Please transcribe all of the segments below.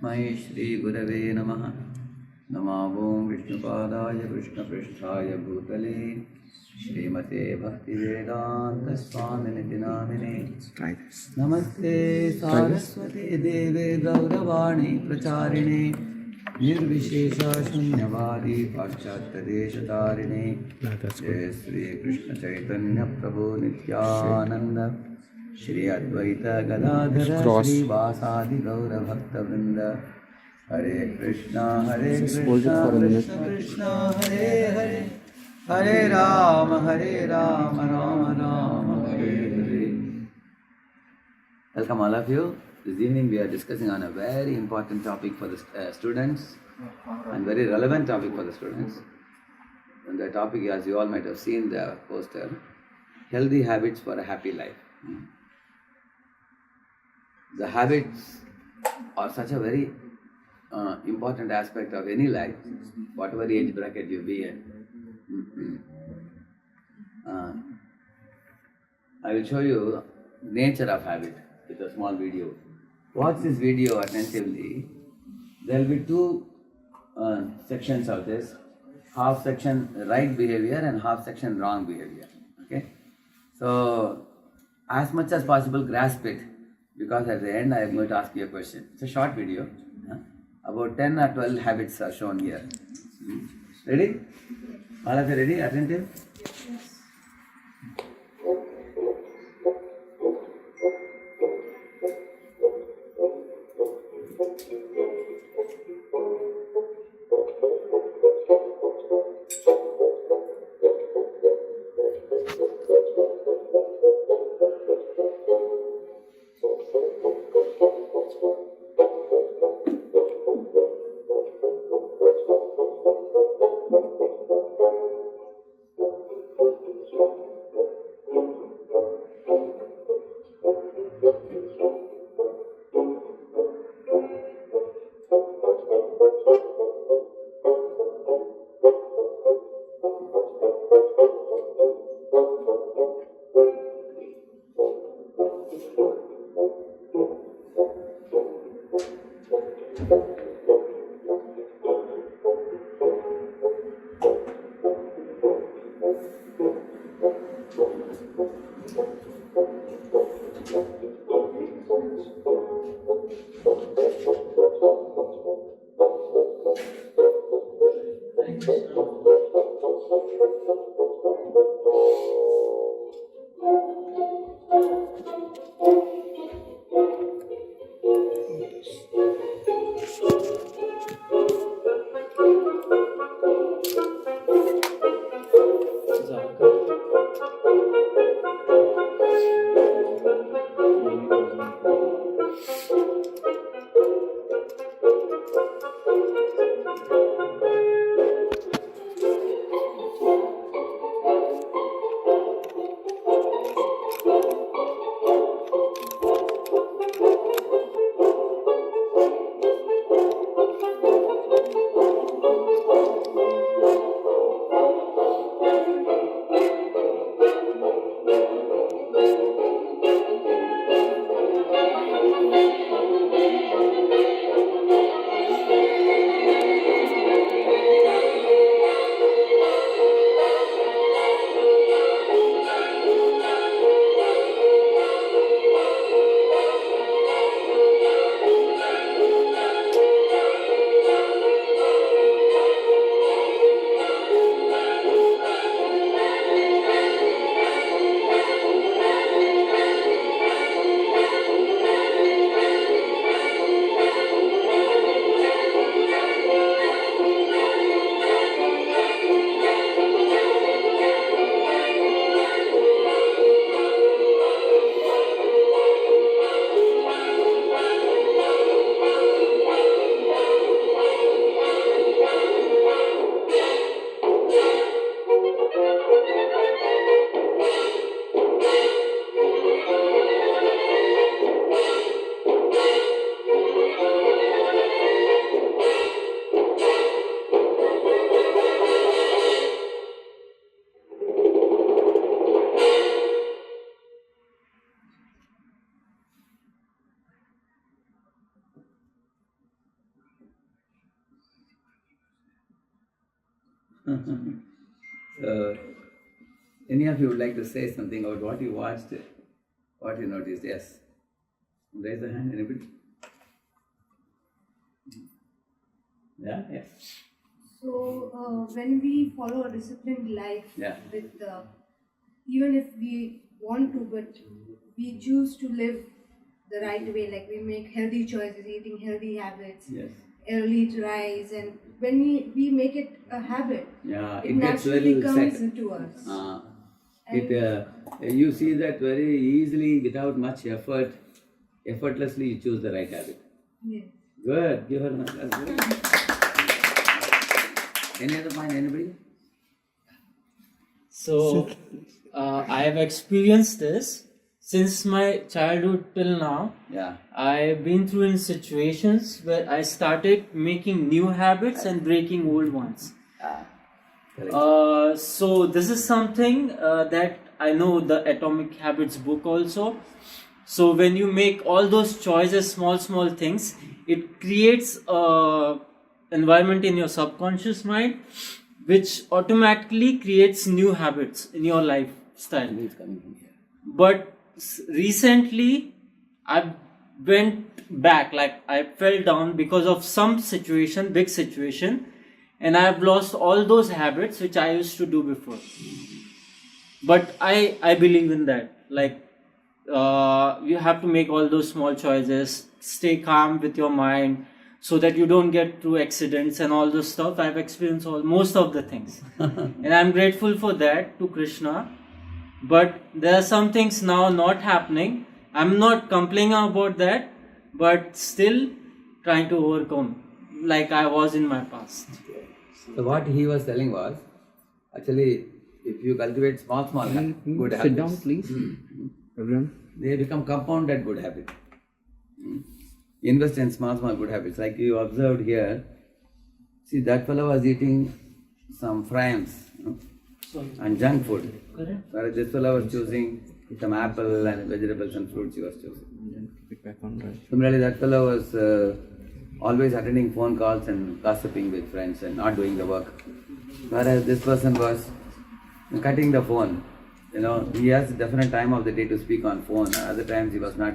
Mai Shri Gurave Namaha. Namo Vishnupadaya Krishnapristhaya Bhutale Srimate Bhaktivedanta Swamini Namine. Namaste Saraswati Deve Gauravani Pracharine Nirvishesha Shunyavadi Paschatadeshatarine. Jai Sri Krishna Chaitanya Prabhu Nityananda Shri Advaita Gadadhara Shri Vasadi Gaura Bhakta Vrinda. Hare Krishna Krishna Krishna Hare Hare Hare Rama Rama Rama Hare Hare. Welcome all of you. This evening we are discussing on a very important topic for the students and very relevant topic for the students. And the topic, as you all might have seen the poster, healthy habits for a happy life. The habits are such a very important aspect of any life, whatever age bracket you be in. I will show you nature of habit with a small video. Watch this video attentively. There will be two sections of this. Half section right behavior and half section wrong behavior. Okay? So, as much as possible grasp it, because at the end I am going to ask you a question. It's a short video. About 10 or 12 habits are shown here. Ready? All of you ready? Attentive? Yes. So, any of you would like to say something about what you watched, what you noticed? Yes. Raise the hand, anybody? Yeah, yes. So, when we follow a disciplined life, Yeah. with even if we want to, but we choose to live the right way, like we make healthy choices, eating healthy habits, Yes. early to rise, and when we make it a habit, Yeah, it it gets naturally well comes set. into us. You see that very easily without much effort, effortlessly you choose the right habit. Yes. Good, give her a that's good. Any other point, anybody? So, I have experienced this since my childhood till now. Yeah. I've been through in situations where I started making new habits and breaking old ones. Correct. So this is something that I know the Atomic Habits book also. So when you make all those choices, small things, it creates a environment in your subconscious mind which automatically creates new habits in your lifestyle. It's coming from here. But recently I went back, like I fell down because of some situation, big situation, and I have lost all those habits which I used to do before. But I believe in that, like you have to make all those small choices, stay calm with your mind so that you don't get through accidents and all those stuff. I've experienced most of the things and I'm grateful for that to Krishna. But there are some things now not happening. I'm not complaining about that, but still trying to overcome like I was in my past. So what he was telling was, actually, if you cultivate small good habits, sit down, please. Everyone. they become compounded good habits. Invest in small good habits. Like you observed here, see that fellow was eating some fries and junk food. Correct. Whereas this fellow was choosing some apple and vegetables and fruits he was choosing. Keep it back on, right? Similarly, that fellow was always attending phone calls and gossiping with friends and not doing the work. Whereas this person was cutting the phone. You know, he has a definite time of the day to speak on phone. Other times he was not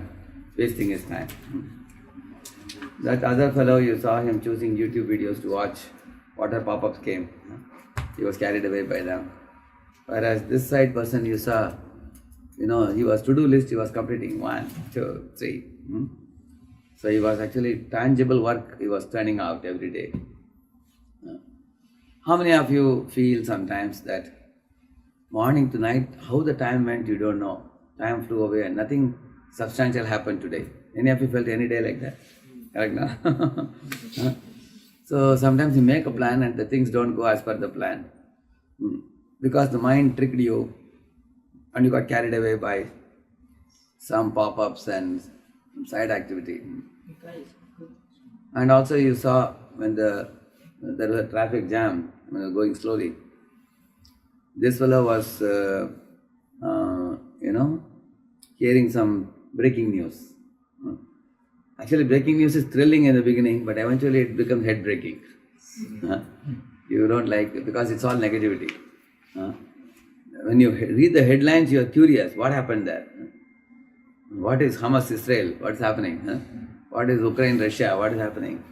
wasting his time. That other fellow, you saw him choosing YouTube videos to watch. Water pop-ups came. He was carried away by them. Whereas this side person you saw, you know, he was to-do list, he was completing 1, 2, 3. So he was actually tangible work he was turning out every day. How many of you feel sometimes that morning to night, how the time went, you don't know. Time flew away and nothing substantial happened today. Any of you felt any day like that? Correct, no? So sometimes you make a plan and the things don't go as per the plan. Because the mind tricked you and you got carried away by some pop-ups and some side activity. And also you saw when there was a traffic jam, when you were going slowly. This fellow was, hearing some breaking news. Actually, breaking news is thrilling in the beginning, but eventually it becomes head-breaking. You don't like it because it's all negativity. When you read the headlines, you are curious. What happened there? What is Hamas Israel? What is happening? What is Ukraine Russia? What is happening?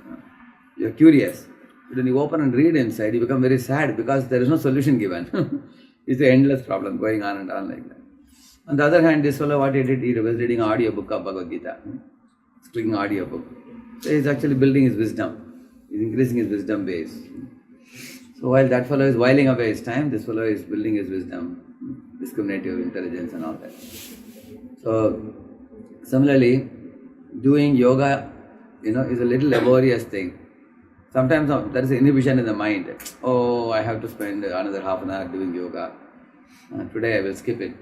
You are curious. But when you open and read inside, you become very sad because there is no solution given. It's an endless problem going on and on like that. On the other hand, this fellow, what he did, he was reading an audio book of Bhagavad Gita. He's clicking audio book. So he's actually building his wisdom. He's increasing his wisdom base. So while that fellow is whiling away his time, this fellow is building his wisdom, discriminative intelligence and all that. So similarly, doing yoga, is a little laborious thing. Sometimes there is inhibition in the mind. Oh, I have to spend another half an hour doing yoga. Today I will skip it.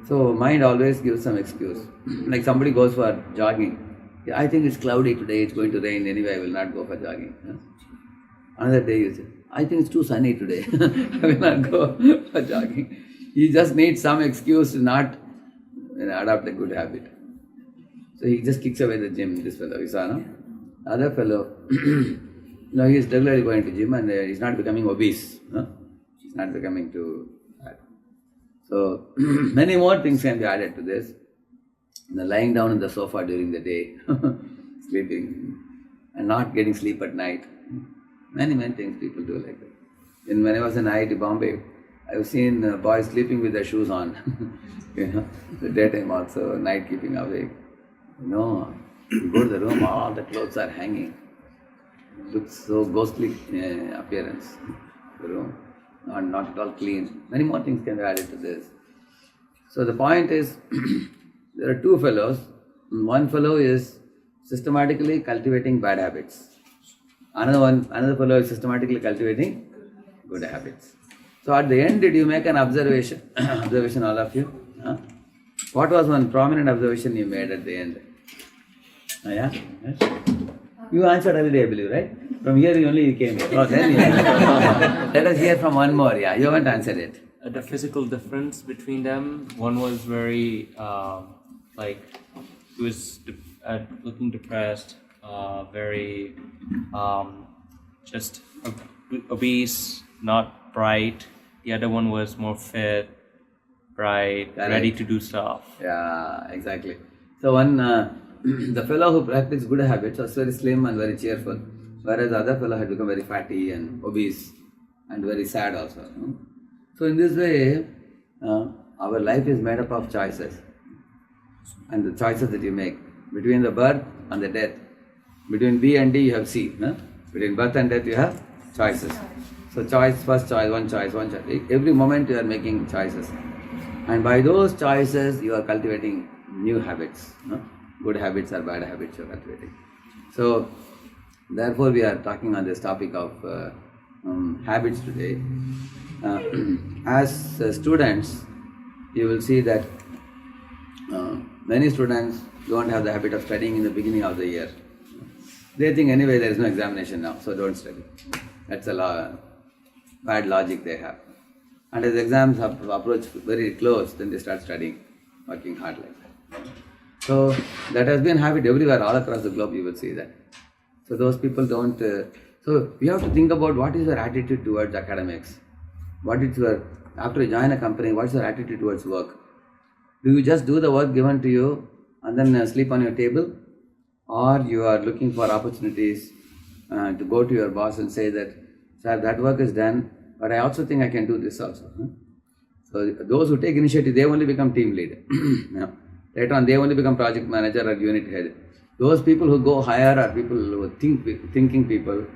So mind always gives some excuse. Like somebody goes for jogging. Yeah, I think it's cloudy today, it's going to rain anyway, I will not go for jogging. Another day you say, I think it's too sunny today, I will not go for jogging. He just needs some excuse to not adopt a good habit. So he just kicks away the gym, this fellow, you saw, no? Other fellow, No, he is regularly going to gym and he's not becoming obese. No? He's not becoming too fat. So many more things can be added to this. Lying down on the sofa during the day, sleeping, and not getting sleep at night. Many things people do like that. When I was in IIT Bombay, I've seen boys sleeping with their shoes on. The daytime also, night keeping awake. You go to the room, all the clothes are hanging. Looks so ghostly appearance. The room, not at all clean. Many more things can be added to this. So the point is, there are two fellows. One fellow is systematically cultivating bad habits. Another fellow is systematically cultivating good habits. So at the end, did you make an observation? Observation, all of you? Huh? What was one prominent observation you made at the end? Yeah? Yes? You answered already, I believe, right? From here you came here. Oh, then you let us hear from one more. Yeah, you haven't answered it. The physical difference between them. One was very he was looking depressed, very just obese, not bright. The other one was more fit, bright, Correct. ready to do stuff. Yeah, exactly. So one, the fellow who practiced good habits was very slim and very cheerful, whereas the other fellow had become very fatty and obese and very sad also. So in this way, our life is made up of choices, and the choices that you make between the birth and the death. Between B and D you have C. Between birth and death you have choices. So first choice, one choice. Every moment you are making choices. And by those choices you are cultivating new habits. Good habits or bad habits you are cultivating. So therefore we are talking on this topic of habits today. As students, you will see that many students don't have the habit of studying in the beginning of the year. They think anyway there is no examination now, so don't study. That's a bad logic they have. And as exams approach very close, then they start studying, working hard like that. So that has been a habit everywhere, all across the globe you will see that. So those people don't... so we have to think about what is your attitude towards academics. After you join a company, what is your attitude towards work? Do you just do the work given to you and then sleep on your table? Or you are looking for opportunities to go to your boss and say that, sir, that work is done, but I also think I can do this also. So those who take initiative, they only become team lead. Later on, they only become project manager or unit head. Those people who go higher are people who are thinking people,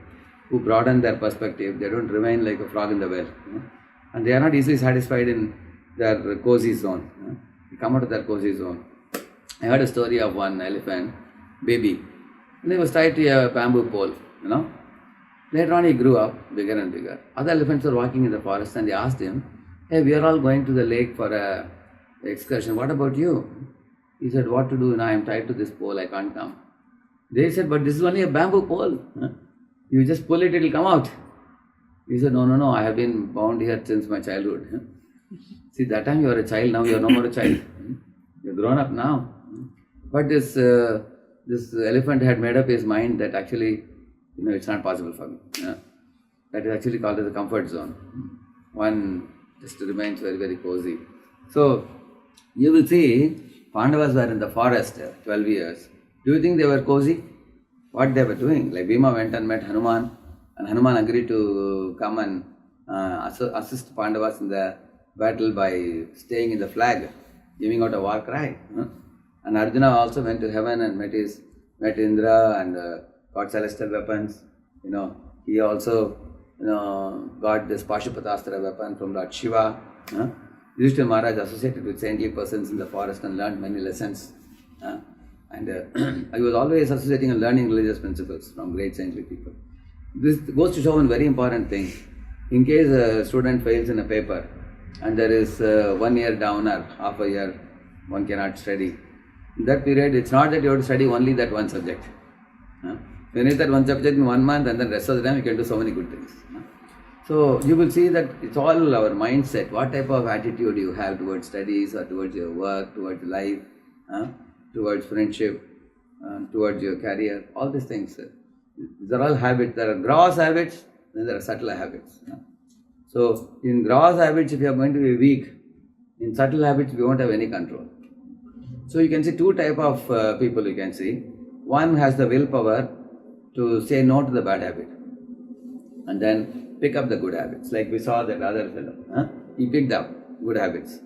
who broaden their perspective. They don't remain like a frog in the well. And they are not easily satisfied in their cozy zone. They come out of their cozy zone. I heard a story of one elephant baby, and he was tied to a bamboo pole, Later on he grew up bigger and bigger. Other elephants were walking in the forest and they asked him, hey, we are all going to the lake for an excursion, what about you? He said, what to do now, I am tied to this pole, I can't come. They said, but this is only a bamboo pole. You just pull it, it will come out. He said, no, I have been bound here since my childhood. See, that time you were a child, now you are no more a child. You are grown up now. But this elephant had made up his mind that actually, it's not possible for me. That is actually called as a comfort zone. One just remains very, very cozy. So, you will see, Pandavas were in the forest 12 years. Do you think they were cozy? What they were doing? Like Bhima went and met Hanuman, and Hanuman agreed to come and assist Pandavas in the battle by staying in the flag, giving out a war cry. And Arjuna also went to heaven and met Indra and got celestial weapons. He also got this Pashupatastra weapon from Lord Shiva. Yudhishthira Maharaj associated with saintly persons in the forest and learned many lessons. And he was always associating and learning religious principles from great saintly people. This goes to show one very important thing. In case a student fails in a paper and there is 1 year down or half a year, one cannot study. In that period, it's not that you have to study only that one subject. Finish that one subject in 1 month and then rest of the time you can do so many good things. So you will see that it's all our mindset. What type of attitude you have towards studies or towards your work, towards life, towards friendship, towards your career, all these things. These are all habits. There are gross habits, then there are subtle habits. So in gross habits, if you are going to be weak, in subtle habits, we won't have any control. So you can see two type of people you can see. One has the willpower to say no to the bad habit and then pick up the good habits. Like we saw that other fellow. He picked up good habits.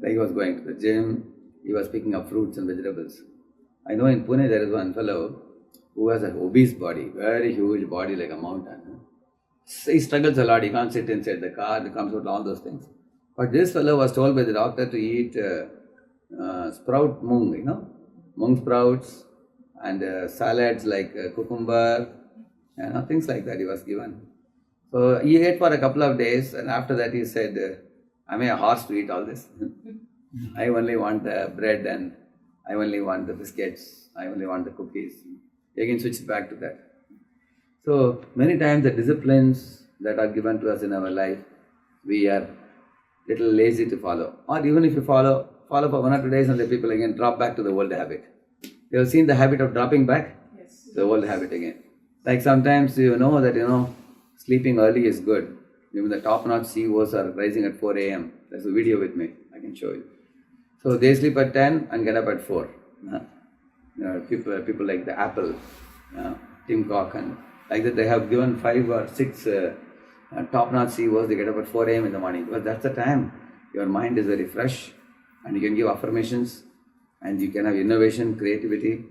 Like he was going to the gym, he was picking up fruits and vegetables. I know in Pune there is one fellow who has an obese body, very huge body like a mountain. He struggles a lot, he can't sit inside the car, he comes out all those things. But this fellow was told by the doctor to eat sprout mung, mung sprouts and salads like cucumber, things like that he was given. So he ate for a couple of days and after that he said, am I a horse to eat all this? I only want the bread and I only want the biscuits, I only want the cookies. Again switched back to that. So many times the disciplines that are given to us in our life, we are little lazy to follow. Or even if you follow for 1 or 2 days and the people again drop back to the old habit. You have seen the habit of dropping back? Yes. The old habit again. Like sometimes you know that sleeping early is good. Even the top-notch CEOs are rising at 4 a.m. There's a video with me, I can show you. So they sleep at 10 and get up at 4. People like the Apple, Tim Cook, and like that they have given 5 or 6 top-notch CEOs, they get up at 4 a.m. in the morning. Because that's the time your mind is very fresh and you can give affirmations and you can have innovation, creativity.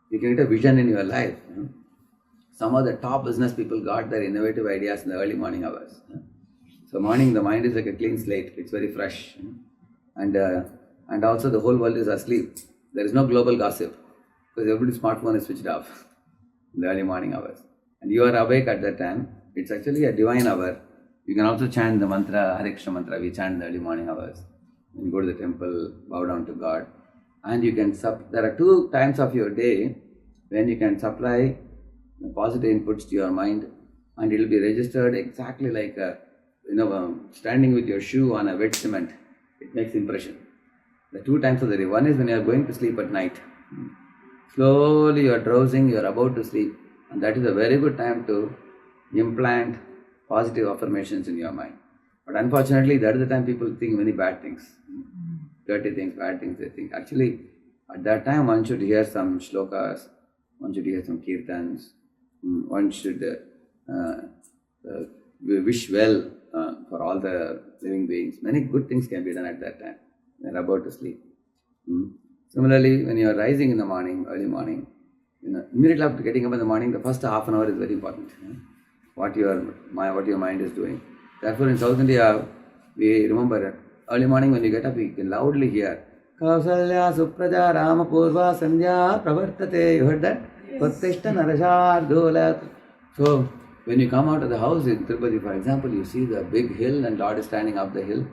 You can get a vision in your life. Some of the top business people got their innovative ideas in the early morning hours. So morning, the mind is like a clean slate. It's very fresh. And also the whole world is asleep. There is no global gossip because everybody's smartphone is switched off in the early morning hours. And you are awake at that time. It's actually a divine hour. You can also chant the mantra, Hare Krishna mantra. We chant in the early morning hours. When you go to the temple, bow down to God. And you can, there are 2 times of your day when you can supply positive inputs to your mind and it will be registered exactly like standing with your shoe on a wet cement. It makes impression. The 2 times of the day. One is when you are going to sleep at night. Slowly you are drowsing, you are about to sleep. And that is a very good time to implant positive affirmations in your mind. But unfortunately, that is the time people think many bad things. Dirty things, bad things they think. Actually, at that time one should hear some shlokas, one should hear some kirtans, one should wish well for all the living beings. Many good things can be done at that time. When you are about to sleep. Similarly, when you are rising in the morning, early morning, immediately after getting up in the morning, the first half an hour is very important. What your mind is doing. Therefore, in South India, we remember early morning when you get up, you can loudly hear Kausalya Supraja Rama Purva Sandhya Pravartate. You heard that? Pratishtha Narashar. So, when you come out of the house in Tirupati, for example, you see the big hill and Lord is standing up the hill.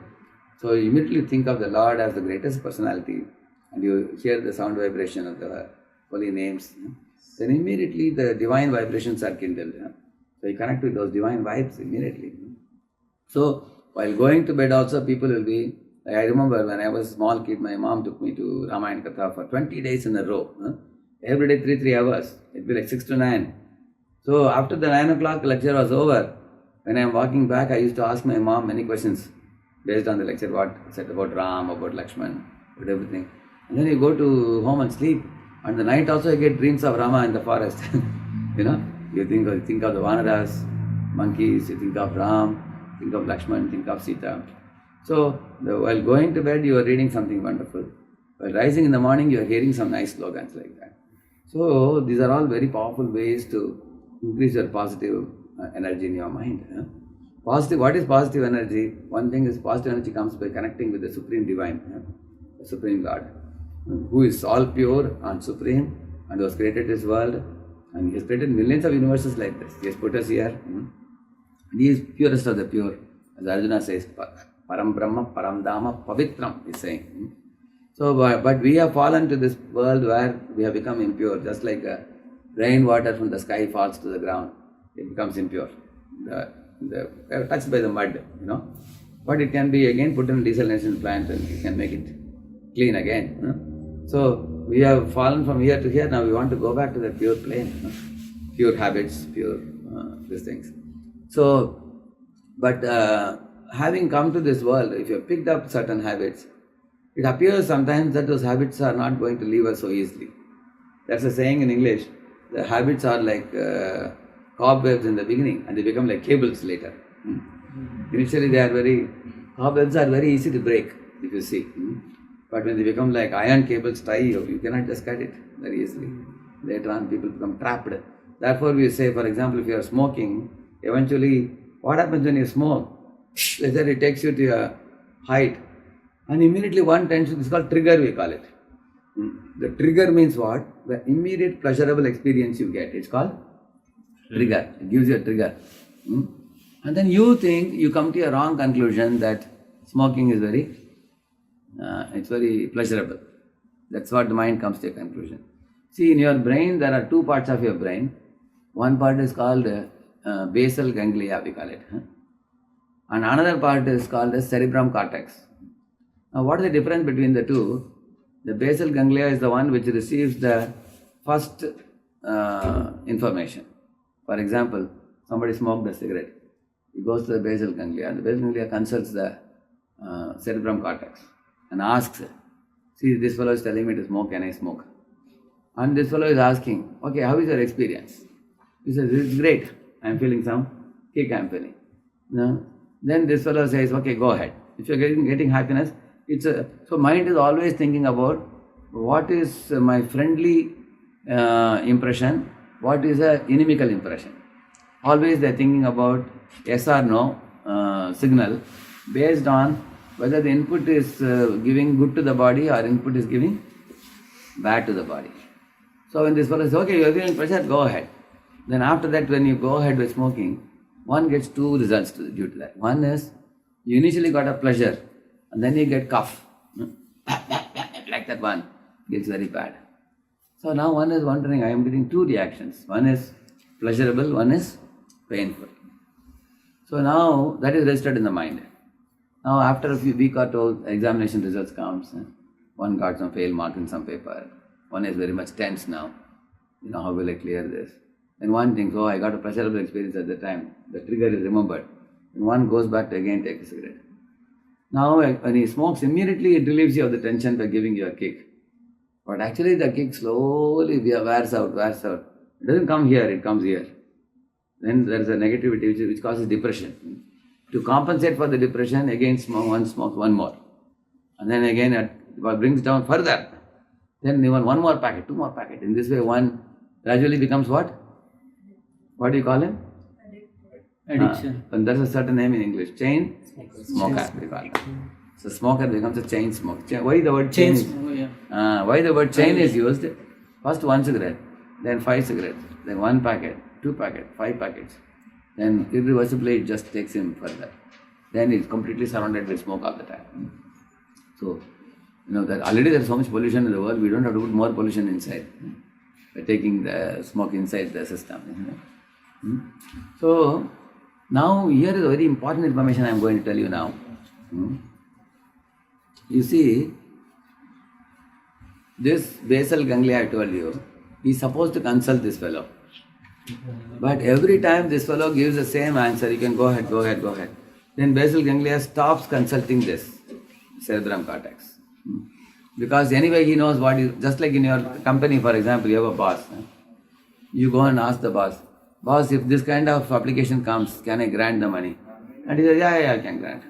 So, you immediately think of the Lord as the greatest personality and you hear the sound vibration of the holy names. Then immediately the divine vibrations are kindled. So, you connect with those divine vibes immediately. So, while going to bed also people will be, I remember when I was a small kid, my mom took me to Ramayana Katha for 20 days in a row. Every day 3 hours. It would be like 6 to 9. So after the 9 o'clock lecture was over, when I am walking back, I used to ask my mom many questions based on the lecture, what said about Ram, about Lakshman, about everything. And then you go to home and sleep. And the night also you get dreams of Rama in the forest. You think of the Vanaras, monkeys, you think of Ram, think of Lakshman, think of Sita. So, while going to bed, you are reading something wonderful. While rising in the morning, you are hearing some nice slogans like that. So, these are all very powerful ways to increase your positive energy in your mind. What is positive energy? One thing is positive energy comes by connecting with the Supreme Divine, the Supreme Lord, who is all pure and supreme and who has created this world. And He has created millions of universes like this. He has put us here. He is purest of the pure. As Arjuna says, Param Brahma, Param Dhamma, Pavitram, he is saying. So, but we have fallen to this world where we have become impure, just like rainwater from the sky falls to the ground. It becomes impure. Touched by the mud, But it can be again put in a desalination plant and you can make it clean again. So, we have fallen from here to here, now we want to go back to the pure plane. pure habits, pure these things. So, but having come to this world, if you have picked up certain habits, it appears sometimes that those habits are not going to leave us so easily. That's a saying in English. The habits are like cobwebs in the beginning, and they become like cables later. Initially, cobwebs are very easy to break, if you see. But when they become like iron cables tie you cannot just cut it very easily. Later on, people become trapped. Therefore, we say, for example, if you are smoking, eventually, what happens when you smoke? Let's say it takes you to a height, and immediately one tension, it's called trigger, we call it. The trigger means what? The immediate pleasurable experience you get. It's called trigger. It gives you a trigger. And then you think, you come to a wrong conclusion that smoking is it's very pleasurable. That's what the mind comes to a conclusion. See, in your brain, there are two parts of your brain. One part is called basal ganglia, we call it. And another part is called the cerebrum cortex. Now, what is the difference between the two? The basal ganglia is the one which receives the first information. For example, somebody smoked a cigarette. He goes to the basal ganglia, and the basal ganglia consults the cerebrum cortex and asks, see, this fellow is telling me to smoke, can I smoke? And this fellow is asking, okay, how is your experience? He says, this is great. I am feeling some kick I am feeling. Then this fellow says, okay, go ahead. If you are getting happiness, so mind is always thinking about what is my friendly impression, what is a inimical impression. Always they are thinking about yes or no signal based on whether the input is giving good to the body or input is giving bad to the body. So when this fellow says, okay, you are feeling pleasure, go ahead. Then after that, when you go ahead with smoking, one gets two results due to that. One is, you initially got a pleasure, and then you get cough. Like that one gets very bad. So now one is wondering, I am getting two reactions. One is pleasurable, one is painful. So now that is registered in the mind. Now after a few week or two, examination results comes. One got some fail mark in some paper. One is very much tense now. How will I clear this? And one thinks, I got a pleasurable experience at the time. The trigger is remembered. And one goes back to again take a cigarette. Now when he smokes, immediately it relieves you of the tension by giving you a kick. But actually the kick slowly wears out. It doesn't come here, it comes here. Then there is a negativity which causes depression. To compensate for the depression, again smokes one more. And then again it brings down further. Then even one more packet, two more packet. In this way one gradually becomes what? What do you call him? Addiction. And there's a certain name in English. Chain smoker, we call it. So smoker becomes a chain smoker. Why the word chain? Why the word chain is used? First one cigarette, then 5 cigarettes, then 1 packet, 2 packets, 5 packets. Then irreversibly it just takes him further. Then he's completely surrounded with smoke all the time. So, that already there's so much pollution in the world, we don't have to put more pollution inside. By taking the smoke inside the system. So, now here is a very important information I am going to tell you now. You see, this basal ganglia I told you, he is supposed to consult this fellow. But every time this fellow gives the same answer, you can go ahead. Then basal ganglia stops consulting this cerebrum cortex. Because anyway he knows what is, just like in your company, for example, you have a boss. You go and ask the boss, if this kind of application comes, can I grant the money? And he says, yeah, I can grant.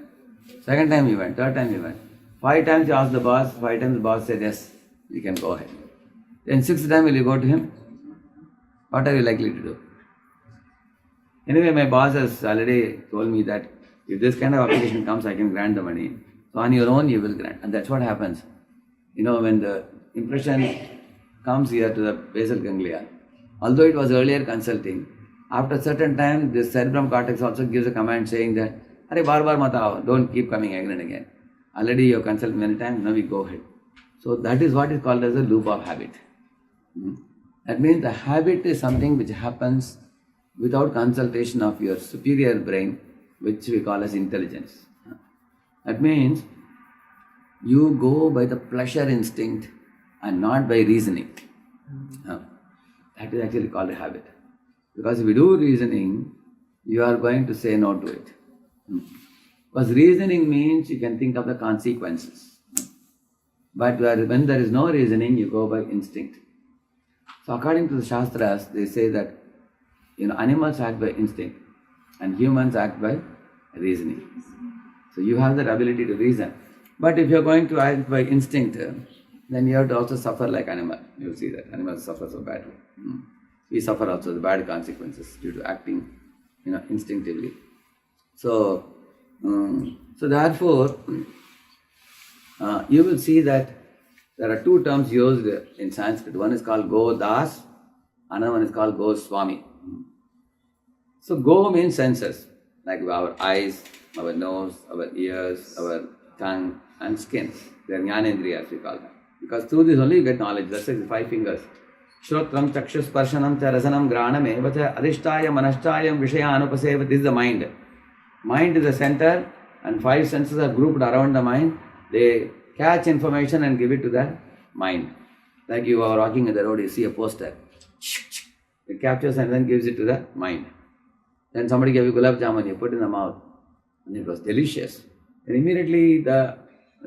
Second time he went, third time he went. 5 times you ask the boss, 5 times the boss said, yes, you can go ahead. Then 6th time will you go to him? What are you likely to do? Anyway, my boss has already told me that if this kind of application comes, I can grant the money. So on your own you will grant. And that's what happens. When the impression comes here to the basal ganglia, although it was earlier consulting, after a certain time, the cerebrum cortex also gives a command saying that, Hare, bar mat aao, don't keep coming again and again. Already you have consulted many times, now we go ahead. So that is what is called as a loop of habit. That means the habit is something which happens without consultation of your superior brain, which we call as intelligence. That means you go by the pleasure instinct and not by reasoning. That is actually called a habit. Because if you do reasoning, you are going to say no to it. Because reasoning means you can think of the consequences. But when there is no reasoning, you go by instinct. So according to the Shastras, they say that animals act by instinct and humans act by reasoning. So you have that ability to reason. But if you are going to act by instinct, then you have to also suffer like animal. You will see that animals suffer so badly. We suffer also the bad consequences due to acting, instinctively. So therefore, you will see that there are two terms used in Sanskrit. One is called Go Das, another one is called Go Swami. So Go means senses, like our eyes, our nose, our ears, our tongue and skin. They are jnanendriyas, we call them. Because through this only you get knowledge. That's like the 5 fingers. Shrotram, Chakshus, Sparshanam, cha Rasanam, Granam, eva cha Adhishtaya, Manashtayam, Vishaya, Anupaseva. This is the mind. Mind is the center and 5 senses are grouped around the mind. They catch information and give it to the mind. Like you are walking in the road, you see a poster. It captures and then gives it to the mind. Then somebody gave you gulab jamun, you put in the mouth. And it was delicious. And immediately the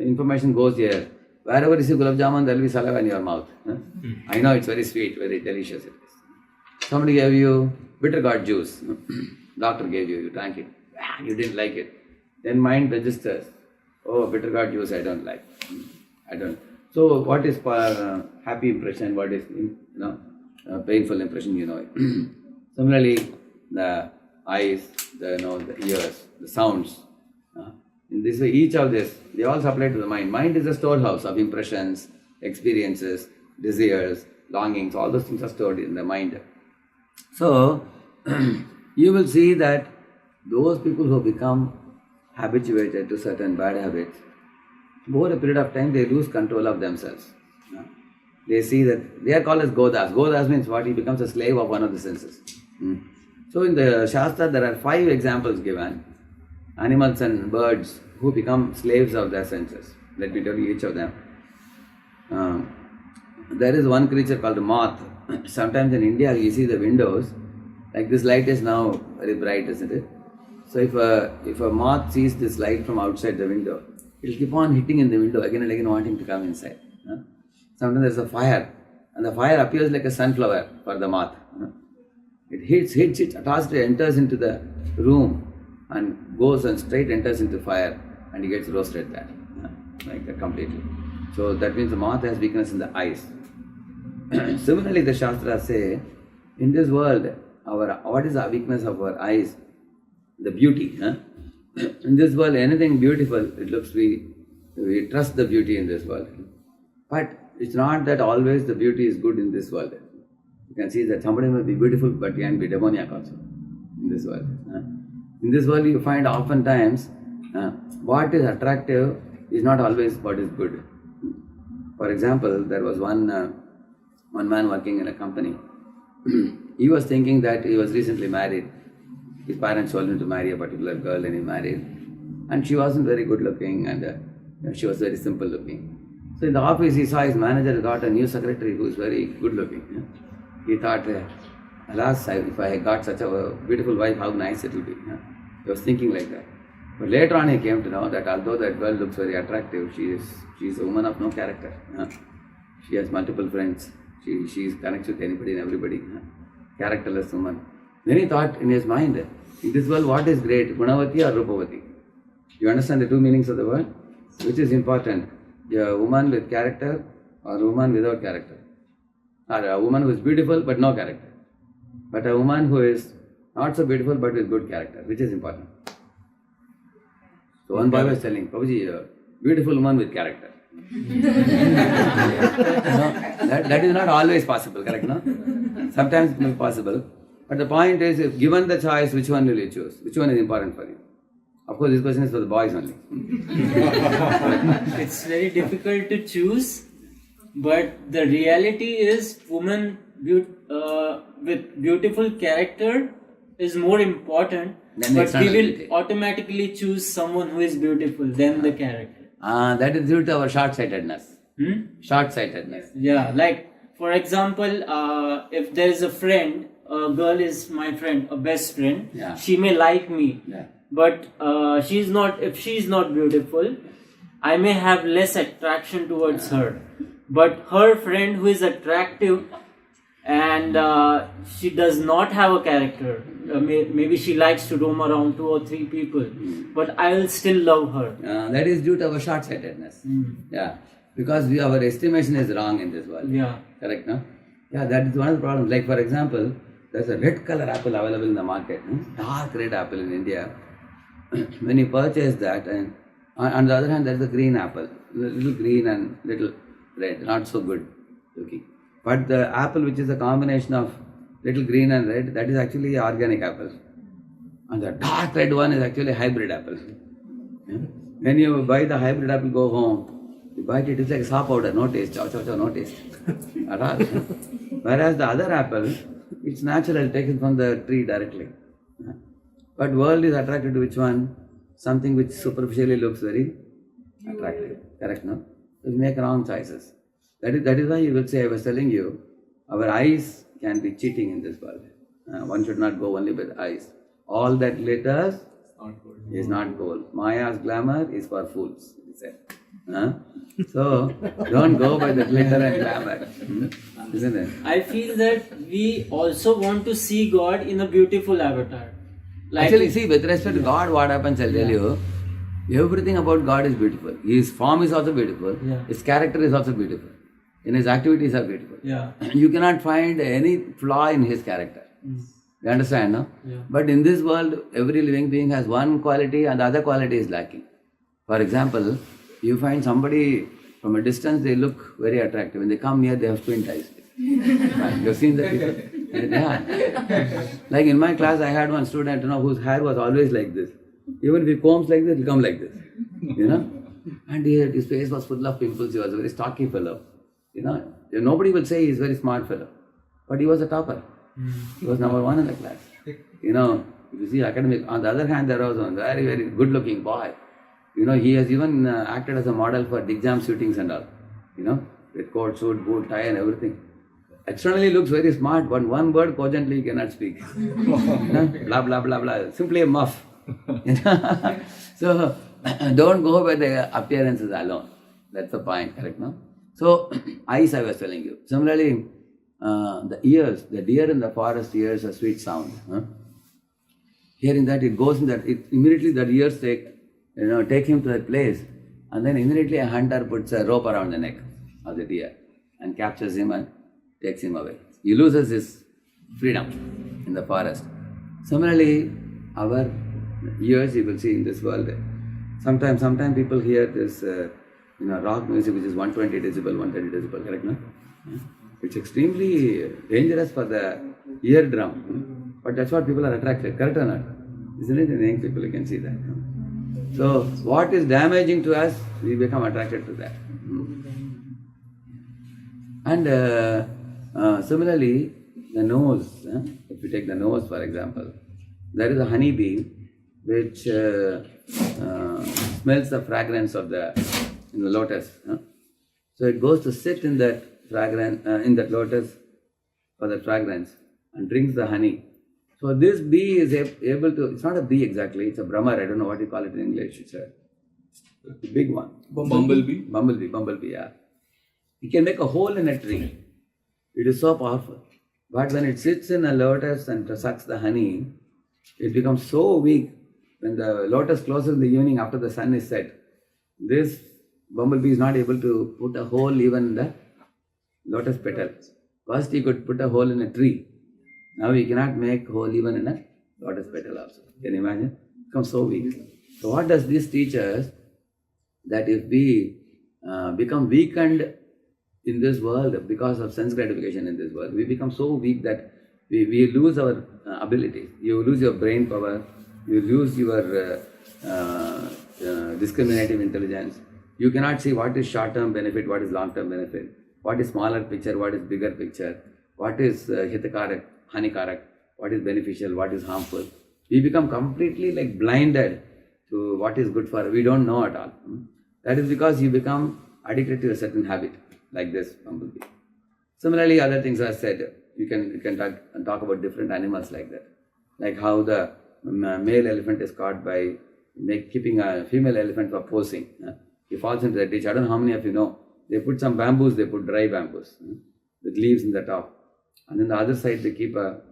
information goes here. Wherever you see gulab jamun, there will be saliva in your mouth. I know it's very sweet, very delicious it is. Somebody gave you bitter gourd juice. Doctor gave you, you drank it. You didn't like it. Then mind registers. Oh, bitter gourd juice I don't like. I don't. So what is happy impression? What is painful impression? Similarly, the eyes, the ears, the sounds. In this way, each of this, they all supply to the mind. Mind is a storehouse of impressions, experiences, desires, longings. All those things are stored in the mind. So, you will see that those people who become habituated to certain bad habits, over a period of time, they lose control of themselves. They see that they are called as Godas. Godas means what? He becomes a slave of one of the senses. So in the Shastra, there are 5 examples given. Animals and birds who become slaves of their senses. Let me tell you each of them. There is one creature called moth. Sometimes in India, you see the windows, like this light is now very bright, isn't it? So if a moth sees this light from outside the window, it will keep on hitting in the window again and again, wanting to come inside. Sometimes there is a fire, and the fire appears like a sunflower for the moth. It hits, it automatically enters into the room and goes and straight enters into fire, and he gets roasted there, like that completely. So that means the moth has weakness in the eyes. Similarly, the Shastras say, in this world, what is the weakness of our eyes? The beauty. In this world, anything beautiful, it looks, we trust the beauty in this world. But it's not that always the beauty is good in this world. You can see that somebody may be beautiful, but he can be demoniac also in this world. In this world, you find oftentimes what is attractive is not always what is good. For example, there was one man working in a company. He was thinking that he was recently married. His parents told him to marry a particular girl, and he married. And she wasn't very good looking, and she was very simple looking. So in the office, he saw his manager got a new secretary who is very good looking. He thought, alas, if I got such a beautiful wife, how nice it will be. He was thinking like that. But later on, he came to know that although that girl looks very attractive, she is a woman of no character. She has multiple friends. She is connected with anybody and everybody. Characterless woman. Then he thought in his mind, in this world, what is great, Gunavati or Rupavati? You understand the two meanings of the word? Which is important? A woman with character or a woman without character? Or a woman who is beautiful but no character? But a woman who is not so beautiful but with good character, which is important? So one boy was telling, Prabhuji, a beautiful woman with character. That is not always possible, correct? No? Sometimes it may be possible. But the point is, if given the choice, which one will you choose? Which one is important for you? Of course, this question is for the boys only. It's very difficult to choose, but the reality is woman with beautiful character is more important, but we will automatically choose someone who is beautiful than the character. That is due to our short-sightedness. Short-sightedness. Yeah, like for example, if there is a friend a girl is my friend, a best friend, Yeah. she may like me, Yeah. but she's not. If she's not beautiful, I may have less attraction towards her. But her friend who is attractive and she does not have a character, maybe she likes to roam around 2 or 3 people, but I will still love her. That is due to our short-sightedness. Yeah, because our estimation is wrong in this world. Yeah. Correct, no? Yeah, that is one of the problems. Like for example, there's a red color apple available in the market, dark red apple in India. When you purchase that, and on the other hand, there's a green apple, little green and little red, not so good looking. But the apple which is a combination of little green and red, that is actually organic apple. And the dark red one is actually hybrid apple. Yeah? When you buy the hybrid apple, go home, you bite it, it's like saw powder, no taste, chow chow chow, no taste at all. Whereas the other apple, it's natural, taken from the tree directly. Yeah? But world is attracted to which one? Something which superficially looks very attractive. Correct, no? So we make wrong choices. That is why you will say, I was telling you, our eyes can be cheating in this world. One should not go only by the eyes. All that glitters is not gold. Maya's glamour is for fools, he said. So, don't go by the glitter and glamour. Isn't it? I feel that we also want to see God in a beautiful avatar. Actually, see, with respect to God, what happens, I'll tell you, everything about God is beautiful. His form is also beautiful. Yeah. His character is also beautiful. And his activities are beautiful. Yeah. You cannot find any flaw in his character. You understand, no? Yeah. But in this world, every living being has one quality and the other quality is lacking. For example, you find somebody from a distance, they look very attractive. When they come near, they have squint eyes. You've seen that people? Yeah. Like in my class, I had one student, whose hair was always like this. Even if he combs like this, he'll come like this. And his face was full of pimples. He was a very stocky fellow. Nobody will say he's a very smart fellow. But he was a topper. He was number 1 in the class. If you see academic, on the other hand, there was a very, very good looking boy. He has even acted as a model for exam shootings and all. With coat, suit, boot, tie and everything. Externally looks very smart, but one word cogently he cannot speak. Blah, blah, blah, blah. Simply a muff. So, don't go by the appearances alone. That's the point, correct, no? So, eyes I was telling you. Similarly, the ears, the deer in the forest hears a sweet sound. Hearing that, it goes in that, immediately the ears take him to that place, and then immediately a hunter puts a rope around the neck of the deer and captures him and takes him away. He loses his freedom in the forest. Similarly, our ears, you will see in this world, sometimes people hear this rock music which is 120 decibel, 130 decibel, correct, no? It's extremely dangerous for the eardrum, but that's what people are attracted, correct or not? Isn't it? In young people you can see that. So, what is damaging to us, we become attracted to that. And similarly, the nose, if you take the nose for example, there is a honeybee which smells the fragrance of the lotus. So it goes to sit in that fragrance, in that lotus for the fragrance and drinks the honey. So this bee is able to, it's not a bee exactly, it's a brahmer, I don't know what you call it in English, it's a big one. Bumblebee? Bumblebee, yeah. It can make a hole in a tree. It is so powerful. But when it sits in a lotus and sucks the honey, it becomes so weak. When the lotus closes in the evening after the sun is set, this bumblebee is not able to put a hole even in the lotus petal. First he could put a hole in a tree. Now he cannot make hole even in a lotus petal also. Can you imagine? It becomes so weak. So what does this teach us? That if we become weakened in this world because of sense gratification in this world, we become so weak that we lose our ability. You lose your brain power, you lose your discriminative intelligence. You cannot see what is short-term benefit, what is long-term benefit, what is smaller picture, what is bigger picture, what is hitakarak, hanikarak, what is beneficial, what is harmful. We become completely like blinded to what is good for us. We don't know at all. That is because you become addicted to a certain habit, like this bumblebee. Similarly, other things are said. you can talk about different animals like that. Like how the male elephant is caught by keeping a female elephant for posing. He falls into the ditch. I don't know how many of you know. They put some bamboos, they put dry bamboos with leaves in the top. And then the other side they keep a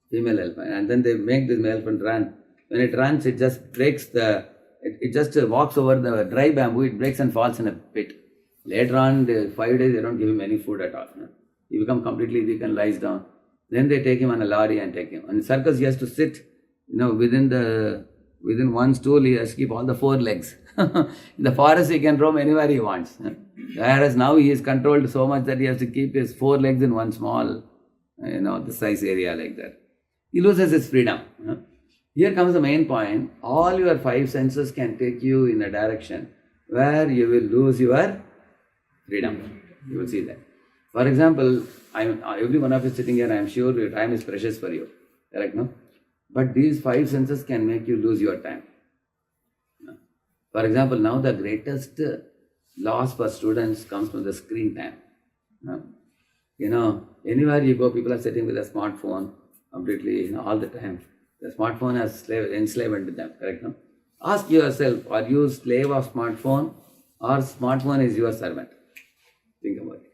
female elephant. And then they make this male elephant run. When it runs, it just breaks it just walks over the dry bamboo, it breaks and falls in a pit. Later on, 5 days, they don't give him any food at all. He becomes completely weak and lies down. Then they take him on a lorry and take him. And in circus, he has to sit, within one stool, he has to keep all the 4 legs. In the forest, he can roam anywhere he wants. Whereas now he is controlled so much that he has to keep his 4 legs in one small, the size area like that. He loses his freedom. Here comes the main point. All your 5 senses can take you in a direction where you will lose your freedom. You will see that. For example, every one of you sitting here, I am sure your time is precious for you. Correct, no? But these 5 senses can make you lose your time. For example, now the greatest loss for students comes from the screen time. Anywhere you go, people are sitting with a smartphone completely, all the time. The smartphone has enslaved them, correct? No? Ask yourself, are you slave of smartphone or smartphone is your servant? Think about it.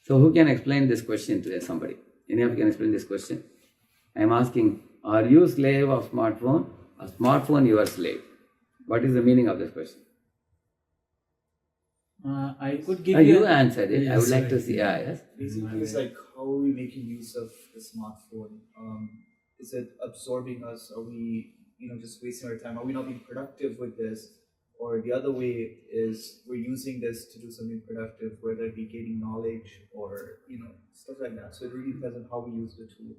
So who can explain this question to somebody? Any of you can explain this question? I am asking, are you slave of smartphone or smartphone your slave? What is the meaning of this question? I could give you answered it. I would like to see. Yes. Basically, it's like, how are we making use of the smartphone? Is it absorbing us? Are we, just wasting our time? Are we not being productive with this? Or the other way is we're using this to do something productive, whether it be gaining knowledge or, stuff like that. So it really depends on how we use the tool.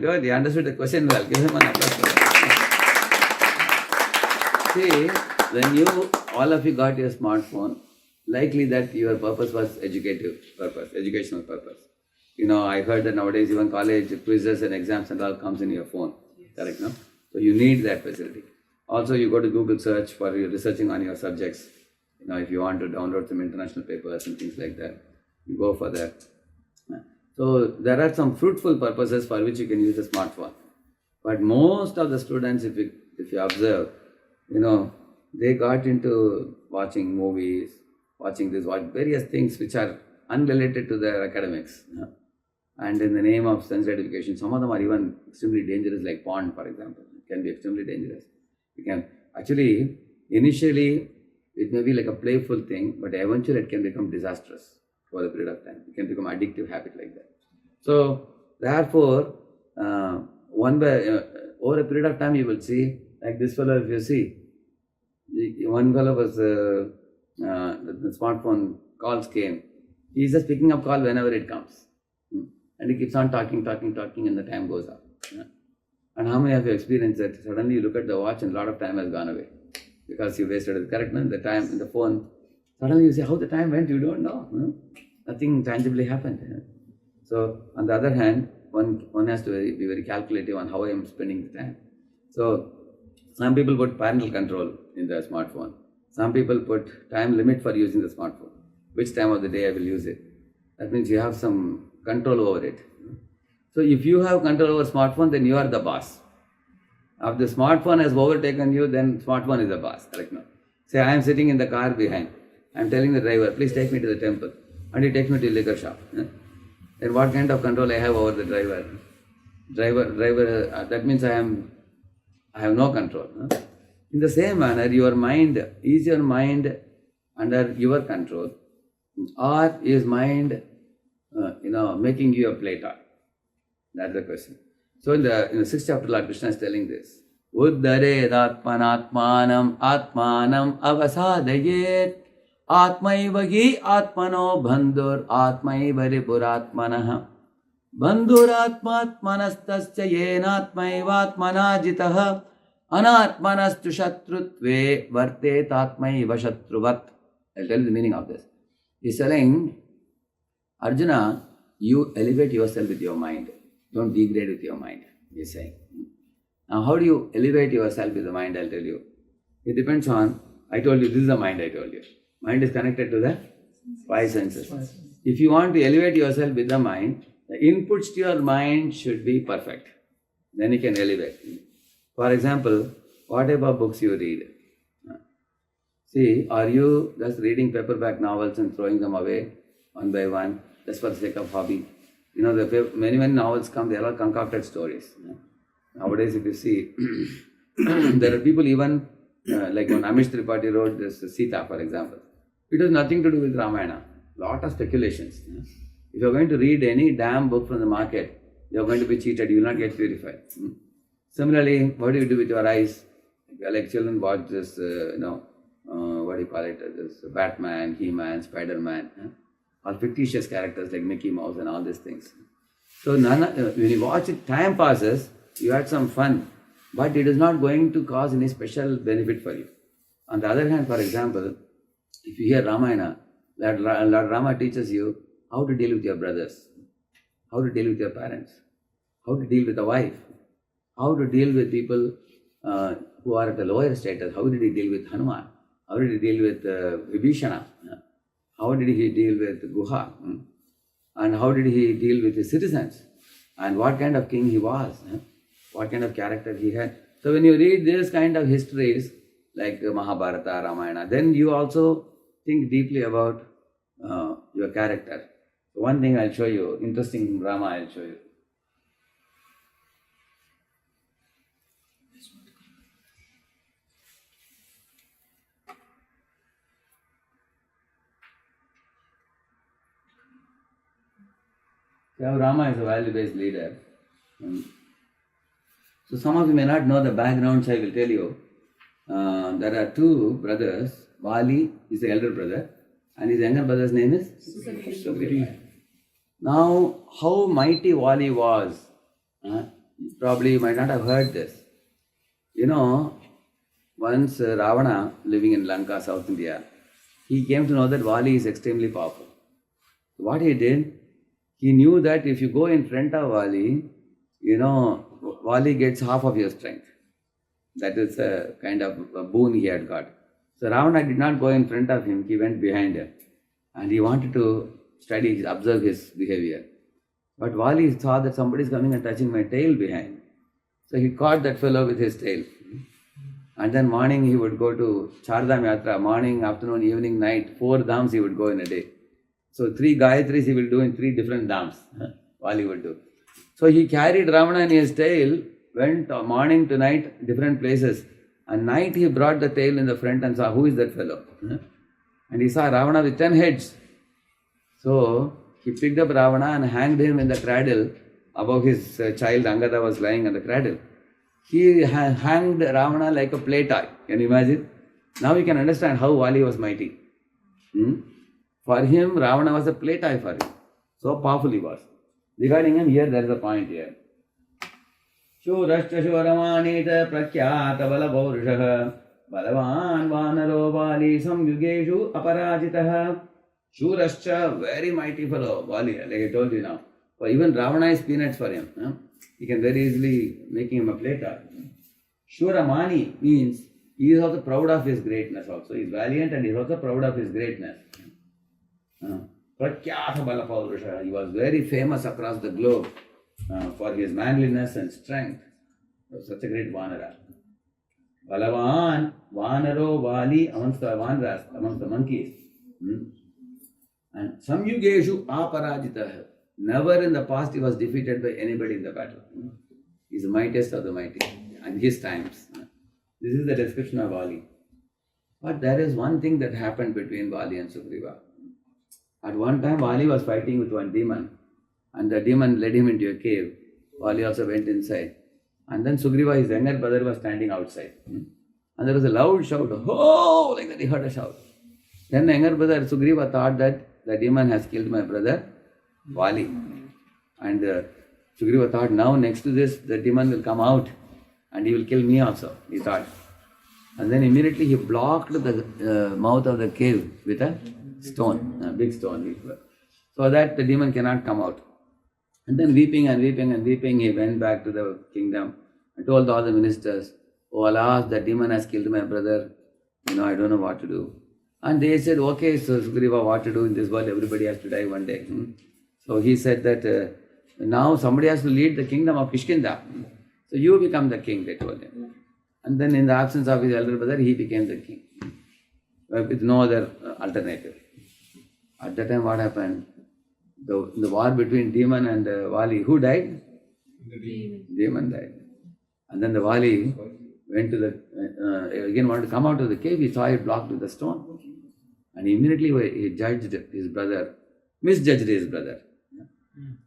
Good. You understood the question well. Give him an applause for that. See, when all of you got your smartphone, likely that your purpose was educational purpose. I heard that nowadays even college quizzes and exams and all comes in your phone. Yes. Correct, no? So you need that facility. Also, you go to Google search for researching on your subjects. If you want to download some international papers and things like that, you go for that. So there are some fruitful purposes for which you can use a smartphone. But most of the students, if you observe, they got into watching movies, watching various things which are unrelated to their academics. And in the name of sense gratification, some of them are even extremely dangerous, like porn, for example. It can be extremely dangerous. Initially, it may be like a playful thing, but eventually it can become disastrous for a period of time. It can become an addictive habit like that. So, therefore, over a period of time, you will see, like this fellow, if you see, one fellow was, the smartphone calls came. He is just picking up call whenever it comes. And he keeps on talking, and the time goes up. And how many of you experienced that? Suddenly you look at the watch and a lot of time has gone away because you wasted it. Correct? The time in the phone. Suddenly you say, how the time went, you don't know. Nothing tangibly happened. So, on the other hand, one has to be very calculative on how I am spending the time. So, some people put parental control in the smartphone. Some people put time limit for using the smartphone. Which time of the day I will use it. That means you have some control over it. So if you have control over smartphone, then you are the boss. If the smartphone has overtaken you, then smartphone is the boss. Correct? No? Say I am sitting in the car behind. I am telling the driver, please take me to the temple. And he takes me to the liquor shop. Then what kind of control I have over the driver? That means I have no control. In the same manner, is your mind under your control? Or is mind, making you a play toy? That's the question. So in the 6th chapter, Lord Krishna is telling this. Uddare atmanatmanam atmanam avasadayet atmaivagi atmano bandhur atmaivari puratmanah bandhuratmatmanastasya yenatmaivatmanajitah anatmanastu shatrutve varte tatmaiva shatruvat. I'll tell you the meaning of this. He's telling, Arjuna, you elevate yourself with your mind. Don't degrade with your mind, he's saying. Now, how do you elevate yourself with the mind? I'll tell you. It depends on, I told you, this is the mind I told you. Mind is connected to the 5 senses. If you want to elevate yourself with the mind, The inputs to your mind should be perfect. Then you can elevate. For example, what type of books you read? See, are you just reading paperback novels and throwing them away one by one just for the sake of hobby? You know, many novels come, they are all concocted stories. Nowadays, if you see, there are people even, like when Amish Tripathi wrote this Sita, for example. It has nothing to do with Ramayana. Lot of speculations. If you are going to read any damn book from the market, you are going to be cheated. You will not get purified. Similarly, what do you do with your eyes? Like children watch this, what do you call it? This Batman, He-Man, Spider-Man. All fictitious characters like Mickey Mouse and all these things. So when you watch it, time passes, you had some fun, but it is not going to cause any special benefit for you. On the other hand, for example, if you hear Ramayana, Lord Rama teaches you how to deal with your brothers, how to deal with your parents, how to deal with a wife, how to deal with people who are at a lower status. How did he deal with Hanuman? How did he deal with Vibhishana? How did he deal with Guha? And how did he deal with his citizens? And what kind of king he was? What kind of character he had? So when you read this kind of histories like Mahabharata, Ramayana, then you also think deeply about your character. One thing I'll show you, interesting drama I'll show you. So Rama is a value-based leader. So some of you may not know the backgrounds, I will tell you. There are two brothers. Vali is the elder brother and his younger brother's name is Sugriva. Now, how mighty Vali was, probably you might not have heard this. You know, once Ravana, living in Lanka, South India, he came to know that Vali is extremely powerful. What he did, he knew that if you go in front of Vali, Vali gets half of your strength. That is a kind of a boon he had got. So Ravana did not go in front of him, he went behind him. And he wanted to observe his behavior. But Vali saw that somebody is coming and touching my tail behind. So he caught that fellow with his tail. And then morning he would go to Chardham Yatra, morning, afternoon, evening, night, 4 dhams he would go in a day. So 3 Gayatris he will do in 3 different dhams, Vali would do. So he carried Ravana in his tail, went morning to night, different places. And night he brought the tail in the front and saw, who is that fellow? And he saw Ravana with 10 heads. So he picked up Ravana and hanged him in the cradle above his child. Angada was lying on the cradle. He hanged Ravana like a play toy. Can you imagine? Now you can understand how Vali was mighty. For him, Ravana was a play toy for him. So powerful he was. Regarding him, here there is a point here. Shurashcha Shuramānita Prakyāta Balabhauruṣah Balavan Vanaro Vali Samyugeshu Aparajitah. Shurashcha, very mighty fellow, Vali, like I told you now. For even Ravana is peanuts for him. He can very easily make him a play toy. Shuramani means he is also proud of his greatness also. He is valiant and he is also proud of his greatness. Prakyāta Balabhauruṣah. He was very famous across the globe for his manliness and strength. He was such a great Vanara. Balavan, Vanaro, Vali, amongst the Vanaras, amongst the monkeys. And Samyugeshu Aparajitah. Never in the past he was defeated by anybody in the battle. He is the mightiest of the mighty in his times. This is the description of Vali. But there is one thing that happened between Vali and Sugriva. At one time Vali was fighting with one demon. And the demon led him into a cave. Vali also went inside. And then Sugriva, his younger brother, was standing outside. And there was a loud shout, oh, like that he heard a shout. Then the younger brother, Sugriva, thought that the demon has killed my brother, Vali. And Sugriva thought, now next to this, the demon will come out and he will kill me also, he thought. And then immediately he blocked the mouth of the cave with a stone, a big stone, so that the demon cannot come out. And then weeping and weeping and weeping, he went back to the kingdom and told all the ministers, oh alas, the demon has killed my brother, I don't know what to do. And they said, okay, so Sugriva, what to do in this world, everybody has to die one day. So he said that now somebody has to lead the kingdom of Kishkinda. So you become the king, they told him. And then in the absence of his elder brother, he became the king. With no other alternative. At that time what happened? The war between Demon and Vali, who died? Demon died. And then the Vali went to the, again wanted to come out of the cave, he saw it blocked with a stone. And immediately he judged his brother, misjudged his brother.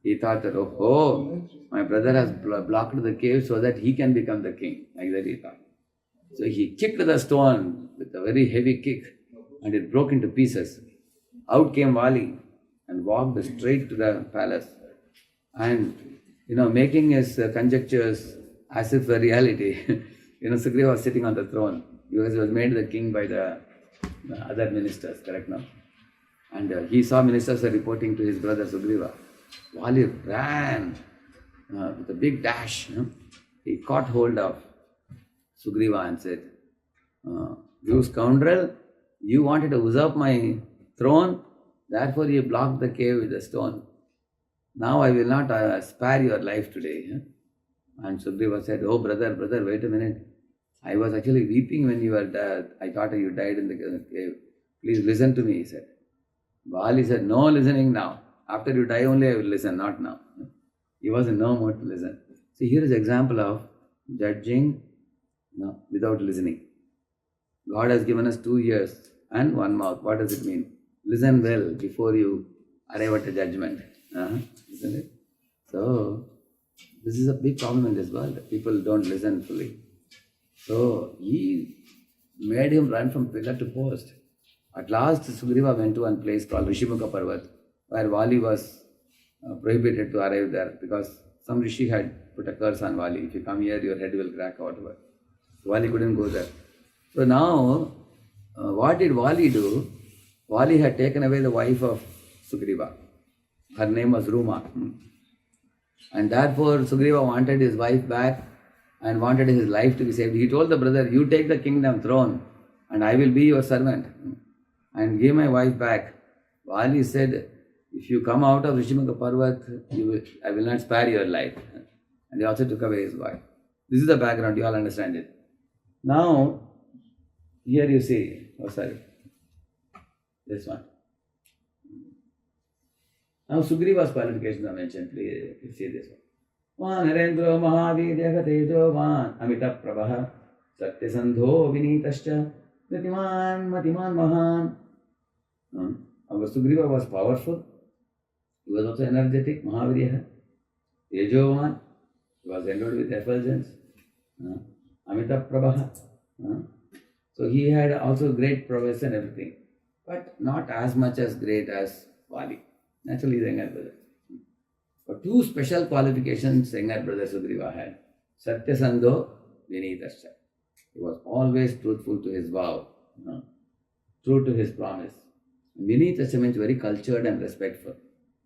He thought that, oh, my brother has blocked the cave so that he can become the king. Like that he thought. So he kicked the stone with a very heavy kick and it broke into pieces. Out came Vali and walked straight to the palace. And, making his conjectures as if a reality. Sugriva was sitting on the throne. He was made the king by the other ministers, correct now? And he saw ministers reporting to his brother Sugriva. Vali ran with a big dash. He caught hold of Sugriva and said, you scoundrel, you wanted to usurp my throne, therefore you blocked the cave with a stone. Now I will not spare your life today. And Sugriva said, oh brother, wait a minute. I was actually weeping when you were dead. I thought you died in the cave. Please listen to me, he said. Vali said, no listening now. After you die only I will listen, not now. He was in no mood to listen. See, here is an example of judging without listening. God has given us 2 ears and 1 mouth. What does it mean? Listen well before you arrive at a judgment. Isn't it? So, this is a big problem in this world. People don't listen fully. So, he made him run from pillar to post. At last, Sugriva went to one place called Rishimukha Parvat, where Vali was prohibited to arrive there because some Rishi had put a curse on Vali. If you come here, your head will crack or whatever. So Vali couldn't go there. So now, what did Vali do? Vali had taken away the wife of Sugriva. Her name was Ruma. And therefore, Sugriva wanted his wife back and wanted his life to be saved. He told the brother, you take the kingdom throne and I will be your servant and give my wife back. Vali said, if you come out of Rishimukha Parvat, I will not spare your life. And he also took away his wife. This is the background, you all understand it. Now, here you see, this one. Now Sugriva's qualifications are mentioned, please see this one. Narendra Mahavidya Tejo Van Amita Prabha Satyasandho Vinitascha Matiman Mahan. Our Sugriva was powerful. He was also energetic, Mahavirya, Tejovan. He was endowed with effulgence. Amita Prabha. So he had also great prowess and everything, but not as much as great as Vali. Naturally, the younger brother. But 2 special qualifications younger brother Sugriva had. Satyasandho Vinitascha. He was always truthful to his vow, true to his promise. Vinitascha means very cultured and respectful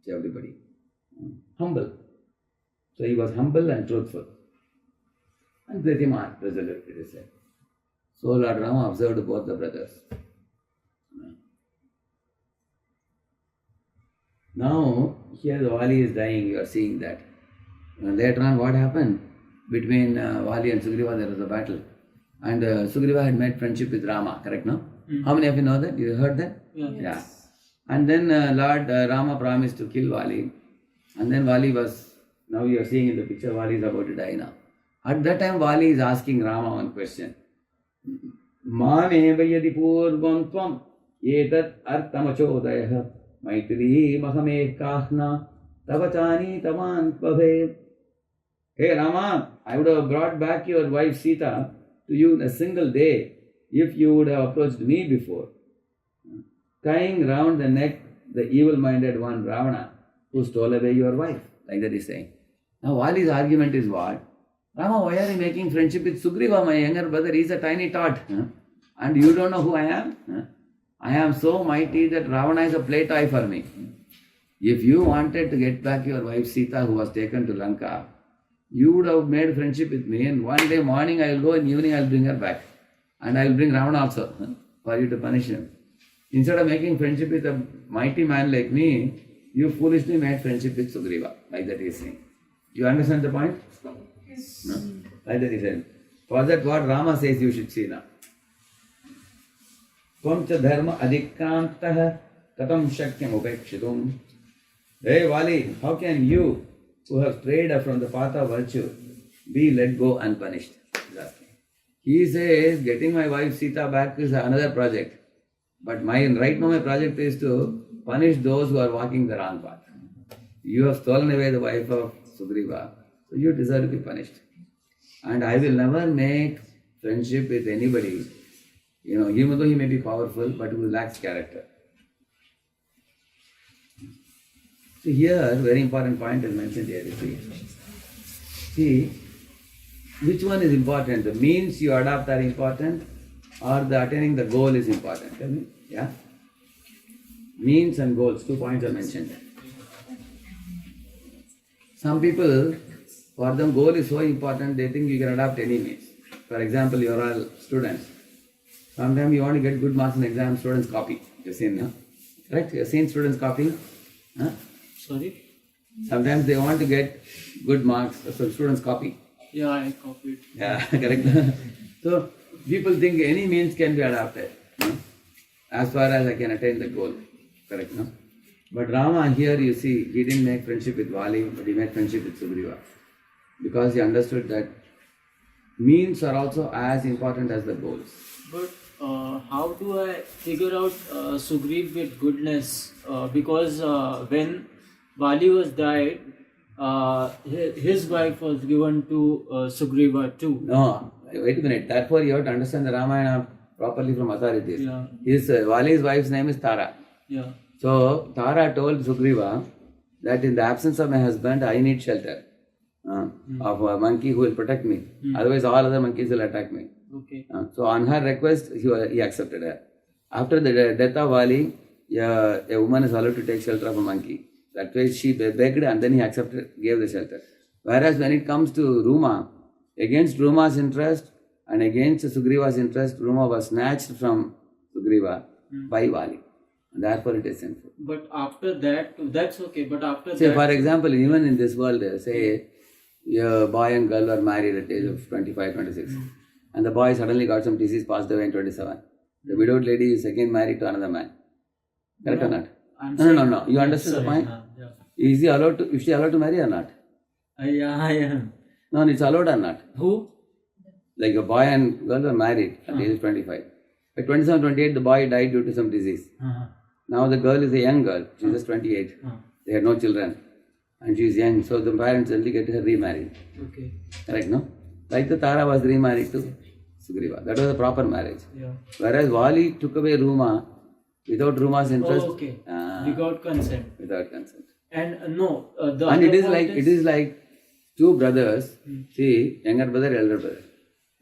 to everybody. Humble. So he was humble and truthful. And Pritiman, resolute, it is said. So Lord Rama observed both the brothers. Now, here the Vali is dying, you are seeing that. Later on, what happened? Between Vali and Sugriva, there was a battle. And Sugriva had made friendship with Rama, correct, no? How many of you know that? You heard that? Yeah. And then Lord Rama promised to kill Vali. And then Vali was, now you are seeing in the picture, Vali is about to die now. At that time, Vali is asking Rama one question. Mame vayadi purvam tvam etat artamachodayah maitri mahame kahna tavachani tavan pave. Hey Rama, I would have brought back your wife Sita to you in a single day if you would have approached me before. Tying round the neck the evil-minded one Ravana who stole away your wife. Like that is saying. Now Vali's argument is what? Rama, why are you making friendship with Sugriva, my younger brother? He is a tiny tot. And you don't know who I am? I am so mighty that Ravana is a play toy for me. If you wanted to get back your wife Sita who was taken to Lanka, you would have made friendship with me, and one day morning I will go, in evening I will bring her back. And I will bring Ravana also for you to punish him. Instead of making friendship with a mighty man like me, you foolishly made friendship with Sugriva, like that he is saying. You understand the point? No? Like that he said. For that what Rama says you should see now. Tvam cha dharma adhikrantah katam shakyam upekshitum. Hey Vali, how can you, who have strayed from the path of virtue, be let go unpunished? He says, getting my wife Sita back is another project. But right now my project is to punish those who are walking the wrong path. You have stolen away the wife of Sugriva, so you deserve to be punished. And I will never make friendship with anybody, even though he may be powerful, but who lacks character. So here, very important point is mentioned here. See, which one is important? The means you adopt are important, or the attaining the goal is important? Tell me. Yeah? Means and goals, 2 points are mentioned. Some people, for them goal is so important, they think you can adopt any means. For example, you are all students. Sometimes you want to get good marks in exam, students copy. You've seen, no? Correct? You've seen students copying? Huh? Sorry? Sometimes they want to get good marks, so students copy. Yeah, I copied. Yeah, correct. So, people think any means can be adopted, no? As far as I can attain the goal. Correct, no? But Rama here, you see, he didn't make friendship with Vali, but he made friendship with Sugriva. Because he understood that means are also as important as the goals. But how do I figure out Sugriv with goodness? Because when Vali was died, his wife was given to Sugriva too. No, wait a minute. Therefore, you have to understand the Ramayana properly from authorities. Yeah. Vali's wife's name is Tara. Yeah. So, Tara told Sugriva that in the absence of my husband, I need shelter of a monkey who will protect me. Otherwise, all other monkeys will attack me. Okay. So, on her request, he accepted her. After the death of Vali, a woman is allowed to take shelter of a monkey. That way, she begged and then he accepted, gave the shelter. Whereas when it comes to Ruma, against Ruma's interest and against Sugriva's interest, Ruma was snatched from Sugriva by Vali. And therefore, it is sinful. But after that, that's okay. But after Say, that, for example, even in this world, say a boy and girl are married at the age of 25, 26, and the boy suddenly got some disease, passed away in 27. The widowed lady is again married to another man. Correct or not? No. You understand the point? Yeah. Is he allowed to? Is she allowed to marry or not? Yeah, I am. No, it's allowed or not? Who? Like a boy and girl are married at the age of 25. At 27, 28, the boy died due to some disease. Now the girl is a young girl. She's just 28. They had no children. And she is young. So the parents only get her remarried. Okay. Correct, no? Like the Tara was remarried to Sugriva. That was a proper marriage. Yeah. Whereas Vali took away Ruma without Ruma's interest. Oh, okay. Without consent. Without consent. And And it is like two brothers. See, younger brother, elder brother.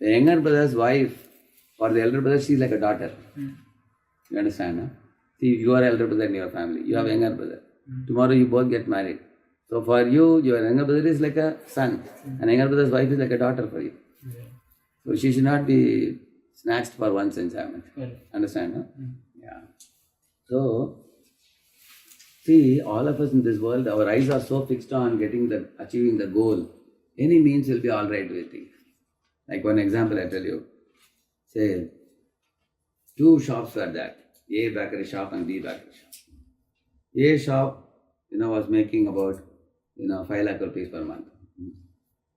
The younger brother's wife or the elder brother, she is like a daughter. You understand, no? See, you are elder brother in your family. You have a younger brother. Tomorrow you both get married. So for you, your younger brother is like a son. And younger brother's wife is like a daughter for you. Yeah. So she should not be snatched for one's enjoyment. Correct. Understand, no? Yeah. So, see, all of us in this world, our eyes are so fixed on achieving the goal. Any means will be all right, we think. Like one example I tell you. Say, two shops were there. A bakery shop and B bakery shop. A shop, was making about, 5 lakh rupees per month.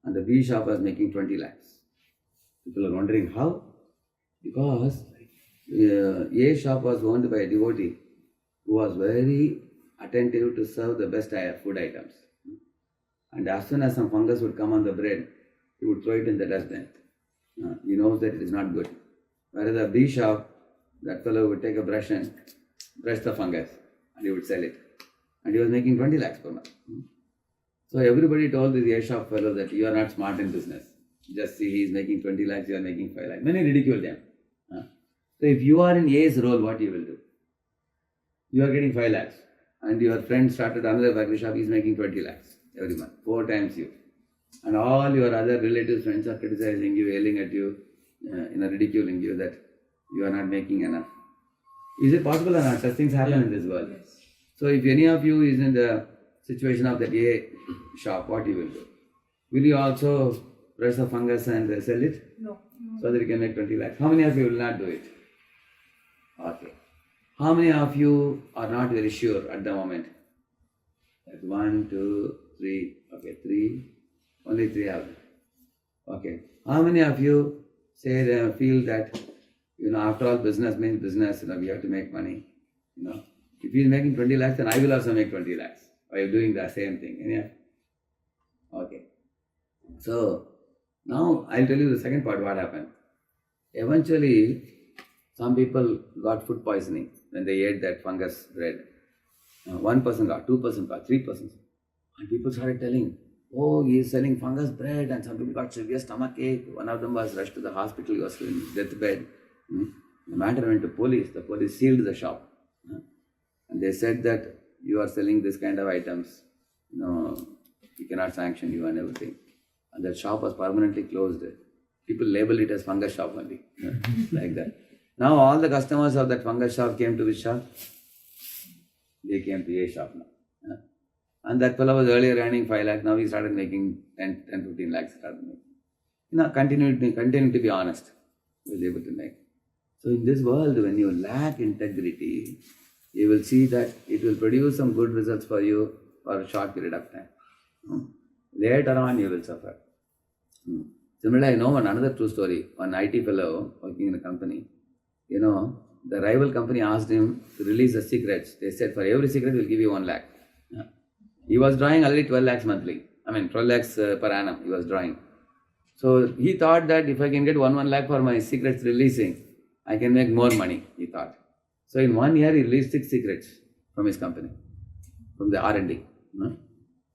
And the B shop was making 20 lakhs. People are wondering how? Because A shop was owned by a devotee who was very attentive to serve the best food items. And as soon as some fungus would come on the bread, he would throw it in the dustbin. He knows that it is not good. Whereas the B shop, that fellow would take a brush and brush the fungus and he would sell it. And he was making 20 lakhs per month. So everybody told this A shop fellow that you are not smart in business. Just see, he is making 20 lakhs, you are making 5 lakhs. Many ridiculed them. So if you are in A's role, what you will do? You are getting 5 lakhs. And your friend started another bakery shop, he is making 20 lakhs every month. 4 times you. And all your other relatives, friends are criticizing you, yelling at you, ridiculing you that you are not making enough. Is it possible or not? Such things happen in this world. Yes. So if any of you is in the situation of that A shop, what you will do? Will you also press the fungus and sell it? No. So that you can make 20 lakhs. How many of you will not do it? Okay. How many of you are not very sure at the moment? That's 1, 2, 3. Okay, 3. Only 3 have it. Okay. How many of you say they feel that, after all, business means business, we have to make money. If he is making 20 lakhs, then I will also make 20 lakhs. Or you're doing the same thing. Yeah? Okay. So, now I'll tell you the second part what happened. Eventually, some people got food poisoning when they ate that fungus bread. 1% got, 2% got, 3%. And people started telling, oh, he is selling fungus bread, and some people got severe stomach ache. One of them was rushed to the hospital, he was in his deathbed. The matter went to police. The police sealed the shop. And they said that you are selling this kind of items. We cannot sanction you and everything. And that shop was permanently closed. People label it as fungus shop only. Like that. Now all the customers of that fungus shop came to which shop? They came to A shop now. And that fellow was earlier earning 5 lakhs. Now he started making 10, 15 lakhs. Continue to be honest. He was able to make. So in this world, when you lack integrity, you will see that it will produce some good results for you for a short period of time. Later on, you will suffer. Similarly, I know another true story. One IT fellow working in a company, the rival company asked him to release the secrets. They said, for every secret, we'll give you 1 lakh. He was drawing already 12 lakhs monthly. 12 lakhs per annum he was drawing. So he thought that if I can get 1 lakh for my secrets releasing, I can make more money, he thought. So in 1 year, he released 6 secrets from his company, from the R&D.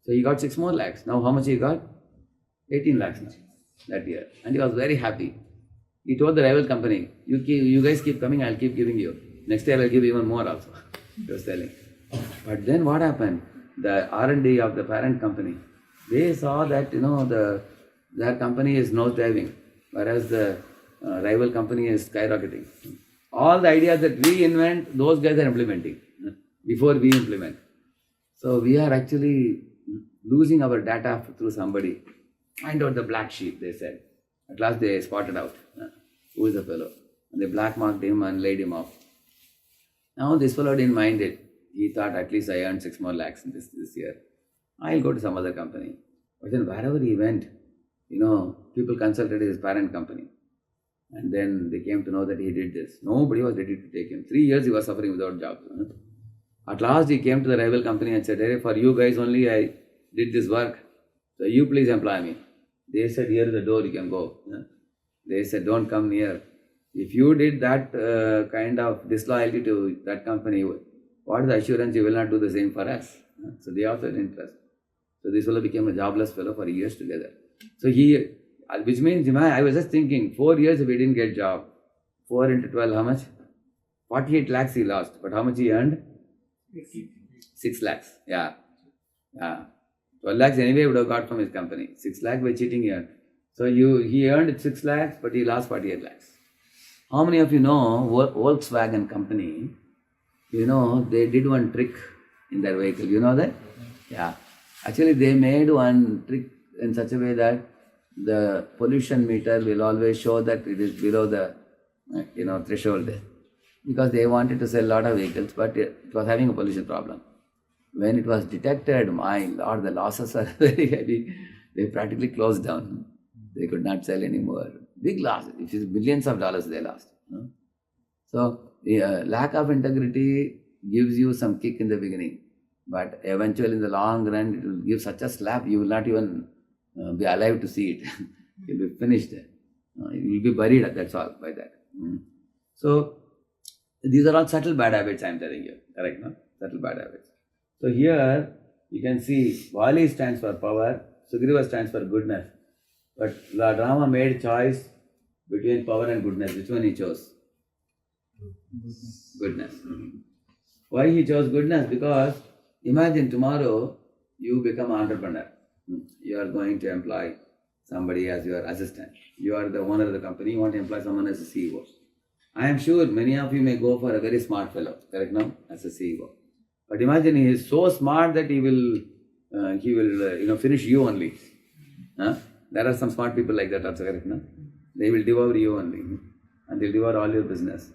So he got 6 more lakhs. Now how much he got? 18 lakhs now, that year. And he was very happy. He told the rival company, you guys keep coming, I'll keep giving you. Next year I'll give even more also, he was telling. But then what happened? The R&D of the parent company, they saw that, their company is nosediving, whereas the rival company is skyrocketing. All the ideas that we invent, those guys are implementing before we implement. So we are actually losing our data through somebody. Find out the black sheep, they said. At last they spotted out who is the fellow. And they black marked him and laid him off. Now this fellow didn't mind it. He thought, at least I earned 6 more lakhs this year. I'll go to some other company. But then wherever he went, people consulted his parent company. And then they came to know that he did this. Nobody was ready to take him. 3 years he was suffering without job. At last he came to the rival company and said, hey, for you guys only I did this work. So you please employ me. They said, here is the door, you can go. They said, don't come near. If you did that kind of disloyalty to that company, what is the assurance you will not do the same for us? So they also had interest. So this fellow became a jobless fellow for years together. So which means, I was just thinking, 4 years if he didn't get job, 4 into 12, how much? 48 lakhs he lost. But how much he earned? 6 lakhs. Yeah. 12 lakhs anyway would have got from his company. 6 lakhs by cheating he earned. So he earned 6 lakhs, but he lost 48 lakhs. How many of you know Volkswagen company? They did one trick in their vehicle. You know that? Yeah. Actually, they made one trick in such a way that the pollution meter will always show that it is below the threshold there. Because they wanted to sell a lot of vehicles, but it was having a pollution problem. When it was detected, my Lord, the losses are very heavy. They practically closed down. They could not sell anymore. Big loss. It is billions of dollars they lost. So, lack of integrity gives you some kick in the beginning. But eventually in the long run, it will give such a slap, you will not even be alive to see it. You will be finished. You will be buried, that's all, by that. So, these are all subtle bad habits I am telling you. Correct, no? Subtle bad habits. So here, you can see, Vali stands for power, Sugriva stands for goodness. But Lord Rama made choice between power and goodness. Which one he chose? Goodness. Why he chose goodness? Because imagine tomorrow you become an entrepreneur. You are going to employ somebody as your assistant. You are the owner of the company, you want to employ someone as a CEO. I am sure many of you may go for a very smart fellow, correct now, as a CEO. But imagine he is so smart that he will finish you only. There are some smart people like that also, correct? No? They will devour you only, and they'll devour all your business.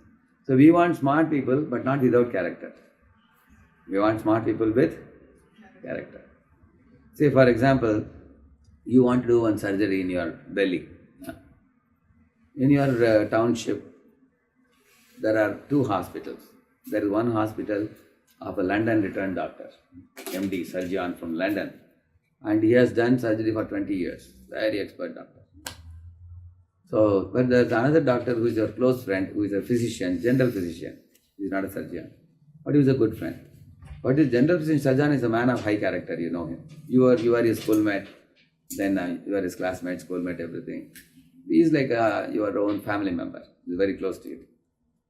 So we want smart people, but not without character. We want smart people with character. Say, for example, you want to do one surgery in your belly. In your township, there are 2 hospitals. There is one hospital of a London returned doctor, MD, surgeon from London. And he has done surgery for 20 years. Very expert doctor. So, but there's another doctor who is your close friend, who is a physician, general physician. He is not a surgeon. But he is a good friend. But his general physician, surgeon, is a man of high character, you know him. You are his schoolmate, then you are his classmate, schoolmate, everything. He is like your own family member. He is very close to you.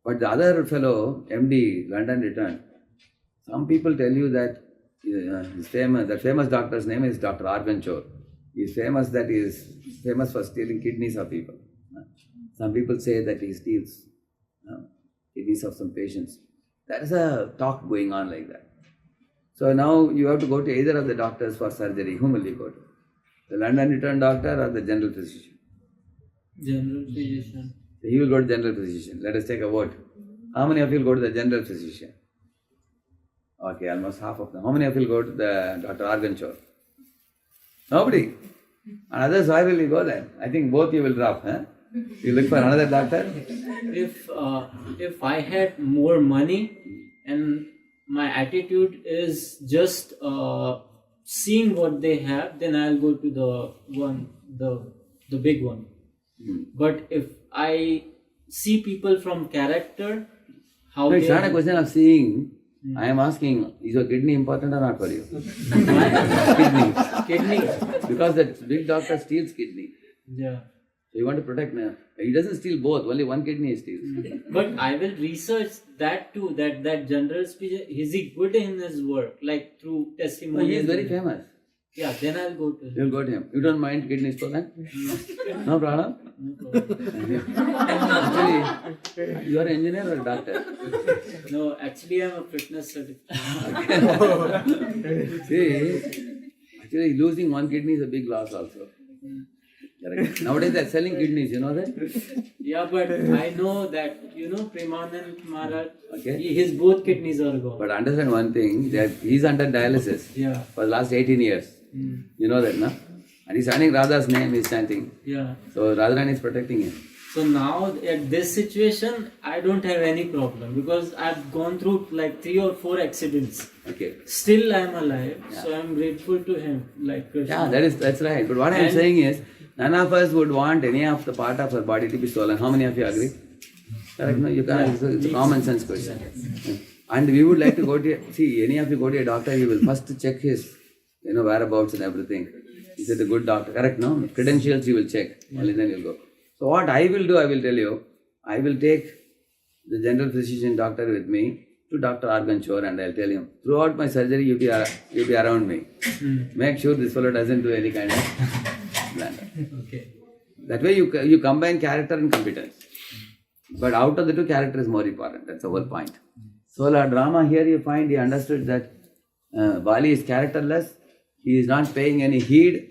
But the other fellow, MD, London returned, some people tell you that the famous doctor's name is Dr. Arganchor. He is famous for stealing kidneys of people. Some people say that he steals kidneys of some patients. There is a talk going on like that. So now you have to go to either of the doctors for surgery. Whom will you go to? The London returned doctor or the general physician? General physician. He will go to general physician. Let us take a vote. How many of you will go to the general physician? Okay, almost half of them. How many of you will go to the Dr. Arganchor? Nobody. And others, why will you go there? I think both you will drop. You look for another doctor? If I had more money and my attitude is just seeing what they have, then I'll go to the big one. But if I see people from character, how No, it's they not a question of seeing. I am asking, is your kidney important or not for you? Kidney. Because that big doctor steals kidney. Yeah. So you want to protect him. He doesn't steal both, only one kidney he steals. But I will research that too, that general speaker, is he good in his work, like through No, testimony? he is very famous. Yeah, then I'll go to him. You will go to him. You don't mind kidney stolen? No problem? No problem. Actually, you are an engineer or a doctor? No, actually I'm a fitness certificate. See, actually losing one kidney is a big loss also. Correct. Nowadays they are selling kidneys, you know that? Yeah, but I know that, Premanand Maharaj, Okay. his both kidneys are gone. But understand one thing, that he is under dialysis Yeah. for the last 18 years. You know that, no? And he's signing Radha's name, he's chanting. Yeah. So Radharani is protecting him. So now at this situation, I don't have any problem because I've gone through like 3 or 4 accidents. Okay. Still I'm alive, so I'm grateful to him. Like Krishna. Yeah, that's right. But what I'm saying is, none of us would want any of the part of our body to be stolen. How many of you agree? Correct? No, you can't. It's a common sense question. And we would like to go to, any of you go to a doctor, you will first check his, whereabouts and everything. Is it a good doctor? Correct? No? Credentials you will check. Only then you'll go. So what I will do, I will tell you, I will take the general physician doctor with me to Dr. Arganchor and I'll tell him, throughout my surgery, you be around me. Make sure this fellow doesn't do any kind of blunder. Okay. That way you combine character and competence. But out of the two, character is more important. That's the whole point. So Lord Rama here you find he understood that Bali is characterless. He is not paying any heed.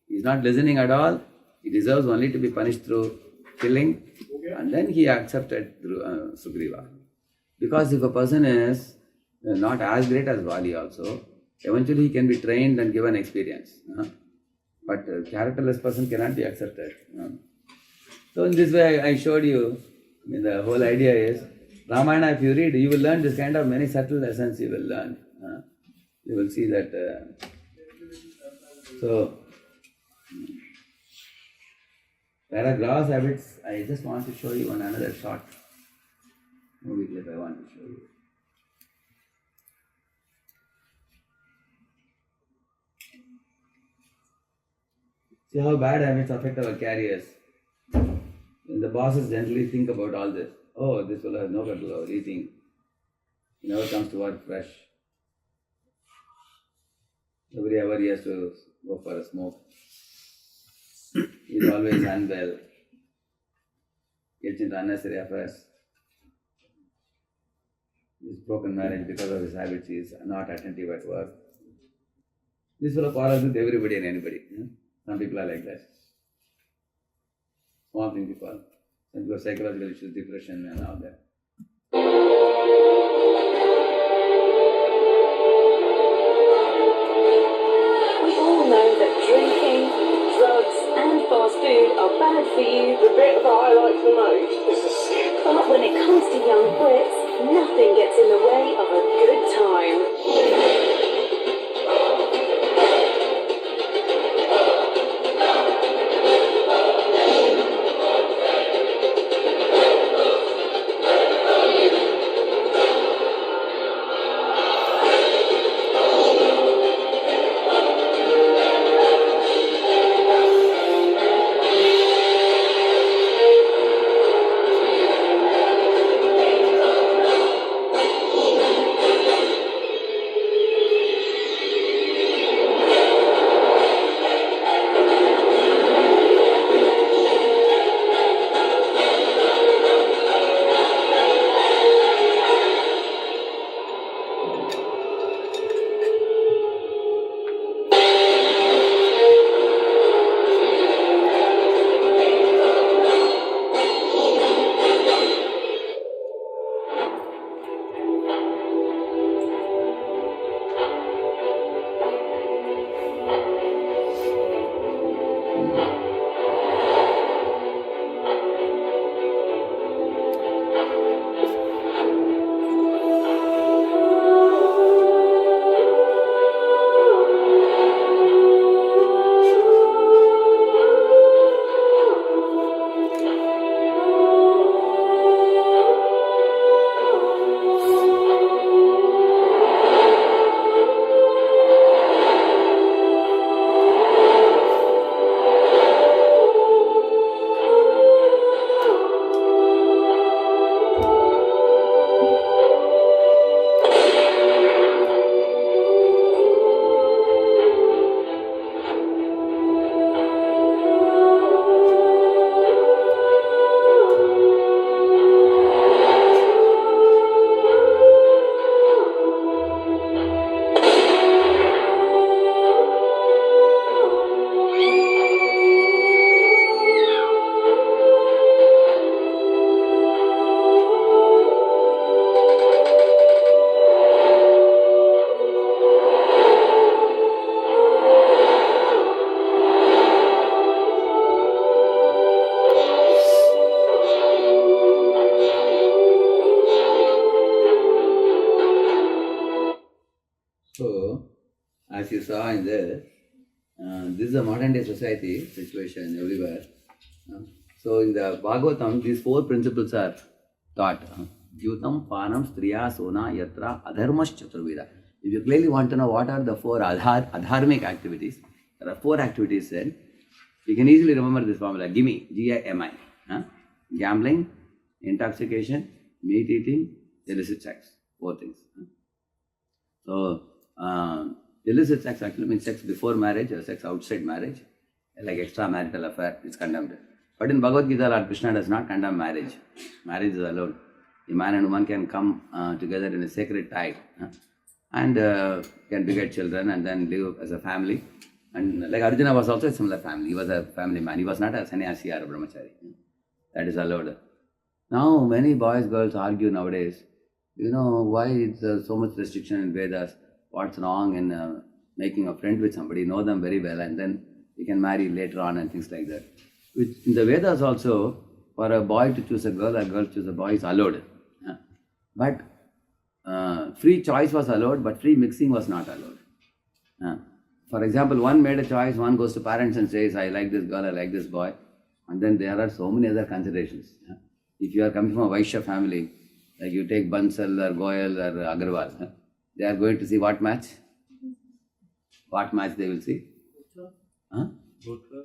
He is not listening at all. He deserves only to be punished through killing. And then he accepted Sugriva. Because if a person is not as great as Bali also, eventually he can be trained and given experience. But a characterless person cannot be accepted. So in this way I showed you, the whole idea is, Ramayana if you read, you will learn this kind of many subtle lessons you will learn. You will see that. There are gross habits. I just want to show you another short movie clip I want to show you. See how bad habits affect our careers. When the bosses generally think about all this. Oh, this fellow has no control over eating. He never comes to work fresh. Every hour he has to go for a smoke. He is always unwell. Gets into unnecessary affairs. He is broken marriage because of his habits, he is not attentive at work. This will quarrel with everybody and anybody. Some people are like that. Small thing people. Some people have psychological issues, depression and all that. We all know that drinking, drugs and fast food are bad for you. The bit that I like the most is the skip. But when it comes to young Brits, nothing gets in the way of a good time. So, as you saw in there, this is a modern day society situation everywhere. So, in the Bhagavatam, these four principles are taught. Yutam, Panam, Striya, Sona, Yatra, Adharmash, Chaturveda. If you clearly want to know what are the four adharmic activities, there are four activities then. You can easily remember this formula. Gimi, G-I-M-I. Gambling, intoxication, meat eating, illicit sex. Four things. So, illicit sex actually means sex before marriage or sex outside marriage, like extramarital affair, is condemned. But in Bhagavad Gita, Lord Krishna does not condemn marriage. Marriage is allowed. A man and woman can come together in a sacred tie and can beget children and then live as a family. And like Arjuna was also a similar family. He was a family man. He was not a sannyasi or a brahmachari. That is allowed. Now, many boys, girls argue nowadays, why is there so much restriction in Vedas? What's wrong in making a friend with somebody, know them very well, and then you can marry later on and things like that. Which in the Vedas also, for a boy to choose a girl to choose a boy is allowed. But free choice was allowed, but free mixing was not allowed. For example, one made a choice, one goes to parents and says, I like this girl, I like this boy. And then there are so many other considerations. If you are coming from a Vaishya family, like you take Bansal or Goyal or Agarwal, they are going to see what match? What match they will see? Gotra.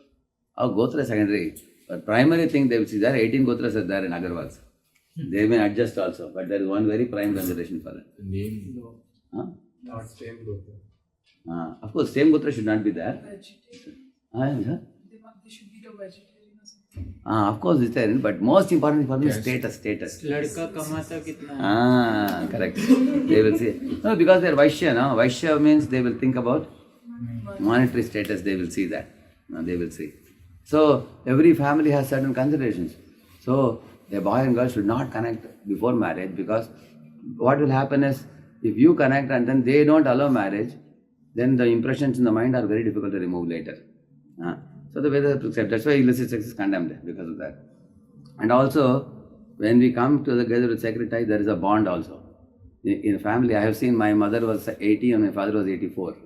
Oh, Gotra secondary. But primary thing they will see, there are 18 Gotras are there in Agarwals. They may adjust also, but there is one very prime consideration for them. Name. Not same Gotra. Of course, same Gotra should not be there. Vegetarian. Yeah. They should eat a vegetarian or something. Of course vegetarian, but most important for me is status. लड़का कमाता कितना है? Correct. They will see. No, because they are Vaishya, no? Vaishya means they will think about monetary status, they will see that. They will see. So, every family has certain considerations. So, a boy and girl should not connect before marriage, because what will happen is, if you connect and then they don't allow marriage, then the impressions in the mind are very difficult to remove later. So the Vedas accept. That's why illicit sex is condemned because of that. And also, when we come together with sacred ties, there is a bond also. In a family, I have seen my mother was 80 and my father was 84.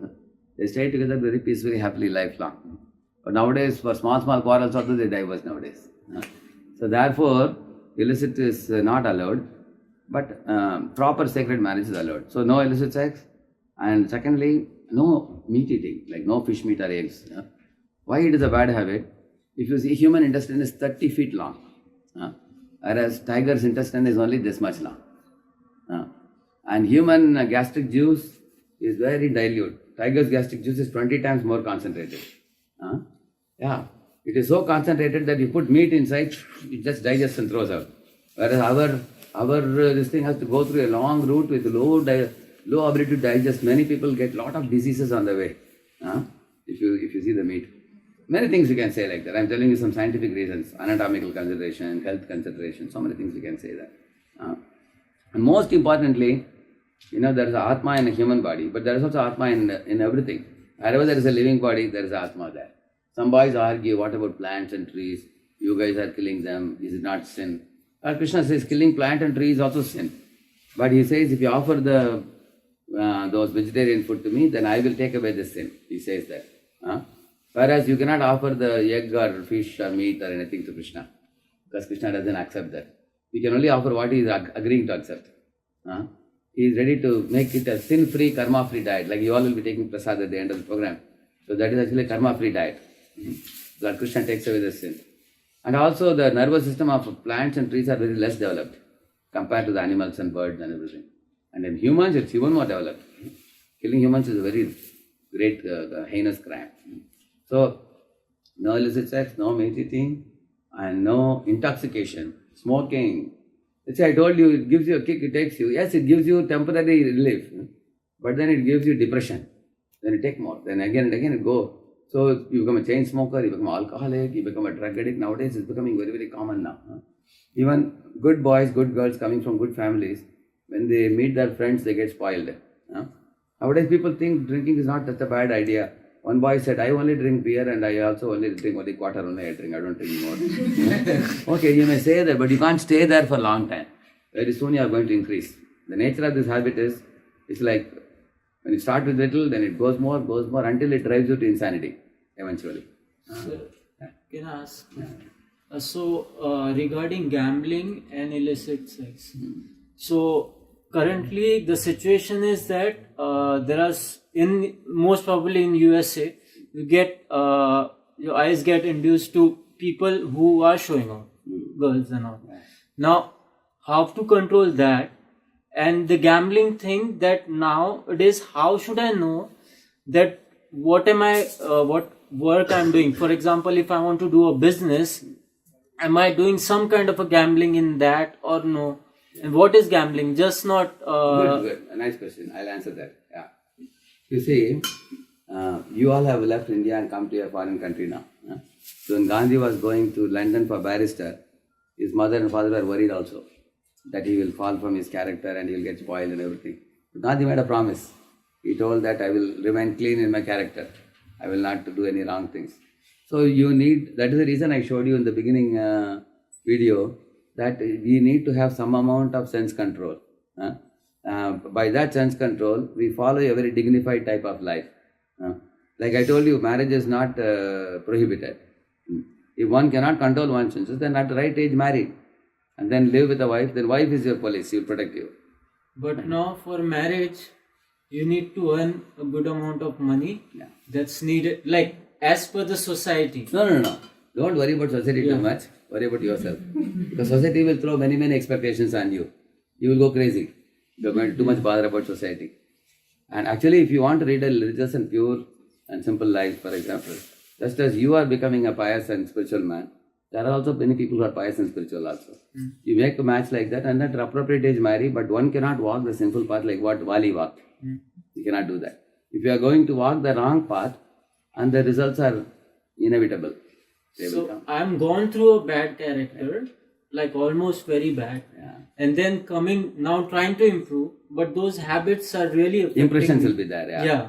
They stayed together very peacefully, happily, lifelong. But nowadays, for small quarrels also, they divorce nowadays. So therefore, illicit is not allowed, but proper sacred marriage is allowed. So no illicit sex, and secondly, no meat eating, like no fish, meat or eggs. Why it is a bad habit? If you see, human intestine is 30 feet long, whereas tiger's intestine is only this much long. And human gastric juice is very dilute. Tiger's gastric juice is 20 times more concentrated. It is so concentrated that you put meat inside, it just digests and throws out. Whereas our this thing has to go through a long route with low ability to digest. Many people get lot of diseases on the way. If you see the meat. Many things you can say like that. I am telling you some scientific reasons, anatomical consideration, health consideration, so many things you can say that. And most importantly, there is Atma in a human body, but there is also Atma in everything. Wherever there is a living body, there is Atma there. Some boys argue, what about plants and trees? You guys are killing them. Is it not sin? Krishna says killing plant and tree is also sin. But he says, if you offer those vegetarian food to me, then I will take away this sin. He says that. Whereas you cannot offer the egg or fish or meat or anything to Krishna, because Krishna doesn't accept that. We can only offer what he is agreeing to accept. He is ready to make it a sin-free, karma-free diet. Like you all will be taking prasad at the end of the program. So that is actually a karma-free diet. Lord Krishna takes away the sin. And also the nervous system of plants and trees are very less developed compared to the animals and birds and everything. And in humans, it's even more developed. Killing humans is a very great, heinous crime. So, no illicit sex, no meat eating, and no intoxication, smoking. Let's say I told you, it gives you a kick, it takes you. Yes, it gives you temporary relief, but then it gives you depression. Then it takes more. Then again and again it goes. So, you become a chain smoker, you become an alcoholic, you become a drug addict. Nowadays, it's becoming very, very common now. Even good boys, good girls coming from good families, when they meet their friends, they get spoiled. Nowadays, people think drinking is not such a bad idea. One boy said, I only drink beer and I also only drink only quarter only I drink. I don't drink more. Okay, you may say that, but you can't stay there for a long time. Very soon you are going to increase. The nature of this habit is, it's like, when you start with little, then it goes more, until it drives you to insanity, eventually. Can I ask? Regarding gambling and illicit sex. So, currently the situation is that there are, most probably in USA, you get, your eyes get induced to people who are showing off, girls and all. Now, how to control that? And the gambling thing, that nowadays, how should I know that what work I'm doing? For example, if I want to do a business, am I doing some kind of a gambling in that or no? And what is gambling? Just not... Good. A nice question. I'll answer that. Yeah. You see, you all have left India and come to a foreign country now. So when Gandhi was going to London for barrister, his mother and father were worried also that he will fall from his character and he will get spoiled and everything. But Gandhi made a promise. He told that I will remain clean in my character. I will not do any wrong things. So that is the reason I showed you in the beginning video, that we need to have some amount of sense control. By that sense control, we follow a very dignified type of life. Like I told you, marriage is not prohibited. If one cannot control one's senses, then at the right age marry. And then live with a wife, then wife is your police, she will protect you. But now for marriage, you need to earn a good amount of money. That's needed, like as per the society. No. Don't worry about society too much. Worry about yourself. Because society will throw many, many expectations on you. You will go crazy. You are going to too much bother about society. And actually, if you want to lead a religious and pure and simple life, for example, just as you are becoming a pious and spiritual man, There are also many people who are pious and spiritual also. You make a match like that, and at appropriate age marry, but one cannot walk the sinful path like what Wali walked. You cannot do that. If you are going to walk the wrong path, and the results are inevitable. So I'm gone through a bad character, like almost very bad, and then coming now trying to improve, but those habits are really affecting Impressions me. will be there. Yeah.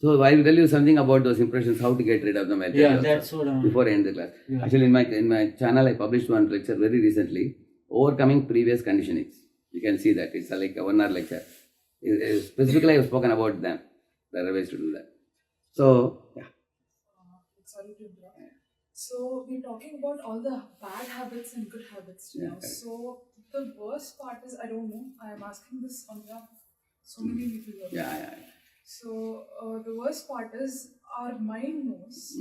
So I will tell you something about those impressions, how to get rid of them. I'll tell you also That's what I'm... before I end the class. Yeah. Actually, in my channel, I published one lecture very recently, overcoming previous conditionings. You can see that it's like a 1 hour lecture. Specifically, I have spoken about them. There are ways to do that. So, yeah. Sorry to interrupt. So we're talking about all the bad habits and good habits now. Yeah, So the worst part is, I don't know, I am asking this on behalf of so many people. Yeah. So the worst part is our mind knows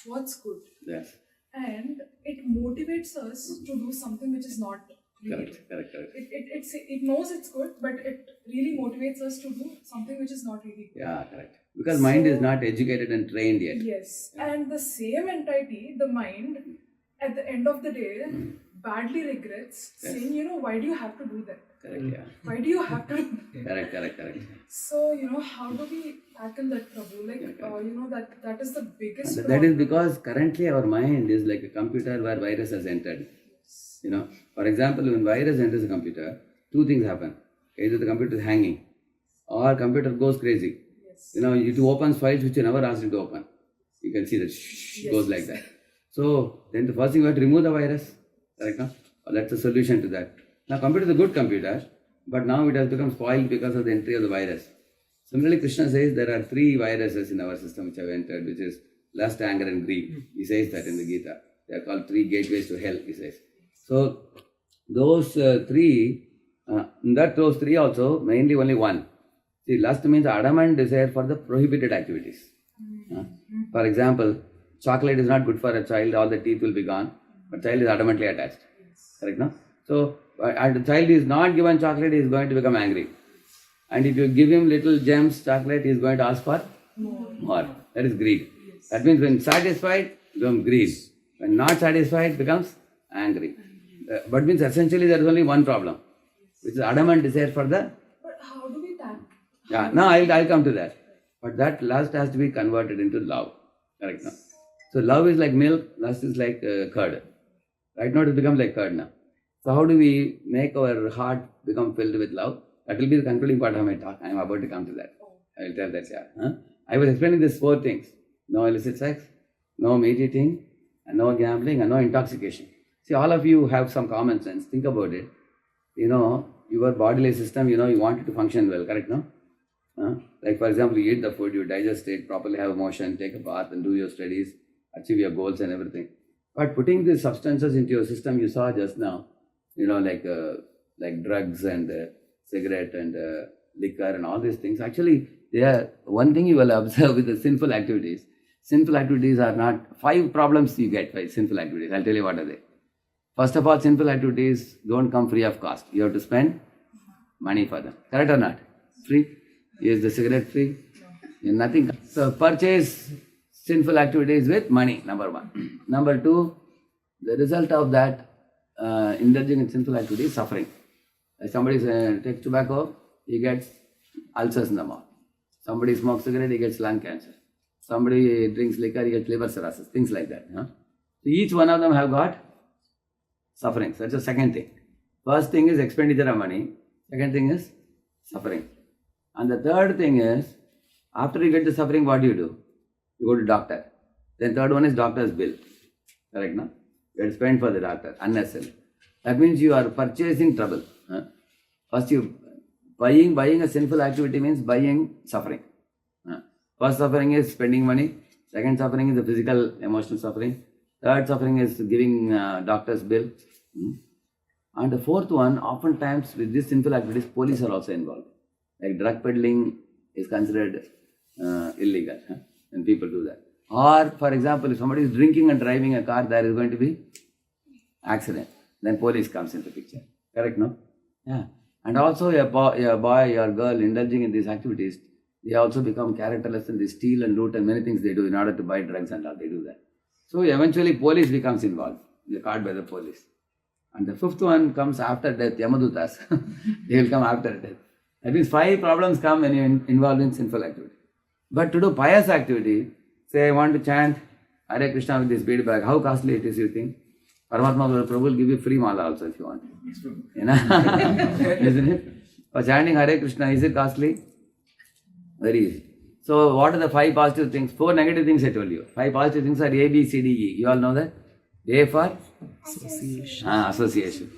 what's good. Yes. And it motivates us to do something which is not really good. Correct. It knows it's good, but it really motivates us to do something which is not really good. Yeah, correct. Because mind is not educated and trained yet. Yes. And the same entity, the mind, at the end of the day, badly regrets saying, why do you have to do that? Correct, yeah. Why do you have to do that? Correct. So, how do we tackle that, Prabhu? Like, that is the biggest problem. That is because currently our mind is like a computer where virus has entered. For example, when virus enters a computer, two things happen. Either the computer is hanging or computer goes crazy. It opens files which you never asked it to open. You can see that goes like that. So then the first thing we have to remove the virus. Correct? No? That's the solution to that. Now computer is a good computer, but now it has become spoiled because of the entry of the virus. Similarly, Krishna says there are 3 viruses in our system which have entered, which is lust, anger and greed. He says that in the Gita. They are called 3 gateways to hell, he says. So those 3, those 3 also, mainly only one. See, lust means adamant desire for the prohibited activities. For example, chocolate is not good for a child, all the teeth will be gone, but child is adamantly attached. Correct, no? So, and the child is not given chocolate, he is going to become angry. And if you give him little gems, chocolate, he is going to ask for more. That is greed. That means when satisfied, becomes greed. When not satisfied, becomes angry. But means essentially there is only one problem, which is adamant desire for the... But how do we tackle? Yeah, no, I'll come to that. But that lust has to be converted into love. Correct, no? So love is like milk, lust is like curd. Right now it becomes like curd now. So how do we make our heart become filled with love? That will be the concluding part of my talk. I am about to come to that. I will tell that. I was explaining these 4 things. No illicit sex, no meat eating, and no gambling, and no intoxication. See, all of you have some common sense. Think about it. Your bodily system, you want it to function well. Correct, no? Like for example, you eat the food, you digest it, properly have motion, take a bath and do your studies, achieve your goals and everything. But putting these substances into your system, you saw just now, like drugs and cigarette and liquor and all these things. Actually, they are one thing you will observe with the sinful activities. Sinful activities are not 5 problems you get by sinful activities. I'll tell you what are they. First of all, sinful activities don't come free of cost. You have to spend money for them. Correct or not? Free? Is the cigarette free? Nothing. So purchase sinful activities with money, number 1. Number 2, the result of that indulging in sinful activity is suffering. If somebody takes tobacco, he gets ulcers in the mouth. Somebody smokes cigarette, he gets lung cancer. Somebody drinks liquor, he gets liver cirrhosis, things like that. So each one of them have got suffering. So that's the second thing. First thing is expenditure of money. Second thing is suffering. And the third thing is, after you get the suffering, what do? You go to doctor. Then third one is doctor's bill. Correct, no? You have to spend for the doctor, unnecessarily. That means you are purchasing trouble. First you, buying a sinful activity means buying suffering. First suffering is spending money. Second suffering is the physical, emotional suffering. Third suffering is giving doctor's bill. And the fourth one, oftentimes with these sinful activities, police are also involved. Like drug peddling is considered illegal when people do that. Or for example, if somebody is drinking and driving a car, there is going to be accident. Then police comes into picture. Correct, no? Yeah. And also a boy or girl indulging in these activities, they also become characterless and they steal and loot and many things they do in order to buy drugs and all. They do that. So eventually police becomes involved. They're caught by the police. And the fifth one comes after death, Yamadutas. They will come after death. That means 5 problems come when you involved in sinful activity. But to do pious activity, say I want to chant Hare Krishna with this bead bag, how costly it is, you think? Paramatma Prabhu will give you free mala also if you want. You know? Isn't it? For chanting Hare Krishna, is it costly? Very easy. So what are the 5 positive things? 4 negative things I told you. 5 positive things are A, B, C, D, E. You all know that? A for? Association. Association.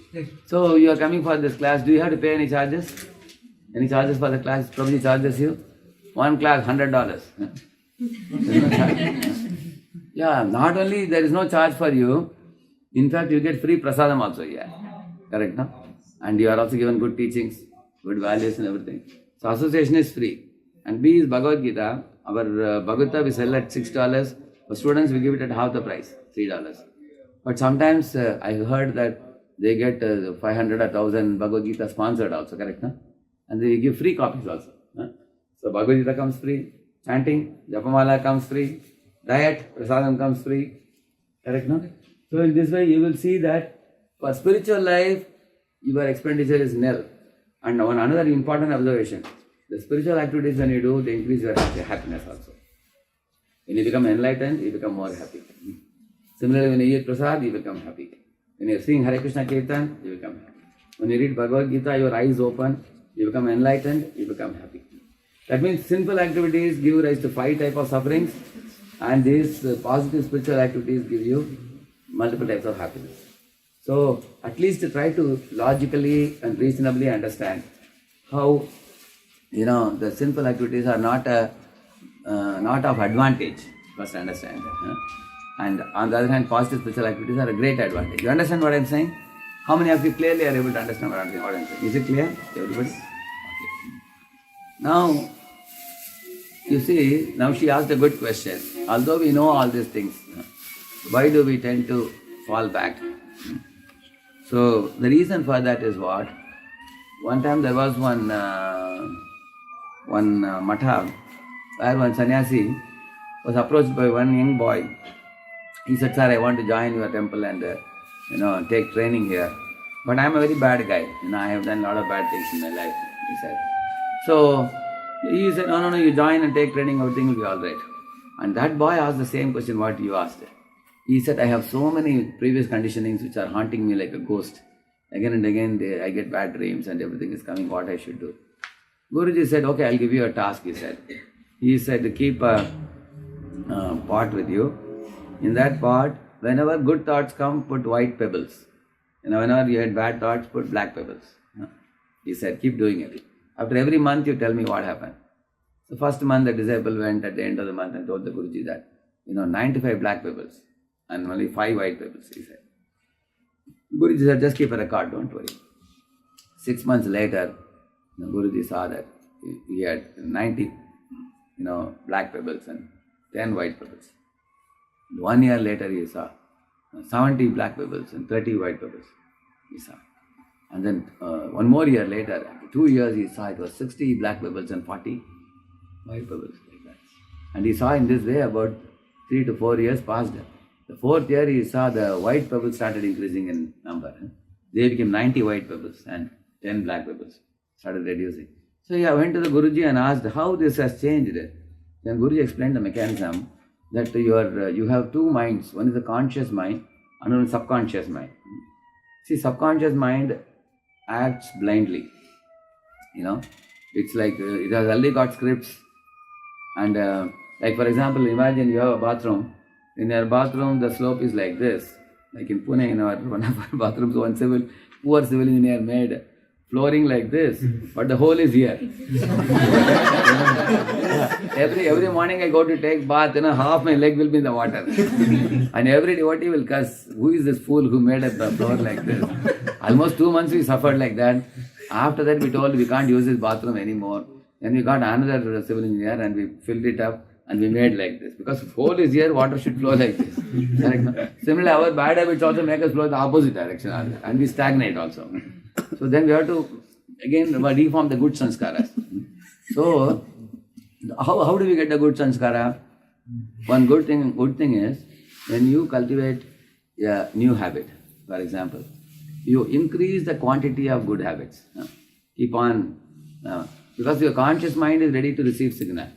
So you are coming for this class. Do you have to pay any charges? Any charges for the class? Prabhuji charges you? 1 class, $100. There is no charge. Yeah, not only there is no charge for you, in fact you get free prasadam also here. Correct, no? And you are also given good teachings, good values and everything. So association is free. And B is Bhagavad Gita. Our Bhagavad Gita we sell at $6. For students we give it at half the price, $3. But sometimes I heard that they get 500 or 1000 Bhagavad Gita sponsored also, correct, no? And they give free copies also. Huh? So Bhagavad Gita comes free, chanting, Japamala comes free, diet, prasadam comes free, correct, no? So in this way you will see that for spiritual life, your expenditure is nil. And one another important observation, the spiritual activities when you do, they increase your happiness also. When you become enlightened, you become more happy. Similarly, when you eat prasad, you become happy. When you sing Hare Krishna Kirtan, you become happy. When you read Bhagavad Gita, your eyes open, you become enlightened, you become happy. That means sinful activities give rise to 5 types of sufferings, and these positive spiritual activities give you multiple types of happiness. So at least try to logically and reasonably understand how the sinful activities are not of advantage. You must understand that. Huh? And on the other hand, positive spiritual activities are a great advantage. You understand what I am saying? How many of you clearly are able to understand what I am saying? Is it clear, everybody? Okay. Now, you see, now she asked a good question. Although we know all these things, why do we tend to fall back? So, the reason for that is what? One time there was one matha where one sannyasi was approached by one young boy. He said, "Sir, I want to join your temple and take training here. But I am a very bad guy. I have done a lot of bad things in my life," he said. So he said, no, you join and take training, everything will be all right. And that boy asked the same question what you asked. He said, I have so many previous conditionings which are haunting me like a ghost. Again and again I get bad dreams and everything is coming, what I should do. Guruji said, okay, I'll give you a task, he said. He said, keep a pot with you. In that pot, whenever good thoughts come, put white pebbles. Whenever you had bad thoughts, put black pebbles. He said, keep doing it. After every month, you tell me what happened. So first month, the disciple went at the end of the month and told the Guruji that, 95 black pebbles and only 5 white pebbles, he said. Guruji said, just keep a record, don't worry. 6 months later, Guruji saw that he had 90, black pebbles and 10 white pebbles. 1 year later, he saw 70 black pebbles and 30 white pebbles, he saw. And then 1 more year later, after 2 years, he saw it was 60 black pebbles and 40 white pebbles, like that. And he saw in this way about 3 to 4 years passed. The 4th year, he saw the white pebbles started increasing in number. They became 90 white pebbles and 10 black pebbles started reducing. So he went to the Guruji and asked how this has changed. Then Guruji explained the mechanism that you have 2 minds. One is the conscious mind, another is subconscious mind. See, subconscious mind acts blindly. It's like it has already got scripts. And like for example, imagine you have a bathroom. In your bathroom, the slope is like this. Like in Pune, in one of our bathrooms, poor civil engineer made flooring like this, but the hole is here. Every morning I go to take bath, half my leg will be in the water. And every devotee will curse, who is this fool who made the floor like this? Almost 2 months we suffered like that. After that we told we can't use this bathroom anymore. Then we got another civil engineer and we filled it up and we made like this. Because if hole is here, water should flow like this. Similarly, our bad habits also make us flow in the opposite direction and we stagnate also. So then we have to again reform the good sanskaras. So how do we get the good sanskara? One good thing is when you cultivate a new habit. For example, you increase the quantity of good habits. Keep on, because your conscious mind is ready to receive signal.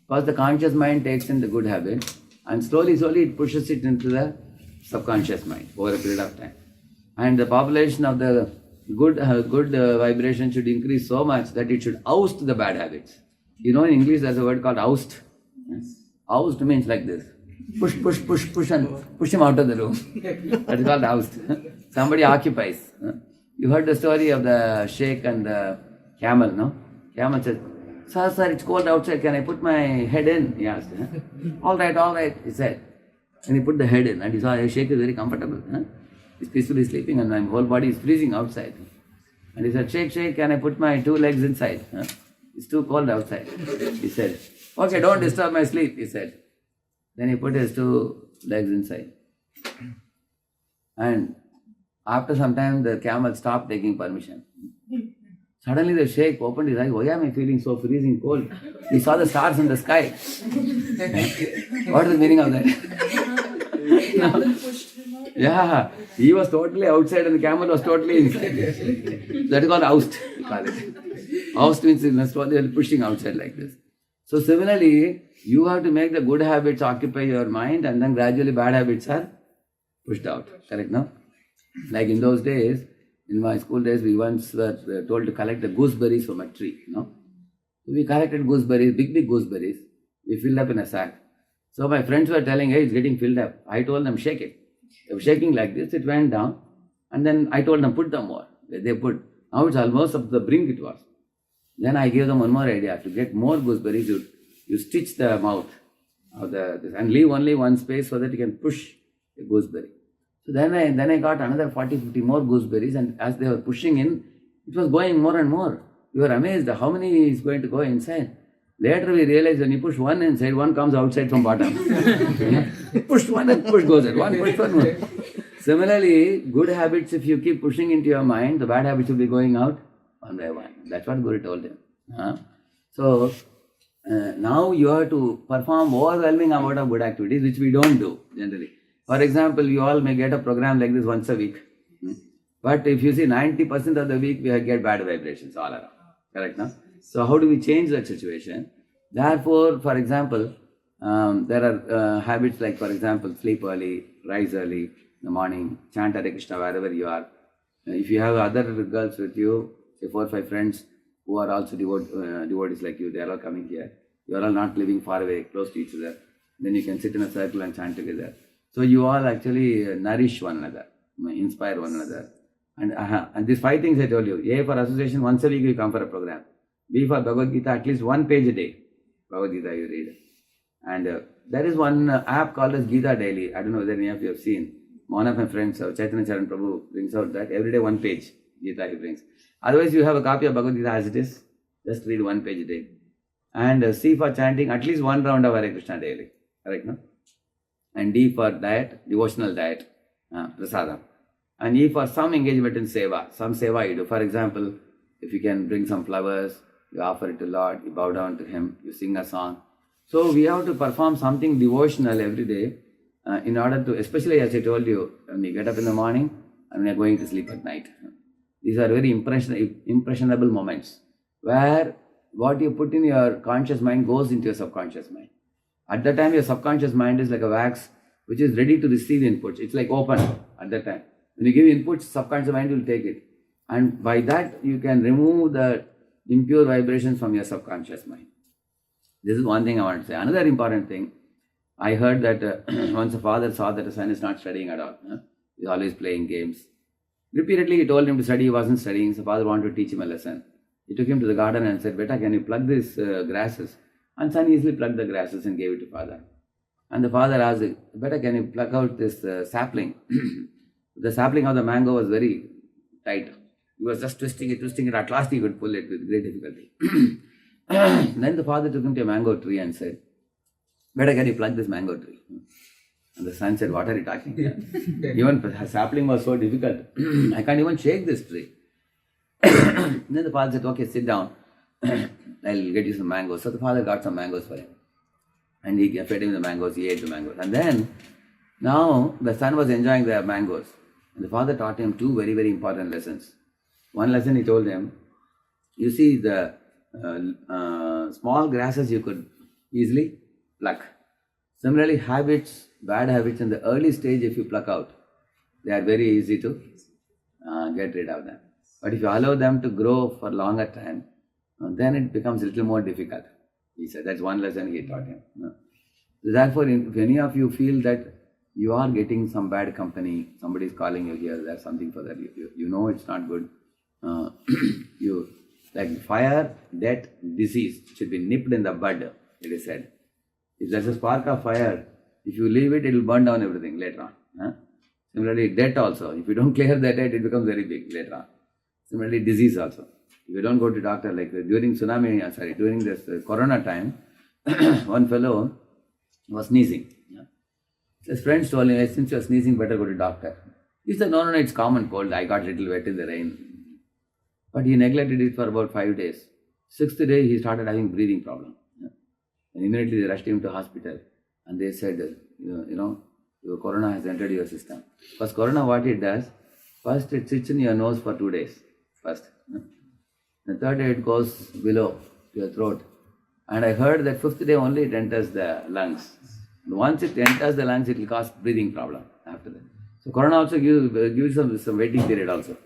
First the conscious mind takes in the good habit, and slowly it pushes it into the subconscious mind over a period of time. And the population of the good vibration should increase so much that it should oust the bad habits. You know, in English there's a word called oust. Oust means like this. Push and push him out of the room. That is called oust. Somebody occupies. You heard the story of the sheikh and the camel, no? Camel said, Sir, it's cold outside. Can I put my head in? He asked. All right, he said. And he put the head in, and he saw a sheikh is very comfortable. He's peacefully sleeping, and my whole body is freezing outside. And he said, Sheikh, can I put my 2 legs inside? It's too cold outside. He said, okay, don't disturb my sleep, he said. Then he put his 2 legs inside. And after some time, the camel stopped taking permission. Suddenly the sheikh opened his eyes. Why am I feeling so freezing cold? He saw the stars in the sky. What is the meaning of that? Yeah, he was totally outside and the camel was totally inside. That is called oust, we call it. Oust means slowly pushing outside like this. So similarly, you have to make the good habits occupy your mind, and then gradually bad habits are pushed out. Correct, no? Like in those days, in my school days, we once were told to collect the gooseberries from a tree, no? So we collected gooseberries, big gooseberries. We filled up in a sack. So my friends were telling, hey, it's getting filled up. I told them, shake it. They were shaking like this, it went down. And then I told them, put them more. They put. Now it's almost up the brink it was. Then I gave them one more idea. To get more gooseberries, you stitch the mouth of this and leave only one space so that you can push the gooseberry. So then I got another 40-50 more gooseberries, and as they were pushing in, it was going more and more. We were amazed how many is going to go inside. Later we realized when you push one inside, one comes outside from bottom. Push one and push goes out. One push one more. Similarly, good habits, if you keep pushing into your mind, the bad habits will be going out one by one. That's what Guru told him. So now you have to perform overwhelming amount of good activities, which we don't do generally. For example, you all may get a program like this once a week. But if you see 90% of the week, we get bad vibrations all around. Correct, no? So how do we change that situation? Therefore, for example, there are habits like, for example, sleep early, rise early in the morning, chant Hare Krishna wherever you are. If you have other girls with you, say 4 or 5 friends who are also devotees like you, they are all coming here. You are all not living far away, close to each other. Then you can sit in a circle and chant together. So you all actually nourish one another, inspire one another. And these 5 things I told you. A, for association, once a week you come for a program. B, for Bhagavad Gita, at least 1 page a day. Bhagavad Gita you read. And there is one app called as Gita Daily. I don't know whether any of you have seen. One of my friends, Chaitanya Charan Prabhu, brings out that every day 1 page Gita he brings. Otherwise, you have a copy of Bhagavad Gita as it is. Just read 1 page a day. And C, for chanting at least 1 round of Hare Krishna daily. Correct, no? And D, for diet, devotional diet, prasadam. And E, for some engagement in seva, some seva you do. For example, if you can bring some flowers, you offer it to Lord, you bow down to Him, you sing a song. So we have to perform something devotional every day in order to, especially as I told you, when you get up in the morning and when you're going to sleep at night. These are very impressionable moments where what you put in your conscious mind goes into your subconscious mind. At that time, your subconscious mind is like a wax which is ready to receive inputs. It's like open at that time. When you give inputs, subconscious mind will take it. And by that, you can remove the impure vibrations from your subconscious mind. This is one thing I want to say. Another important thing, I heard that once a father saw that a son is not studying at all. He's always playing games. Repeatedly, he told him to study. He wasn't studying. So father wanted to teach him a lesson. He took him to the garden and said, Beta, can you plug these grasses? And son easily plugged the grasses and gave it to father. And the father asked, Beta, can you plug out this sapling? The sapling of the mango was very tight. He was just twisting it. At last he could pull it with great difficulty. Then the father took him to a mango tree and said, Beta, can you plug this mango tree? And the son said, what are you talking about? Even the sapling was so difficult. I can't even shake this tree. Then the father said, okay, sit down. I'll get you some mangoes. So the father got some mangoes for him. And he fed him the mangoes, he ate the mangoes. And then Now the son was enjoying the mangoes. And the father taught him two very, very important lessons. One lesson he told him, you see the small grasses you could easily pluck. Similarly, habits, bad habits in the early stage, if you pluck out, they are very easy to get rid of them. But if you allow them to grow for longer time, then it becomes a little more difficult. He said that's one lesson he taught him. Therefore, if any of you feel that you are getting some bad company, somebody is calling you here, there's something for that, you know it's not good. You like fire, death, disease should be nipped in the bud, it is said. If there's a spark of fire, if you leave it, it will burn down everything later on. Similarly, death also, if you don't clear that death, it becomes very big later on. Similarly, disease also. If you don't go to doctor, like during this corona time, one fellow was sneezing. His friends told him, since you're sneezing, better go to doctor. He said, no, it's common cold. I got a little wet in the rain. But he neglected it for about 5 days. 6th day, he started having breathing problem. And immediately they rushed him to hospital. And they said, your corona has entered your system. First, corona, what it does, first it sits in your nose for 2 days. First. The 3rd day, it goes below to your throat. And I heard that 5th day only it enters the lungs. And once it enters the lungs, it will cause breathing problem after that. So corona also gives some waiting period also.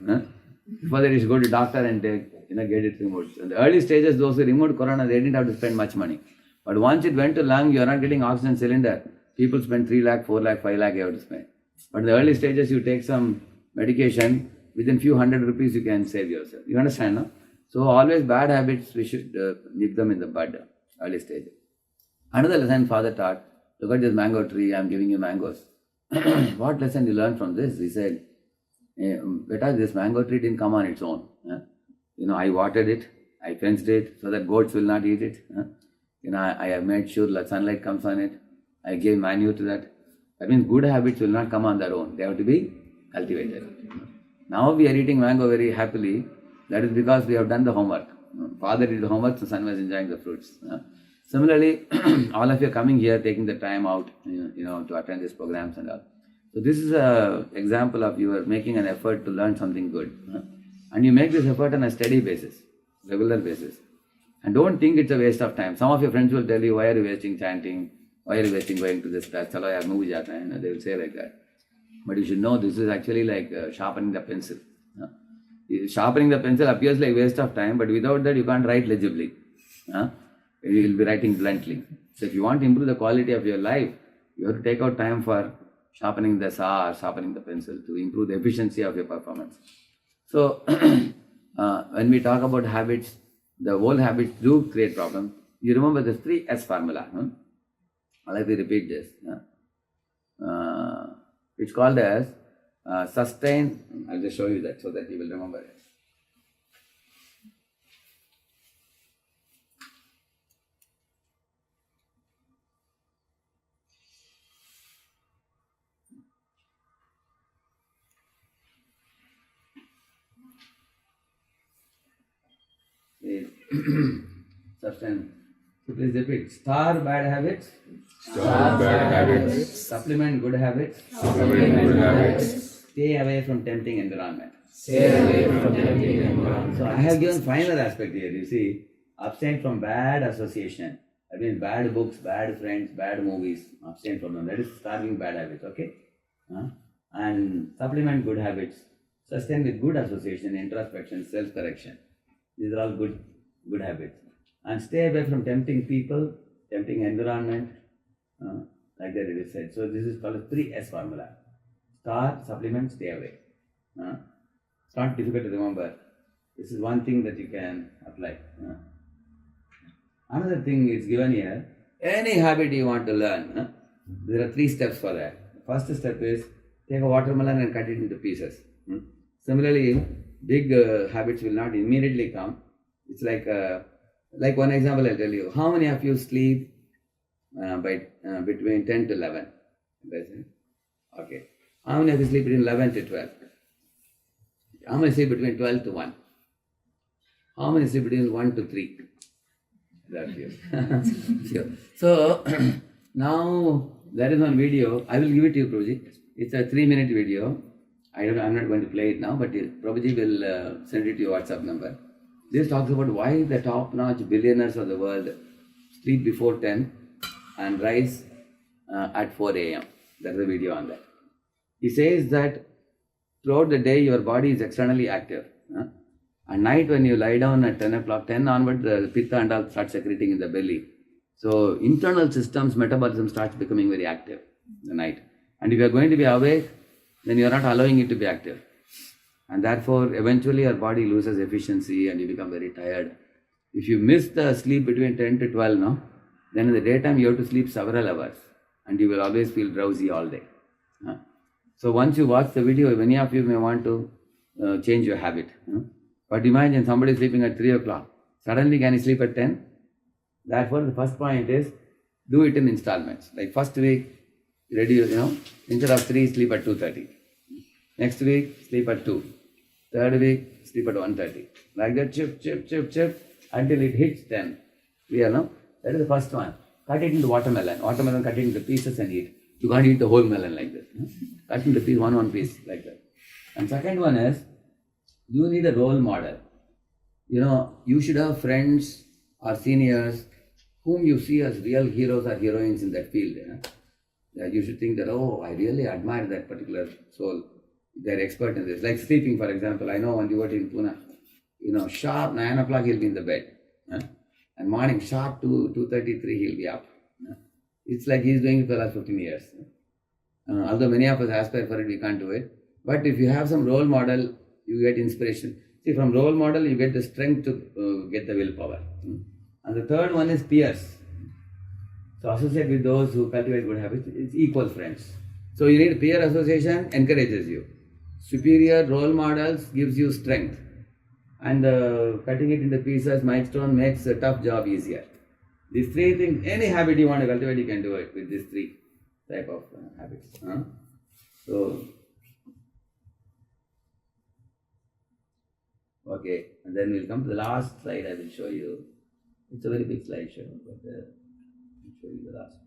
Before that, you should go to doctor and get it removed. In the early stages, those who removed corona, they didn't have to spend much money. But once it went to lung, you are not getting oxygen cylinder. People spend 3 lakh, 4 lakh, 5 lakh you have to spend. But in the early stages, you take some medication, within few hundred rupees you can save yourself. You understand, no? So always bad habits, we should nip them in the bud, early stage. Another lesson father taught, look at this mango tree, I am giving you mangoes. What lesson you learned from this? He said, beta, this mango tree didn't come on its own. I watered it, I fenced it so that goats will not eat it. I have made sure that sunlight comes on it. I gave manure to that. That means good habits will not come on their own. They have to be cultivated. Now we are eating mango very happily. That is because we have done the homework. Father did the homework, so son was enjoying the fruits. Similarly, all of you are coming here, taking the time out, to attend these programs and all. So this is an example of you are making an effort to learn something good. And you make this effort on a steady basis, regular basis. And don't think it's a waste of time. Some of your friends will tell you, why are you wasting chanting? Why are you wasting going to this class? Chalo yaar, movie jata hai. They will say like that. But you should know this is actually like sharpening the pencil. Sharpening the pencil appears like waste of time, but without that you can't write legibly. You will be writing bluntly. So if you want to improve the quality of your life, you have to take out time for sharpening the saw or sharpening the pencil to improve the efficiency of your performance. So when we talk about habits, the old habits do create problems. You remember the 3S formula. Let me repeat this. It's called as sustain. I'll just show you that so that you will remember it. Sustain. So please repeat. Star bad habits. Stop bad habits. Supplement good habits. Supplement good habits. Stay away from tempting environment. Stay away from tempting environment. So I have given final aspect here. You see, abstain from bad association. That means bad books, bad friends, bad movies. Abstain from them. That is starving bad habits. Okay. And supplement good habits. Sustain with good association, introspection, self-correction. These are all good habits. And stay away from tempting people, tempting environment, like that it is said. So this is called a 3S formula. Star, supplement, stay away. It's not difficult to remember. This is one thing that you can apply. Another thing is given here. Any habit you want to learn, there are 3 steps for that. The first step is take a watermelon and cut it into pieces. Similarly, big habits will not immediately come. It's like one example I'll tell you. How many of you sleep between 10 to 11? Okay. How many of you sleep between 11 to 12? How many sleep between 12 to 1? How many sleep between 1 to 3? That's you. Sure. So now there is one video. I will give it to you, Prabhuji. It's a 3-minute video. I'm not going to play it now, but Prabhuji will send it to your WhatsApp number. This talks about why the top-notch billionaires of the world sleep before 10 and rise at 4 a.m. There's a video on that. He says that throughout the day, your body is externally active. At night, when you lie down at 10 o'clock, 10 onward, the pitta and all start secreting in the belly. So, internal systems, metabolism starts becoming very active in the night. And if you are going to be awake, then you are not allowing it to be active. And therefore, eventually your body loses efficiency and you become very tired. If you miss the sleep between 10 to 12, no, then in the daytime you have to sleep several hours and you will always feel drowsy all day. So once you watch the video, many of you may want to change your habit. But imagine somebody sleeping at 3 o'clock. Suddenly can you sleep at 10? Therefore, the first point is do it in installments. Like first week, reduce, instead of 3, sleep at 2:30. Next week, sleep at 2. Third week, sleep at 1:30. Like that, chip, until it hits 10. Clear, no? That is the first one. Cut it into watermelon. Watermelon, cut it into pieces and eat. You can't eat the whole melon like this. Cut into piece, one piece like that. And second one is, you need a role model. You should have friends or seniors whom you see as real heroes or heroines in that field. That you should think that, oh, I really admire that particular soul. They're expert in this. Like sleeping, for example. I know one devotee in Pune, sharp 9 o'clock he'll be in the bed. And morning sharp 2:33 he'll be up. It's like he's doing it for the last 15 years. Although many of us aspire for it, we can't do it. But if you have some role model, you get inspiration. See, from role model, you get the strength to get the willpower. And the third one is peers. So associate with those who cultivate good habits. It's equal friends. So you need peer association, encourages you. Superior role models gives you strength. And cutting it into pieces, milestone makes a tough job easier. These 3 things, any habit you want to cultivate, you can do it with these 3 type of habits. So, okay, and then we'll come to the last slide I will show you. It's a very big slideshow, but I'll show you the last one.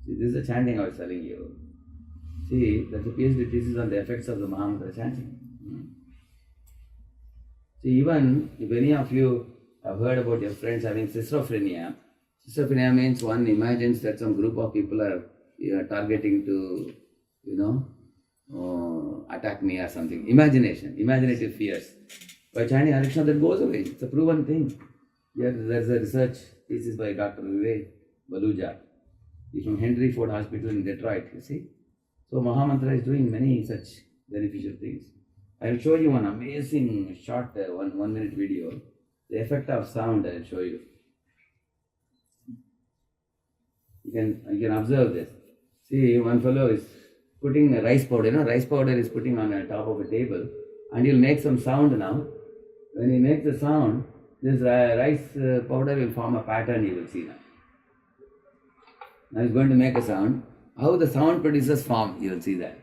See, this is the chanting I was telling you. See, that's a PhD thesis on the effects of the Mahamantra chanting. See, even if any of you have heard about your friends having schizophrenia, schizophrenia means one imagines that some group of people are targeting to, attack me or something. Imagination, imaginative fears. By chanting Hare Krishna, that goes away. It's a proven thing. There's a research thesis by Dr. Vivek Baluja. He's from Henry Ford Hospital in Detroit, you see. So Mahamantra is doing many such beneficial things. I will show you one amazing short, 1 minute video. The effect of sound I will show you. You can observe this. See, one fellow is putting rice powder. Rice powder is putting on the top of a table, and he'll make some sound now. When he makes the sound, this rice powder will form a pattern, you will see now. Now he's going to make a sound. How the sound produces form, you will see that.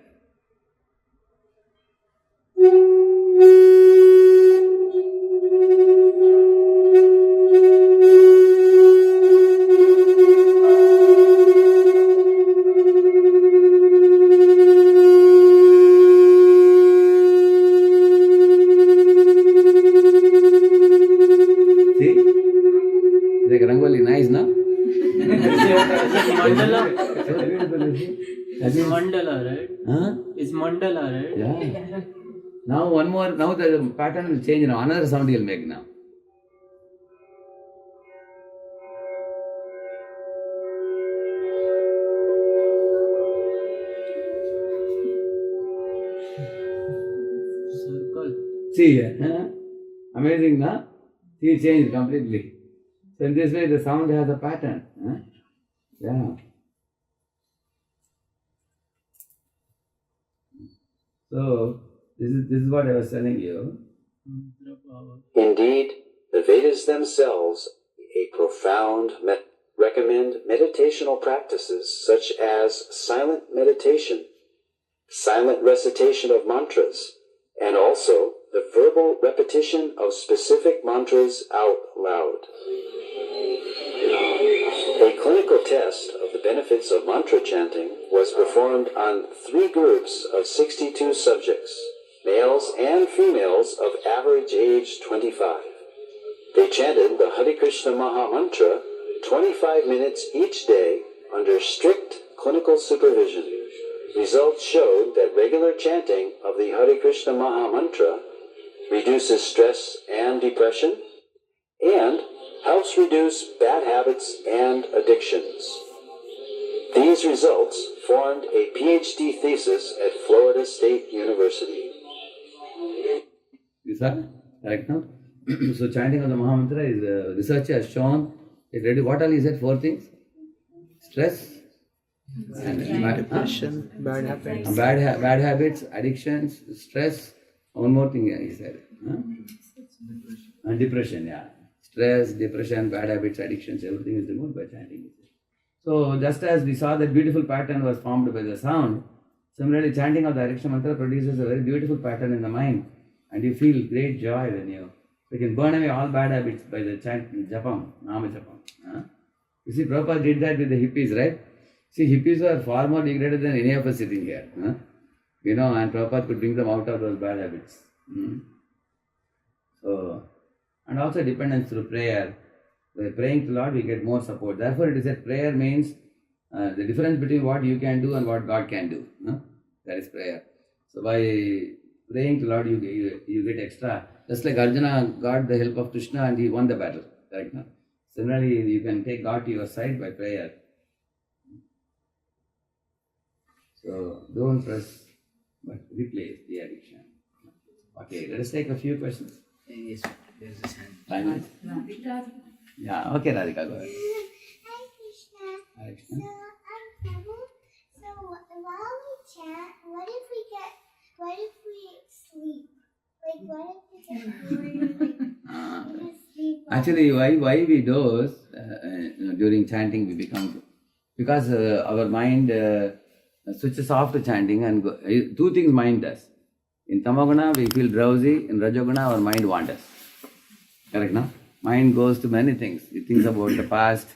See? Like Rangoli, nice, no? Mandala. So beautiful, you see? It's mandala, right? Huh? It's mandala, right? Yeah. Now the pattern will change now. Another sound you'll make now. Circle. See, amazing, no? See, it changed completely. So in this way, the sound has a pattern. Yeah. So this is what I was telling you. Indeed, the Vedas themselves recommend meditational practices such as silent meditation, silent recitation of mantras, and also the verbal repetition of specific mantras out loud. A clinical test of the benefits of mantra chanting was performed on 3 groups of 62 subjects, males and females of average age 25. They chanted the Hare Krishna Maha Mantra 25 minutes each day under strict clinical supervision. Results showed that regular chanting of the Hare Krishna Maha Mantra reduces stress and depression and helps reduce bad habits and addictions. These results formed a PhD thesis at Florida State University. Is that correct now? So chanting of the Maha Mantra is, research has shown, what all is it? 4 things? Stress, and Depression, bad habits. bad habits, addictions, stress. One more thing he said. And depression, yeah. Stress, depression, bad habits, addictions, everything is removed by chanting. So just as we saw that beautiful pattern was formed by the sound, similarly chanting of the Hare Krishna Mantra produces a very beautiful pattern in the mind, and you feel great joy when you can burn away all bad habits by the chant, japam, nama japam. You see, Prabhupada did that with the hippies, right? See, hippies were far more degraded than any of us sitting here. You know, and Prabhupada could bring them out of those bad habits. So, and also dependence through prayer. By praying to Lord, we get more support. Therefore, it is that prayer means the difference between what you can do and what God can do. That is prayer. So, by praying to Lord, you get extra. Just like Arjuna got the help of Krishna and he won the battle. Right now. Similarly, you can take God to your side by prayer. So, don't press, but replace the addiction. Okay, let us take a few questions. Yes, there's a hand. 5 minutes. Radhika. Yeah, okay, Radhika, go ahead. Hare Krishna. Hare Krishna. So, Prabhu, so while we chant, what if we sleep? Like, what if we get bored, sleep? Actually, why we doze during chanting, we become, because our mind switches off to chanting, and 2 things mind does. In Tamaguna, we feel drowsy. In Rajoguna, our mind wanders. Correct, no? Mind goes to many things. It thinks about the past.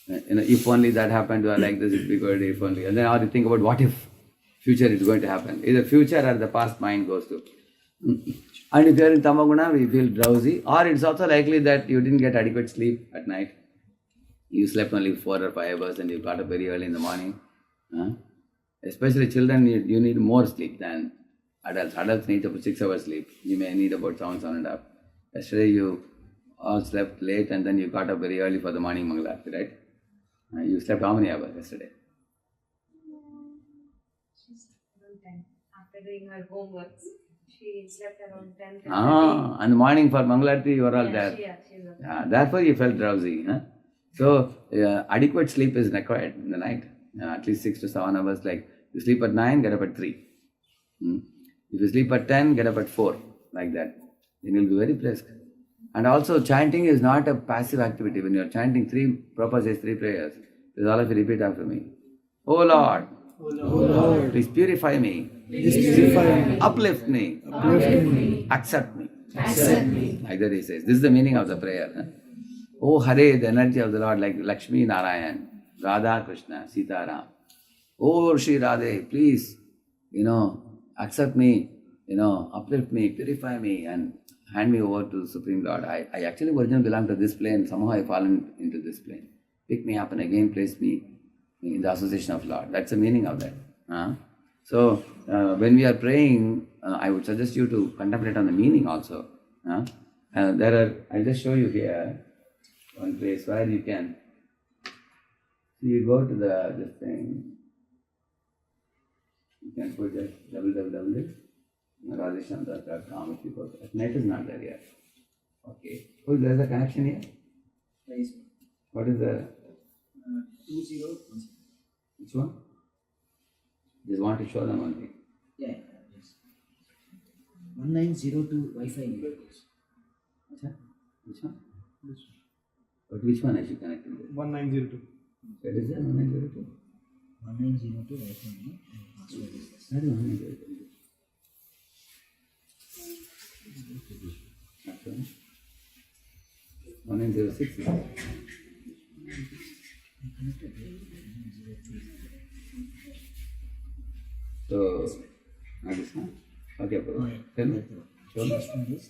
If only that happened, or like this, it would be good, if only. And then or you think about what if future is going to happen. Either future or the past mind goes to. And if you are in Tamaguna, we feel drowsy. Or it's also likely that you didn't get adequate sleep at night. You slept only 4 or 5 hours and you got up very early in the morning. Especially children, you need more sleep than adults. Adults need about 6 hours sleep. You may need about 7.5. Yesterday you all slept late and then you got up very early for the morning Mangalarti, right? You slept how many hours yesterday? She slept around 10. After doing her homework, she slept around 10. And the morning for Mangalarti you were all there. She was Therefore you felt drowsy. So adequate sleep is required in the night. At least 6 to 7 hours. Like you sleep at 9, get up at 3. If you sleep at 10, get up at 4. Like that. Then you'll be very brisk. And also chanting is not a passive activity. When you are chanting Prabhupada says 3 prayers, please all of you repeat after me. Oh Lord, please purify me. Uplift me. Accept me. Like that he says. This is the meaning of the prayer. Oh Hare, the energy of the Lord, like Lakshmi Narayan, Radha Krishna, Sita Ram. Oh Shri Radhe, please, accept me, uplift me, purify me, and hand me over to the Supreme Lord. I actually originally belong to this plane. Somehow I fallen into this plane. Pick me up and again place me in the association of Lord. That's the meaning of that. So when we are praying, I would suggest you to contemplate on the meaning also. I'll just show you here one place where you can. You go to this thing. You can put just www.radheshyamdas.com if you go there. Net is not there yet. Okay. Oh, there's a connection here? Yes. What is the... 20. Which one? Just want to show them one thing. Yeah, yes. 1902 Wi-Fi network. Which one? But which one I should connect to? 1902. That is it, 1902? 1902 Wi-Fi network. That is 1902. 6 now. So, understand? Okay, bro. Tell me. Show me.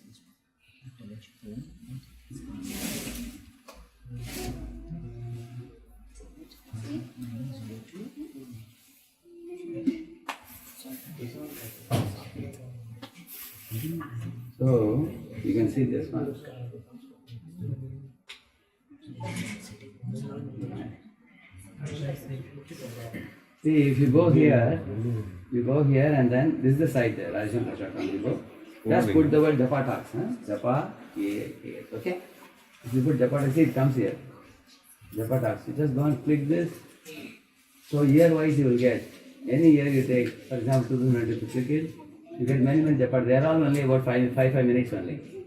So, you can see this one. See, if you go here and then this is the site there, Radheshyamdasdevotionalvideos. You go. Just put the word Japa talks, Japa, okay? If you put Japa talks, see it comes here. Japa talks. You just go and click this. So year wise you will get. Any year you take, for example, 2020, if you click it, you get many Japa. They are all only about 5 minutes only.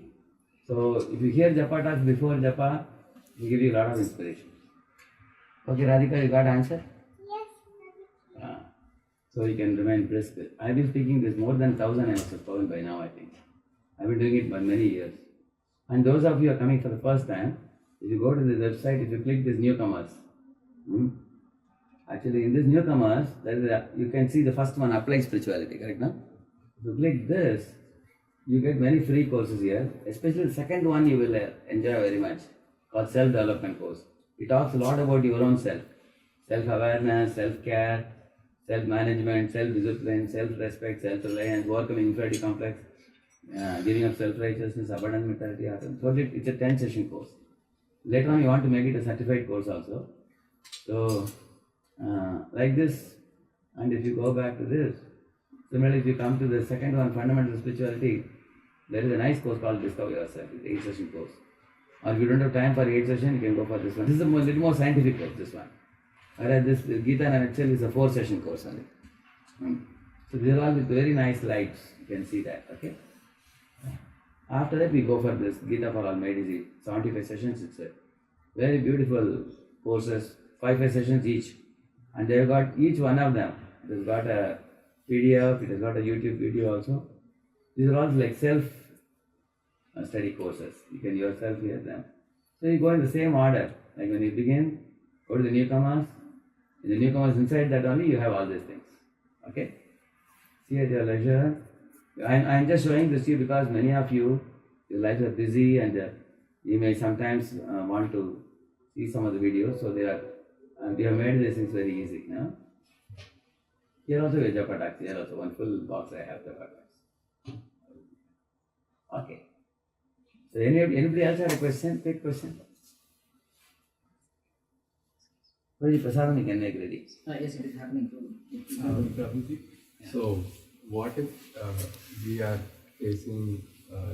So if you hear Japa talks before Japa, it will give you a lot of inspiration. Okay, Radhika, you got answer? Yes. So you can remain brisk. I've been speaking this more than 1,000 I must have spoken by now, I think. I've been doing it for many years. And those of you who are coming for the first time, if you go to this website, if you click this newcomers, actually in this newcomers, you can see the first one, applied spirituality, correct now? If you click this, you get many free courses here. Especially the second one you will enjoy very much, called self-development course. It talks a lot about your own self. Self-awareness, self-care, self-management, self-discipline, self-respect, self-reliance, overcoming inferiority complex, giving up self-righteousness, abundant mentality. So it's a 10-session course. Later on you want to make it a certified course also. So like this, and if you go back to this, similarly if you come to the second one, fundamental spirituality, there is a nice course called Discover Yourself. It's an 8-session course. Or if you don't have time for 8 sessions, you can go for this one. This is a little more scientific course, this one. Whereas this Gita and Excel is a 4-session course only. So these are all with very nice lights. You can see that, okay? After that, we go for this Gita for All made easy. 75 sessions, it's a very beautiful courses, 5 sessions each. And they've got each one of them. It has got a PDF, it has got a YouTube video also. These are all like self-study courses. You can yourself hear them. So you go in the same order. Like when you begin, go to the newcomers. In the newcomers, inside that only you have all these things. Okay? See at your leisure. I'm just showing this to you because many of you, your lives are busy and you may sometimes want to see some of the videos. So we have made these things very easy. You know? Here also is Japa talks. Here also one full box I have Japa talks. Okay. So anybody else have a question? Quick question. Where is Prasadam? You can make ready. Yes, it is happening too. Prabhuji, so what if we are facing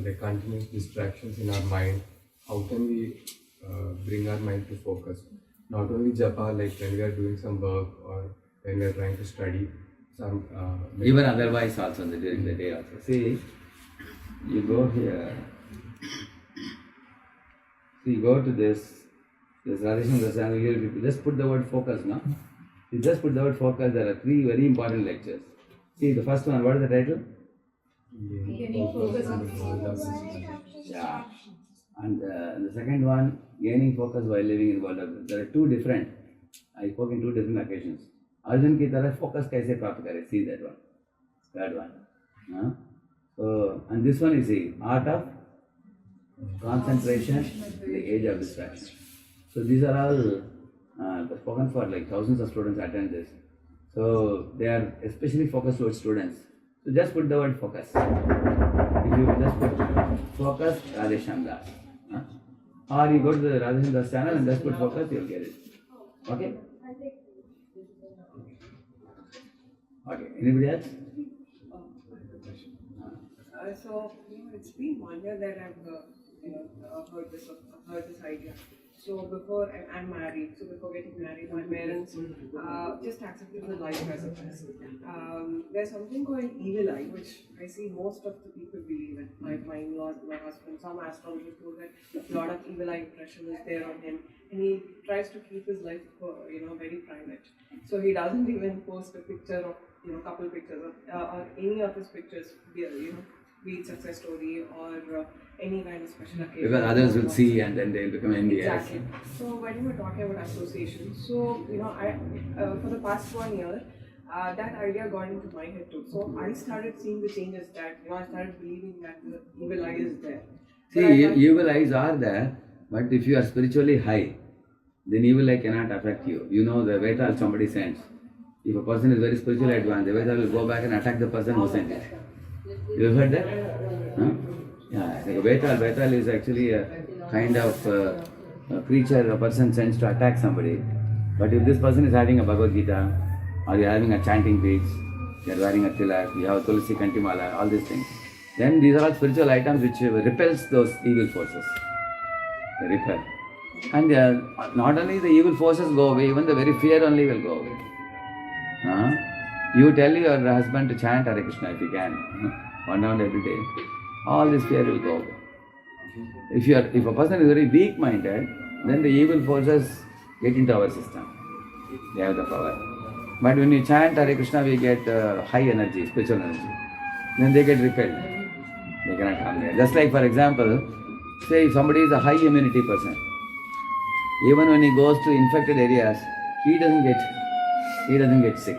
like continuous distractions in our mind? How can we bring our mind to focus? Not only japa, like when we are doing some work or when we are trying to study. Some even otherwise also during the day also. See, you go here. So you go to this Radheshyamdas, you just put the word focus now. You just put the word focus, there are 3 very important lectures. See the first one, what is the title? Gaining focus on Yeah. And the second one, gaining focus while living in the world of. There are 2 different. I spoke in 2 different occasions. Arjun ki tarah focus kaise प्राप्त करे? See that one. Third one. So, and this one is the art of concentration in the age of distraction. So these are all spoken for, like thousands of students attend this. So they are especially focused towards students. So just put the word focus. If you just put focus, Radheshyamdas. Or you go to the Radheshyamdas channel and just put focus, you'll get it. Okay? Okay. Anybody else? So it's been 1 year that I've heard this idea. So before I'm married, so before getting married, my parents just accepted the life as it is. There's something called evil eye, which I see most of the people believe in. Like my in-laws, my husband, some astrologers told that a lot of evil eye impression is there on him, and he tries to keep his life, very private. So he doesn't even post a picture of, couple pictures or any of his pictures, be it success story or any kind of special occasion. Because others will see and then they'll become envious. Exactly. So when you were talking about association, so I for the past 1 year, that idea got into my head too. So I started seeing the changes that I started believing that the evil eye is there. See, evil eyes are there, but if you are spiritually high, then evil eye cannot affect you. You know the Veda somebody sends. If a person is very spiritually advanced, the Veda will go back and attack the person who sent it. You have heard that? Huh? Yeah, like Veda is actually a kind of a creature a person sends to attack somebody. But if this person is having a Bhagavad Gita, or you are having a chanting beads, you are wearing a tilak, you have a Tulsi Kantimala, all these things, then these are all spiritual items which repels those evil forces. They repel. And not only the evil forces go away, even the very fear only will go away. You tell your husband to chant Hare Krishna if you can, 1 round every day. All this fear will go away. If a person is very weak-minded, then the evil forces get into our system. They have the power. But when you chant Hare Krishna, we get high energy, spiritual energy. Then they get repelled. They cannot come there. Just like, for example, say if somebody is a high immunity person, even when he goes to infected areas, he doesn't get sick.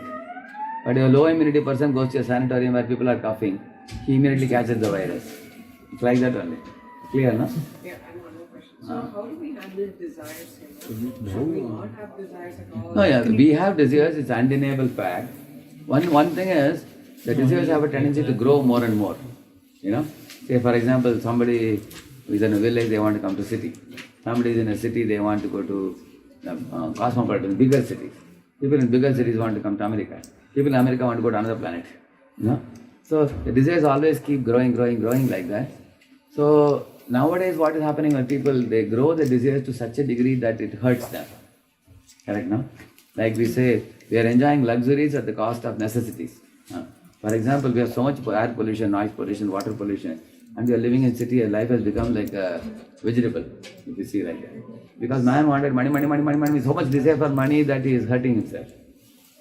But if a low immunity person goes to a sanatorium where people are coughing, he immediately catches the virus. It's like that only. Clear, no? Yeah, and one more question. So how do we handle desires? Should we not have desires at all? No, yeah, we have desires, it's undeniable fact. One thing is, the desires have a tendency to grow more and more. Say for example, somebody is in a village, they want to come to city. Somebody is in a city, they want to go to cosmopolitan, bigger cities. People in bigger cities want to come to America. People in America want to go to another planet. So the desires always keep growing like that. So nowadays what is happening when people, they grow the desires to such a degree that it hurts them. Correct, no? Like we say, we are enjoying luxuries at the cost of necessities. For example, we have so much air pollution, noise pollution, water pollution, and we are living in city, and life has become like a vegetable, if you see like that. Because man wanted money, so much desire for money that he is hurting himself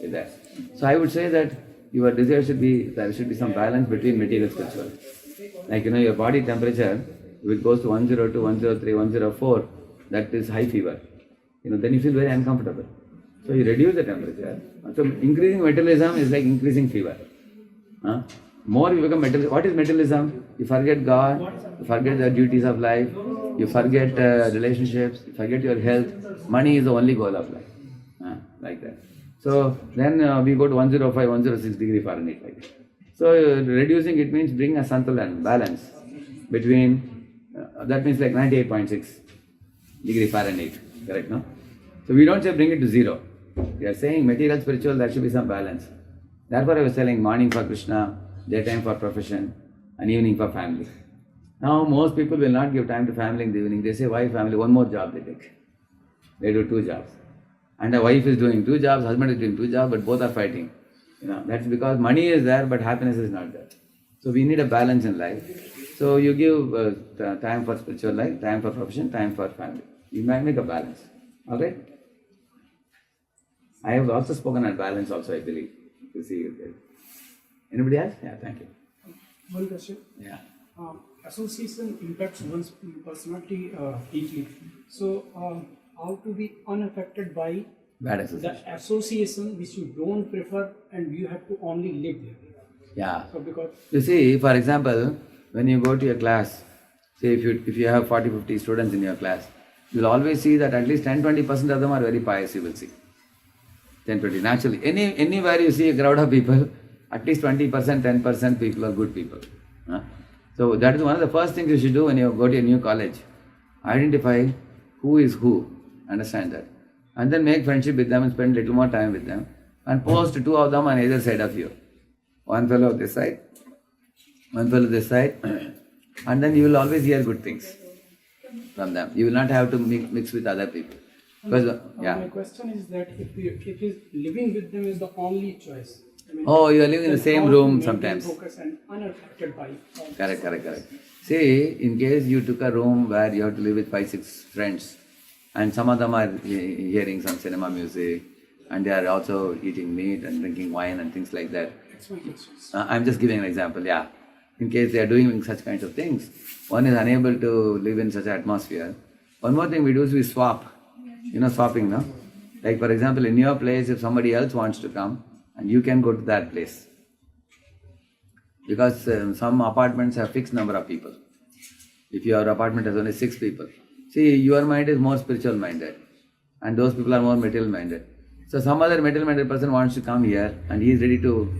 with that. So I would say that your desire there should be some balance between material and spiritual. Like, your body temperature, if it goes to 102, 103, 104, that is high fever. Then you feel very uncomfortable. So you reduce the temperature. So increasing materialism is like increasing fever. More you become materialism. What is materialism? You forget God, you forget the duties of life, you forget relationships, you forget your health. Money is the only goal of life. Like that. So then we go to 105, 106 degree Fahrenheit like that. So reducing it means bring a santulan, balance between, that means like 98.6 degree Fahrenheit, correct, no? So we don't say bring it to zero. We are saying material, spiritual, there should be some balance. Therefore I was telling morning for Krishna, daytime for profession, and evening for family. Now most people will not give time to family in the evening. They say, why family? One more job they take. They do 2 jobs. And a wife is doing 2 jobs, husband is doing 2 jobs, but both are fighting. That's because money is there, but happiness is not there. So we need a balance in life. So you give time for spiritual life, time for profession, time for family. You might make a balance. Okay? I have also spoken on balance also, I believe. You see it there. Anybody else? Yeah, thank you. One question. Yeah. Association impacts one's personality deeply. So, how to be unaffected by bad association. The association which you don't prefer and you have to only live there? Yeah. So because you see, for example, when you go to your class, say if you have 40-50 students in your class, you will always see that at least 10-20% of them are very pious, you will see. 10-20. Naturally, anywhere you see a crowd of people, at least 20%, 10% people are good people. So that is one of the first things you should do when you go to a new college. Identify who is who, understand that. And then make friendship with them and spend a little more time with them. And post 2 of them on either side of you. One fellow this side, one fellow this side. And then you will always hear good things from them. You will not have to mix with other people. Because, my question is that if living with them is the only choice. Oh, you are living in the same room sometimes. Focus and unaffected by. Correct. See, in case you took a room where you have to live with 5-6 friends, and some of them are hearing some cinema music, and they are also eating meat and drinking wine and things like that. That's my question. I'm just giving an example, yeah. in case they are doing such kinds of things. One is unable to live in such atmosphere. One more thing we do is we swap. You know swapping, no? Like for example, in your place, if somebody else wants to come, and you can go to that place. Because some apartments have fixed number of people. If your apartment has only 6 people. See, your mind is more spiritual minded. And those people are more material minded. So some other material minded person wants to come here and he is ready to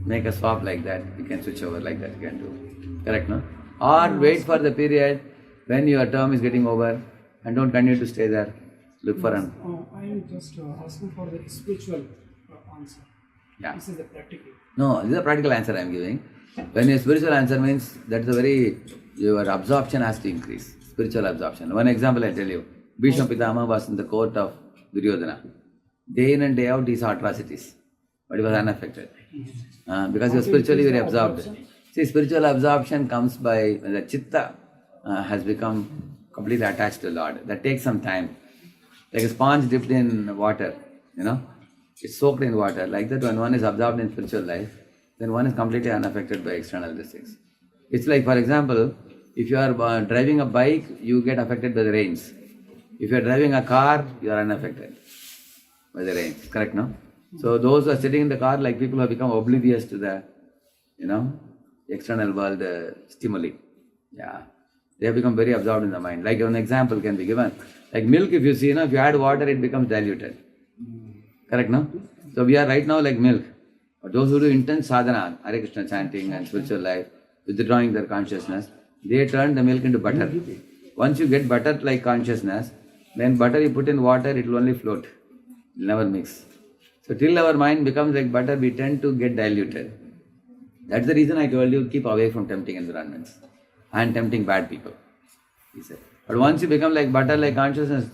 make a swap like that. You can switch over like that, you can do. Correct, no? Or wait for the period when your term is getting over and don't continue to stay there. Look for an... I am just asking for the spiritual answer. Yeah. This is the practical. No, this is a practical answer I am giving. When a spiritual answer means that's a very... Your absorption has to increase. Spiritual absorption. One example I tell you. Bhishma Pitama was in the court of Duryodhana. Day in and day out he saw atrocities. But he was unaffected. Because he was spiritually very absorbed. See, spiritual absorption comes by when the chitta has become completely attached to the Lord. That takes some time. Like a sponge dipped in water, you know. It's soaked in water. Like that, when one is absorbed in spiritual life, then one is completely unaffected by external things. It's like, for example, if you are driving a bike, you get affected by the rains. If you are driving a car, you are unaffected by the rains. Correct, no? So those who are sitting in the car, like people who have become oblivious to the, external world stimuli. Yeah. They have become very absorbed in the mind. Like an example can be given. Like milk, if you see, if you add water, it becomes diluted. Correct, no? So we are right now like milk. But those who do intense sadhana, Hare Krishna chanting and spiritual life, withdrawing their consciousness, they turn the milk into butter. Once you get butter-like consciousness, then butter you put in water, it will only float. It will never mix. So till our mind becomes like butter, we tend to get diluted. That's the reason I told you, keep away from tempting environments and tempting bad people. He said. But once you become like butter-like consciousness,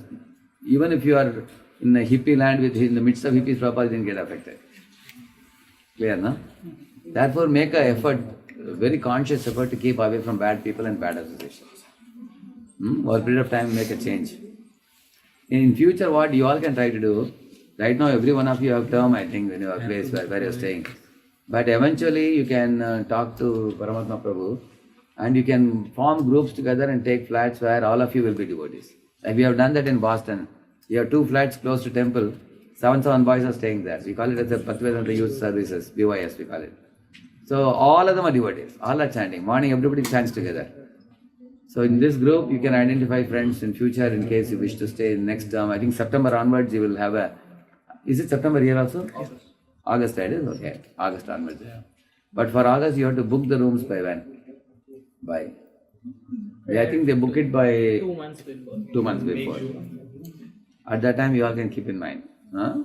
even if you are in a hippie land in the midst of hippies, Prabhupada didn't get affected. Clear, no? Therefore, make an effort, a very conscious effort to keep away from bad people and bad associations. Over a period of time, make a change. In future, what you all can try to do, right now every one of you have term, I think, in your place where you are staying. But eventually, you can talk to Paramatma Prabhu and you can form groups together and take flats where all of you will be devotees. Like we have done that in Boston. We have 2 flats close to temple. 7 boys are staying there. We call it as the Bhaktivedanta Youth Services, BYS we call it. So all of them are devotees. All are chanting. Morning everybody chants together. So in this group you can identify friends in future in case you wish to stay in next term. I think September onwards you will have a... Is it September here also? August it is? Okay. August onwards. But for August you have to book the rooms by when? By? I think they book it by 2 months before. 2 months before. At that time you all can keep in mind. Huh?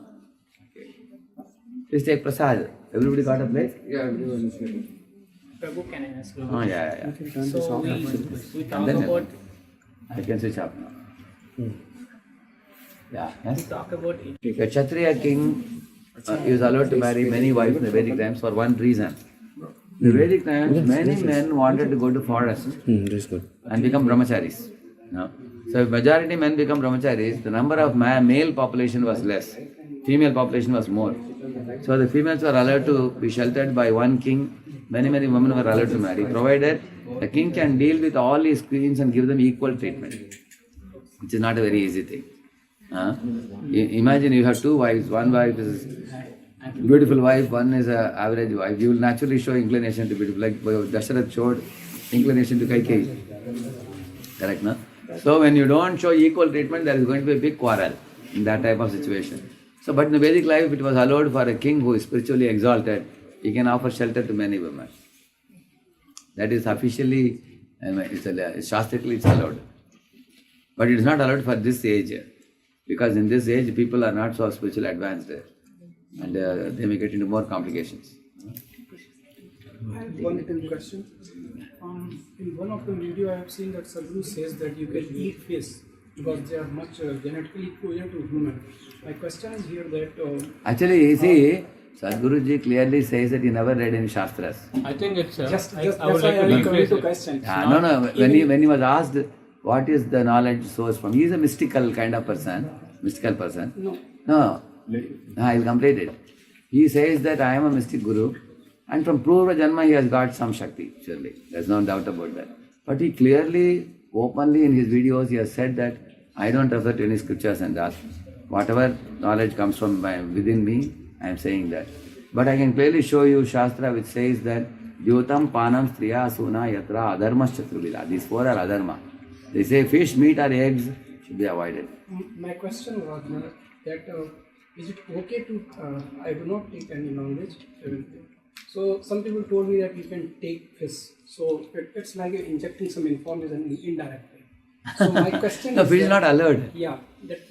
Okay. Please take prasad. Everybody got a plate? Yeah, everyone is ready. Prabhu, can I ask you? Oh, yeah. So we talk about... I can switch off now. Yeah. Yes? We talk about... A Kshatriya king is allowed to marry many wives in the Vedic times for one reason. In the Vedic times, many men wanted to go to forest and become brahmacharis. So if majority men become brahmacharis, the number of male population was less. Female population was more. So the females were allowed to be sheltered by one king. Many women were allowed to marry, provided the king can deal with all his queens and give them equal treatment, which is not a very easy thing. Imagine you have 2 wives. One wife is beautiful wife, one is an average wife. You will naturally show inclination to beautiful, like Dasharath showed inclination to Kaikeyi. Correct, no? So when you don't show equal treatment, there is going to be a big quarrel in that type of situation. So, but in the Vedic life, it was allowed for a king who is spiritually exalted, he can offer shelter to many women. That is officially, shastrically it's allowed. But it is not allowed for this age, because in this age, people are not so spiritually advanced and they may get into more complications. I have one little question. In one of the video, I have seen that Sadhguru says that you can eat fish because they are much genetically equivalent to human. My question is here that... Actually, you see, Sadhguruji clearly says that he never read any Shastras. I think it's... I would like to rephrase the question. No. When he was asked what is the knowledge source from, he is a mystical kind of person. No. He will complete it. He says that I am a mystic guru And from Purva Janma he has got some Shakti, surely. There's no doubt about that. But he clearly, openly in his videos, he has said that I don't refer to any scriptures and that. Whatever knowledge comes from within me, I am saying that. But I can clearly show you Shastra which says that Dyotam Panam Striya Suna Yatra Adharma Chaturvila. These four are adharma. They say fish, meat or eggs should be avoided. My question was that is it okay to, I do not take any knowledge. So some people told me that you can take fish. So it's like you're injecting some information indirectly. So my question No, is... fish is not allowed. Yeah,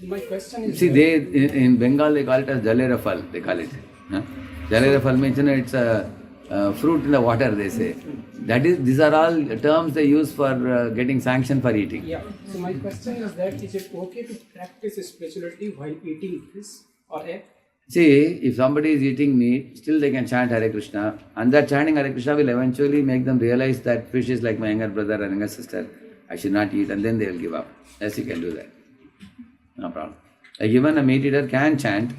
my question is... See, they in Bengal they call it as Jalerafal, they call it. Huh? Jalerafal means it's a fruit in the water, they say. That is, these are all terms they use for getting sanction for eating. Yeah, so my question is that is it okay to practice spirituality while eating fish or egg? See, if somebody is eating meat, still they can chant Hare Krishna, and that chanting Hare Krishna will eventually make them realize that fish is like my younger brother or younger sister, I should not eat, and then they will give up. Yes, you can do that. No problem. Like even a meat eater can chant.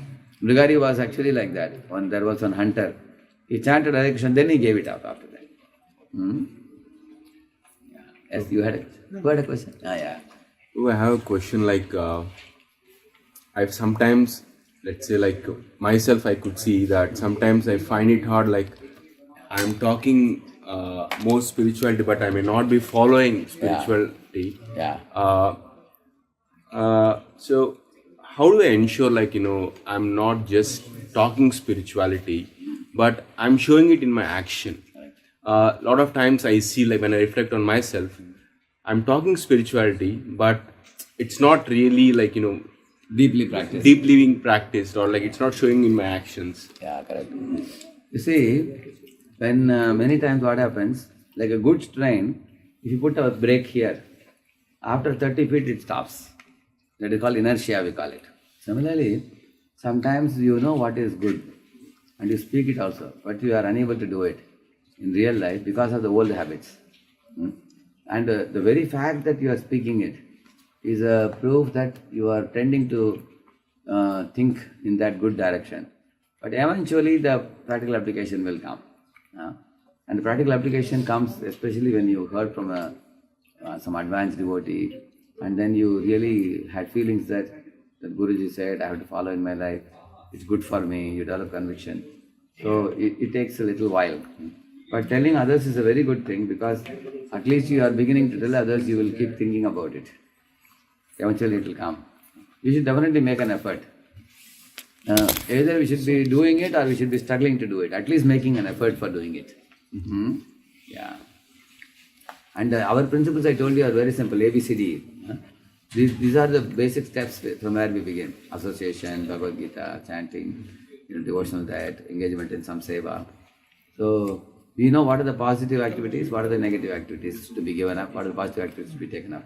Mrigari was actually like that. When there was one hunter, he chanted Hare Krishna, then he gave it up after that. Yeah. Yes, you had a question? Yeah. I have a question like, I've sometimes, let's say like myself, I could see that sometimes I find it hard, like I'm talking more spirituality, but I may not be following spirituality. Yeah. So how do I ensure I'm not just talking spirituality, but I'm showing it in my action? A lot of times I see, like when I reflect on myself, I'm talking spirituality, but it's not really deeply practiced. Deeply being practiced, or like it's not showing in my actions. Yeah, correct. You see, when many times what happens, like a goods train, if you put a brake here, after 30 feet it stops. That is called inertia, we call it. Similarly, sometimes you know what is good and you speak it also, but you are unable to do it in real life because of the old habits. And the very fact that you are speaking it is a proof that you are tending to think in that good direction. But eventually the practical application will come. And the practical application comes especially when you heard from some advanced devotee, and then you really had feelings that Guruji said, I have to follow in my life, it's good for me, you develop conviction. So it takes a little while. But telling others is a very good thing, because at least you are beginning to tell others, you will keep thinking about it. Eventually it will come. We should definitely make an effort. Either we should be doing it or we should be struggling to do it. At least making an effort for doing it. Yeah. And our principles I told you are very simple, ABCD. These are the basic steps from where we begin. Association, Bhagavad Gita, chanting, devotional diet, engagement in some seva. So we know what are the positive activities, what are the negative activities to be given up, what are the positive activities to be taken up.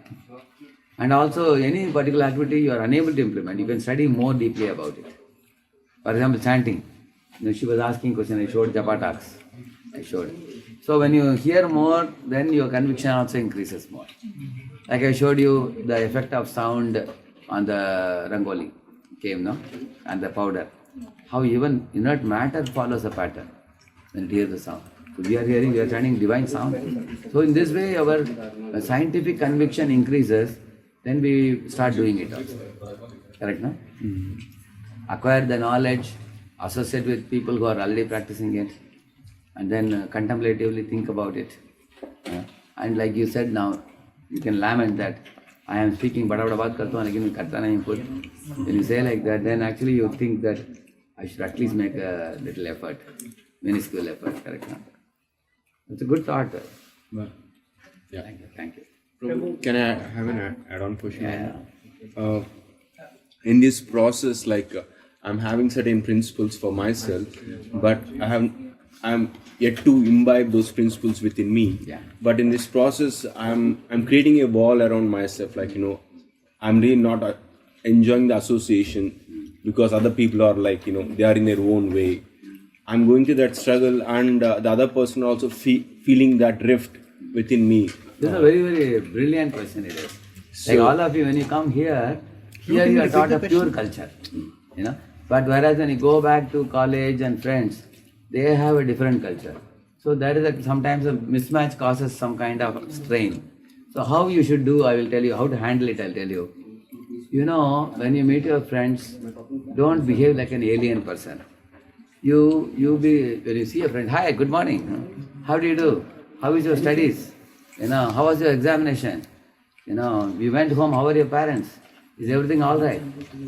And also any particular activity you are unable to implement, you can study more deeply about it. For example, chanting. She was asking question, I showed Japa talks. I showed. So when you hear more, then your conviction also increases more. Like I showed you the effect of sound on the rangoli came, no? And the powder. How even inert matter follows a pattern when it hears the sound. So we are chanting divine sound. So in this way our scientific conviction increases, then we start doing it also. Correct, no? Acquire the knowledge, associate with people who are already practicing it, and then contemplatively think about it. And like you said now, you can lament that I am speaking bada karta hu lekin karta nahi put. When you say like that, then actually you think that I should at least make a little effort, minuscule effort, correct? No? It's a good thought. Yeah. Thank you. Prabhu, can I have an add-on question? Yeah. In this process, I'm having certain principles for myself, but I'm yet to imbibe those principles within me. Yeah. But in this process, I'm creating a wall around myself. I'm really not enjoying the association because other people are they are in their own way. I'm going through that struggle, and the other person also feeling that rift within me. This is a very, very brilliant question it is. Like all of you, when you come here you are taught a pure culture, But whereas when you go back to college and friends, they have a different culture. So there is sometimes a mismatch causes some kind of strain. So how you should do, I will tell you, how to handle it, I'll tell you. You know, when you meet your friends, don't behave like an alien person. When you see a friend, hi, good morning, how do you do? How is your studies? You know, how was your examination? You know, we went home, how are your parents? Is everything all right?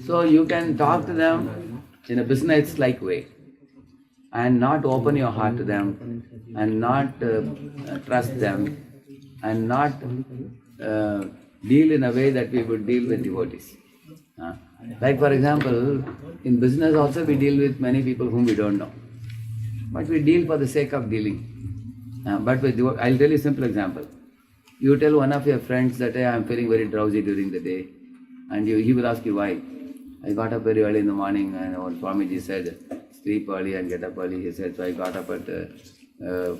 So you can talk to them in a business-like way and not open your heart to them and not trust them and not deal in a way that we would deal with devotees. Like for example, in business also we deal with many people whom we don't know. But we deal for the sake of dealing. But with I'll tell you a simple example. You tell one of your friends that hey, I'm feeling very drowsy during the day, and he will ask you why. I got up very early in the morning and our Swamiji said, sleep early and get up early. He said, so I got up at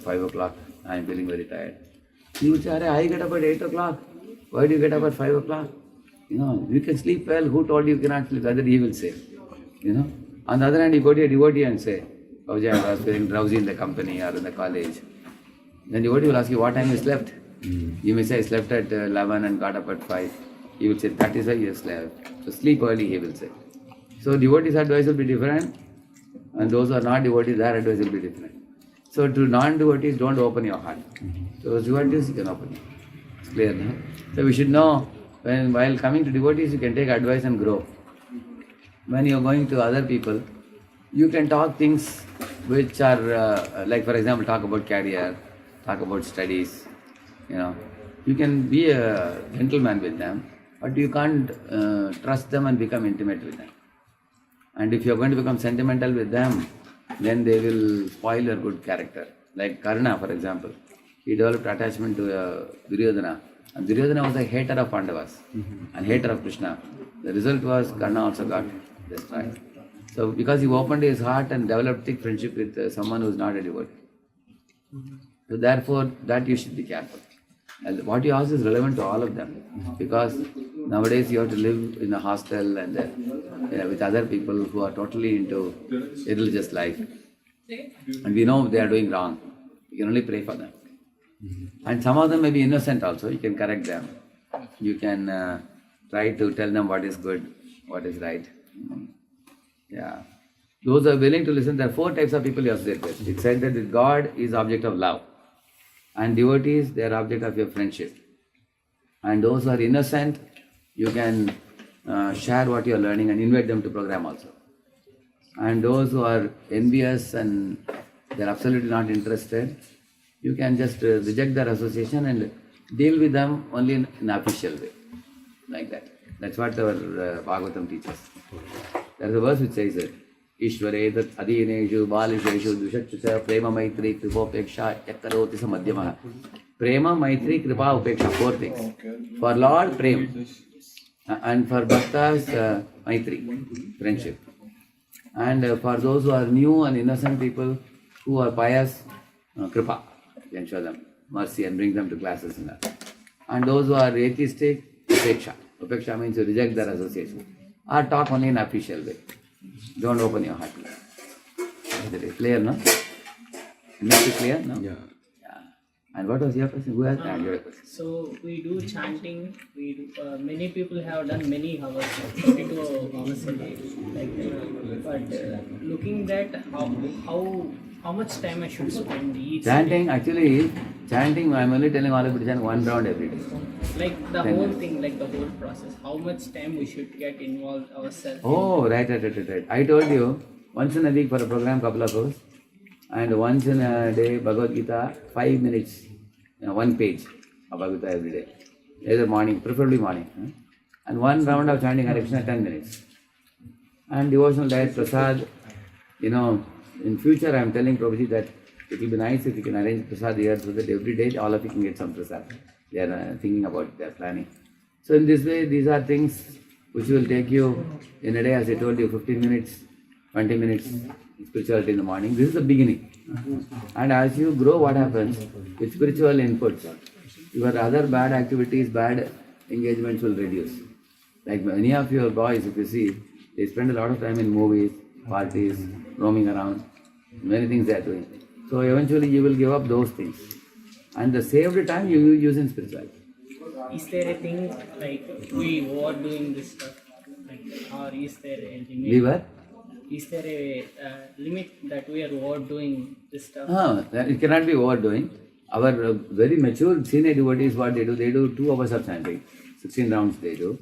5 o'clock. I'm feeling very tired. He would say, I get up at 8 o'clock. Why do you get up at 5 o'clock? You know, you can sleep well. Who told you cannot sleep? That he will say. You know. On the other hand, you go to a devotee and say, I was feeling drowsy in the company or in the college. Then the devotee will ask you, what time you slept? You may say, I slept at 11 and got up at 5. He will say, that is why you slept. So sleep early, he will say. So devotees' advice will be different. And those who are not devotees, their advice will be different. So to non-devotees, don't open your heart. To those devotees, you can open it. It's clear, no? So we should know, while coming to devotees, you can take advice and grow. When you are going to other people, you can talk things which are, like for example, talk about career, talk about studies, you know. You can be a gentleman with them, but you can't trust them and become intimate with them. And if you are going to become sentimental with them, then they will spoil your good character. Like Karna, for example, he developed attachment to Duryodhana. And Duryodhana was a hater of Pandavas and hater of Krishna. The result was Karna also got destroyed. So because he opened his heart and developed thick friendship with someone who is not a devotee. So therefore, that you should be careful. And what you ask is relevant to all of them, because nowadays you have to live in a hostel and with other people who are totally into religious life, and we know they are doing wrong. You can only pray for them. And some of them may be innocent also. You can correct them. You can try to tell them what is good, what is right. Yeah. Those who are willing to listen, there are 4 types of people you associate with. It said that God is object of love. And devotees, they are object of your friendship. And those who are innocent, you can share what you are learning and invite them to program also. And those who are envious and they are absolutely not interested, you can just reject their association and deal with them only in an official way. Like that. That's what our Bhagavatam teaches. There is a verse which says that Ishvaredat adhineshu balisheshu dushachcha prema maitri kripa upeksha yakkaroti samadhyamah. Prema maitri kripa upeksha, 4 things. For Lord, prem. And for bhaktas, maitri, friendship. And for those who are new and innocent people who are pious, kripa. You can show them mercy and bring them to classes and that. And those who are atheistic, upeksha. Upeksha means you reject their association. Or talk only in official way. Don't open your heart. Is it clear, no? Is it clear, no? Yeah. And what was your question? Who has your question? So we do chanting. We do, many people have done many hours, 42 hours a day. But looking at how much time I should spend each chanting, actually, chanting, I'm only telling all of you to chant 1 round every day. Like the whole thing, like the whole process. How much time we should get involved ourselves? Oh, right. I told you, once in a week for a program, couple of hours. And once in a day, Bhagavad Gita, 5 minutes, 1 page of Bhagavad Gita every day. Either morning, preferably morning. And 1 round of chanting Hare Krishna, 10 minutes. And devotional diet, prasad, in future I am telling Prabhuji that it will be nice if you can arrange prasad here so that every day all of you can get some prasad. They are thinking about it, they are planning. So in this way, these are things which will take you in a day, as I told you, 15 minutes, 20 minutes spirituality in the morning. This is the beginning. And as you grow, what happens with spiritual inputs? Your other bad activities, bad engagements will reduce. Like many of your boys, if you see, they spend a lot of time in movies, parties, roaming around. Many things they are doing. So eventually you will give up those things. And the saved time you use in spirituality. Is there a thing like we were doing this stuff? Like, or is there a limit? We were? Is there a limit that we are overdoing this stuff? It cannot be overdoing. Our very mature senior devotees, what they do 2 hours of chanting, 16 rounds they do,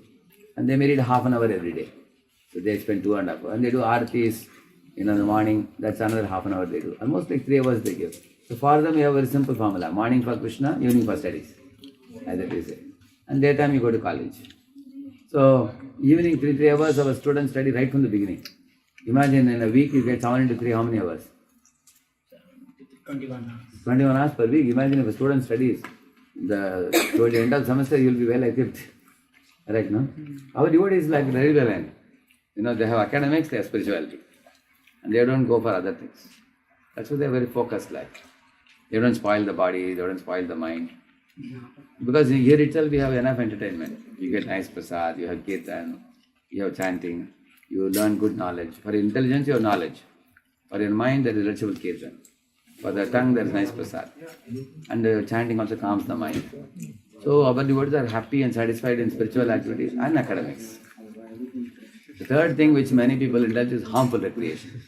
and they meditate half an hour every day. So they spend 2.5 hours, and they do aartis, in the morning, that's another half an hour they do. Almost like 3 hours they give. So for them, we have a very simple formula: morning for Krishna, evening for studies, as they say. And daytime you go to college. So evening 3 hours, our students study right from the beginning. Imagine in a week you get 7 into 3, how many hours? 21 hours. 21 hours per week. Imagine if a student studies, toward the end of the semester you will be well equipped. Right, no? Our devotees like very well end. They have academics, they have spirituality. And they don't go for other things. That's why they are very focused like. They don't spoil the body, they don't spoil the mind. Because here itself we have enough entertainment. You get nice prasad, you have kirtan, you have chanting, you learn good knowledge. For intelligence, you have knowledge. For your mind, there is ritual kirtan. For the tongue, there is nice prasad. And chanting also calms the mind. So our devotees are happy and satisfied in spiritual activities and academics. The third thing which many people indulge is harmful recreation,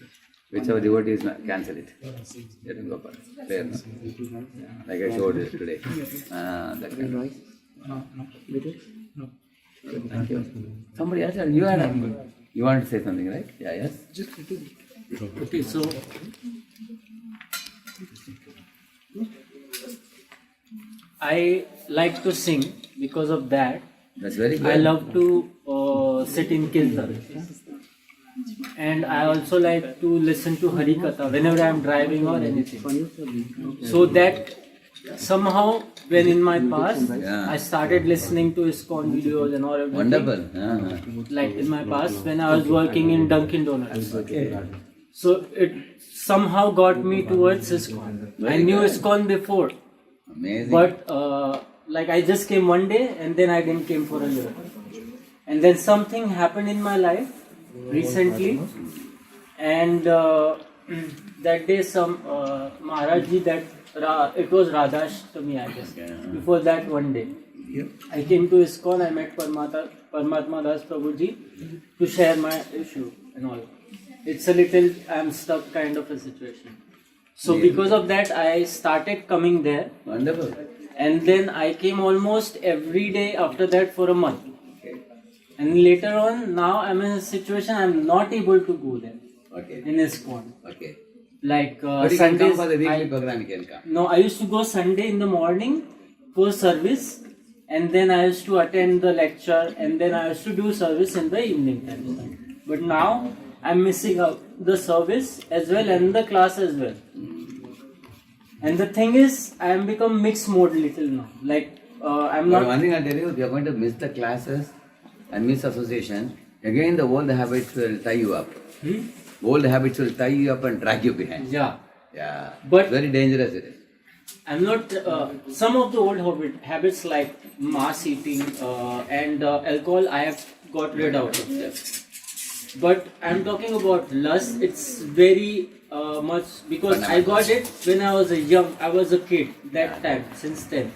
which our devotees cancel it. They don't go for it. Fair enough. Like I showed it today. That kind of. No. Thank you. Somebody else? You want to say something, right? Yeah, yes? Okay, so I like to sing. Because of that, that's very good. I love to sit in kirtan. And I also like to listen to Hari Katha whenever I am driving or anything. So that somehow, when in my past, I started listening to ISKCON videos and all of that. Wonderful. Like in my past, when I was working in Dunkin' Donuts. Okay. So it somehow got me towards ISKCON. I knew ISKCON before. Amazing. But like I just came one day and then I didn't came for a year. And then something happened in my life recently, and that day some Maharajji, it was Radheshyam, I guess. Before that, one day I came to ISKCON. I met Paramatma Das Prabhuji to share my issue and all. It's a little I'm stuck kind of a situation. So because of that, I started coming there. Wonderful. And then I came almost every day after that for a month. And later on, now I'm in a situation I'm not able to go there. In ISKCON. Like Sundays. For the weekly program, you can come. No, I used to go Sunday in the morning for service, and then I used to attend the lecture, and then I used to do service in the evening time. But now I'm missing out the service as well and the class as well. And the thing is, I am become mixed mode little now. Like I'm not. But one thing I'll tell you, if you're going to miss the classes and miss association, again the old habits will tie you up. Old habits will tie you up and drag you behind. Yeah. But very dangerous it is. I'm not. Some of the old habits like mass eating and alcohol, I have got rid out of them. But I'm talking about lust. It's very much because I got it when I was I was a kid that time, since then.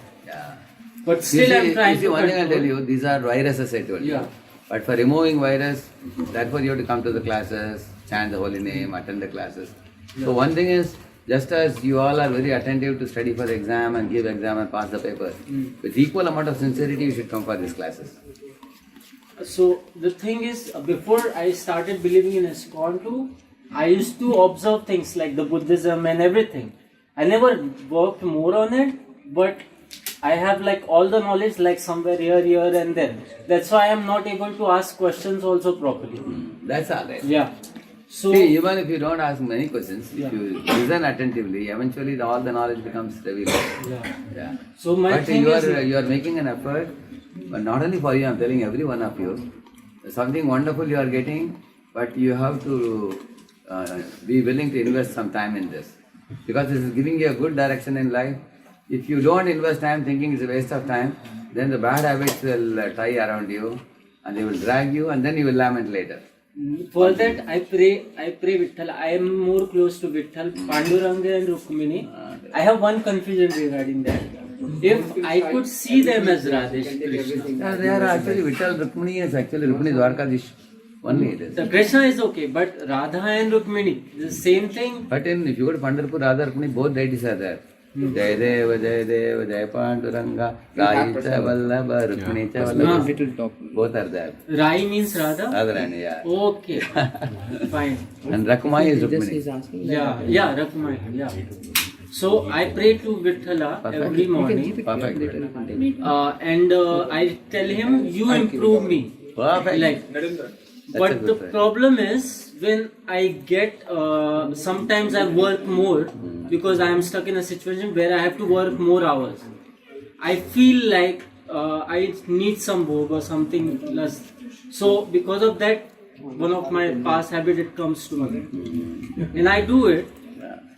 But still I'm trying to one thing I'll tell you, these are viruses I told you. But for removing virus, therefore you have to come to the classes, chant the holy name, attend the classes. So one thing is, just as you all are very attentive to study for the exam and give exam and pass the paper, with equal amount of sincerity you should come for these classes. So the thing is, before I started believing in ISKCON too, I used to observe things like the Buddhism and everything. I never worked more on it, but I have like all the knowledge like somewhere here and there. That's why I am not able to ask questions also properly. That's all right. Yeah. So see, even if you don't ask many questions, if you listen attentively, eventually all the knowledge becomes revealed. So my but thing you are making an effort, but not only for you, I am telling every one of you, something wonderful you are getting, but you have to be willing to invest some time in this. Because this is giving you a good direction in life. If you don't invest time thinking it's a waste of time, then the bad habits will tie around you and they will drag you and then you will lament later. For that, I pray Vitthal. I am more close to Vitthal, Panduranga and Rukmini. I have one confusion regarding that. If I could see them as Radheshyam, They are actually Vitthal. Rukmini is actually Rukmini Dwarkadish. Only it is. the Krishna is okay, but Radha and Rukmini is the same thing. But if you go to Pandharpur, Radha Rukmini, both deities are there. Jayadeva, Jay Panduranga, Rai cha Vallabha, Rukmini cha Vallabha. Both are there. Rai means Radha? Radharani, yeah. Okay, fine. And Rakumai is Rukmini. Yeah, Rakumai, yeah. So I pray to Vithala every morning. Perfect. And I tell him, you improve me. Perfect. Like, but the problem is when I get sometimes I work more because I am stuck in a situation where I have to work more hours. I feel like I need some work or something less. So because of that, one of my past habit, it comes to me, and I do it.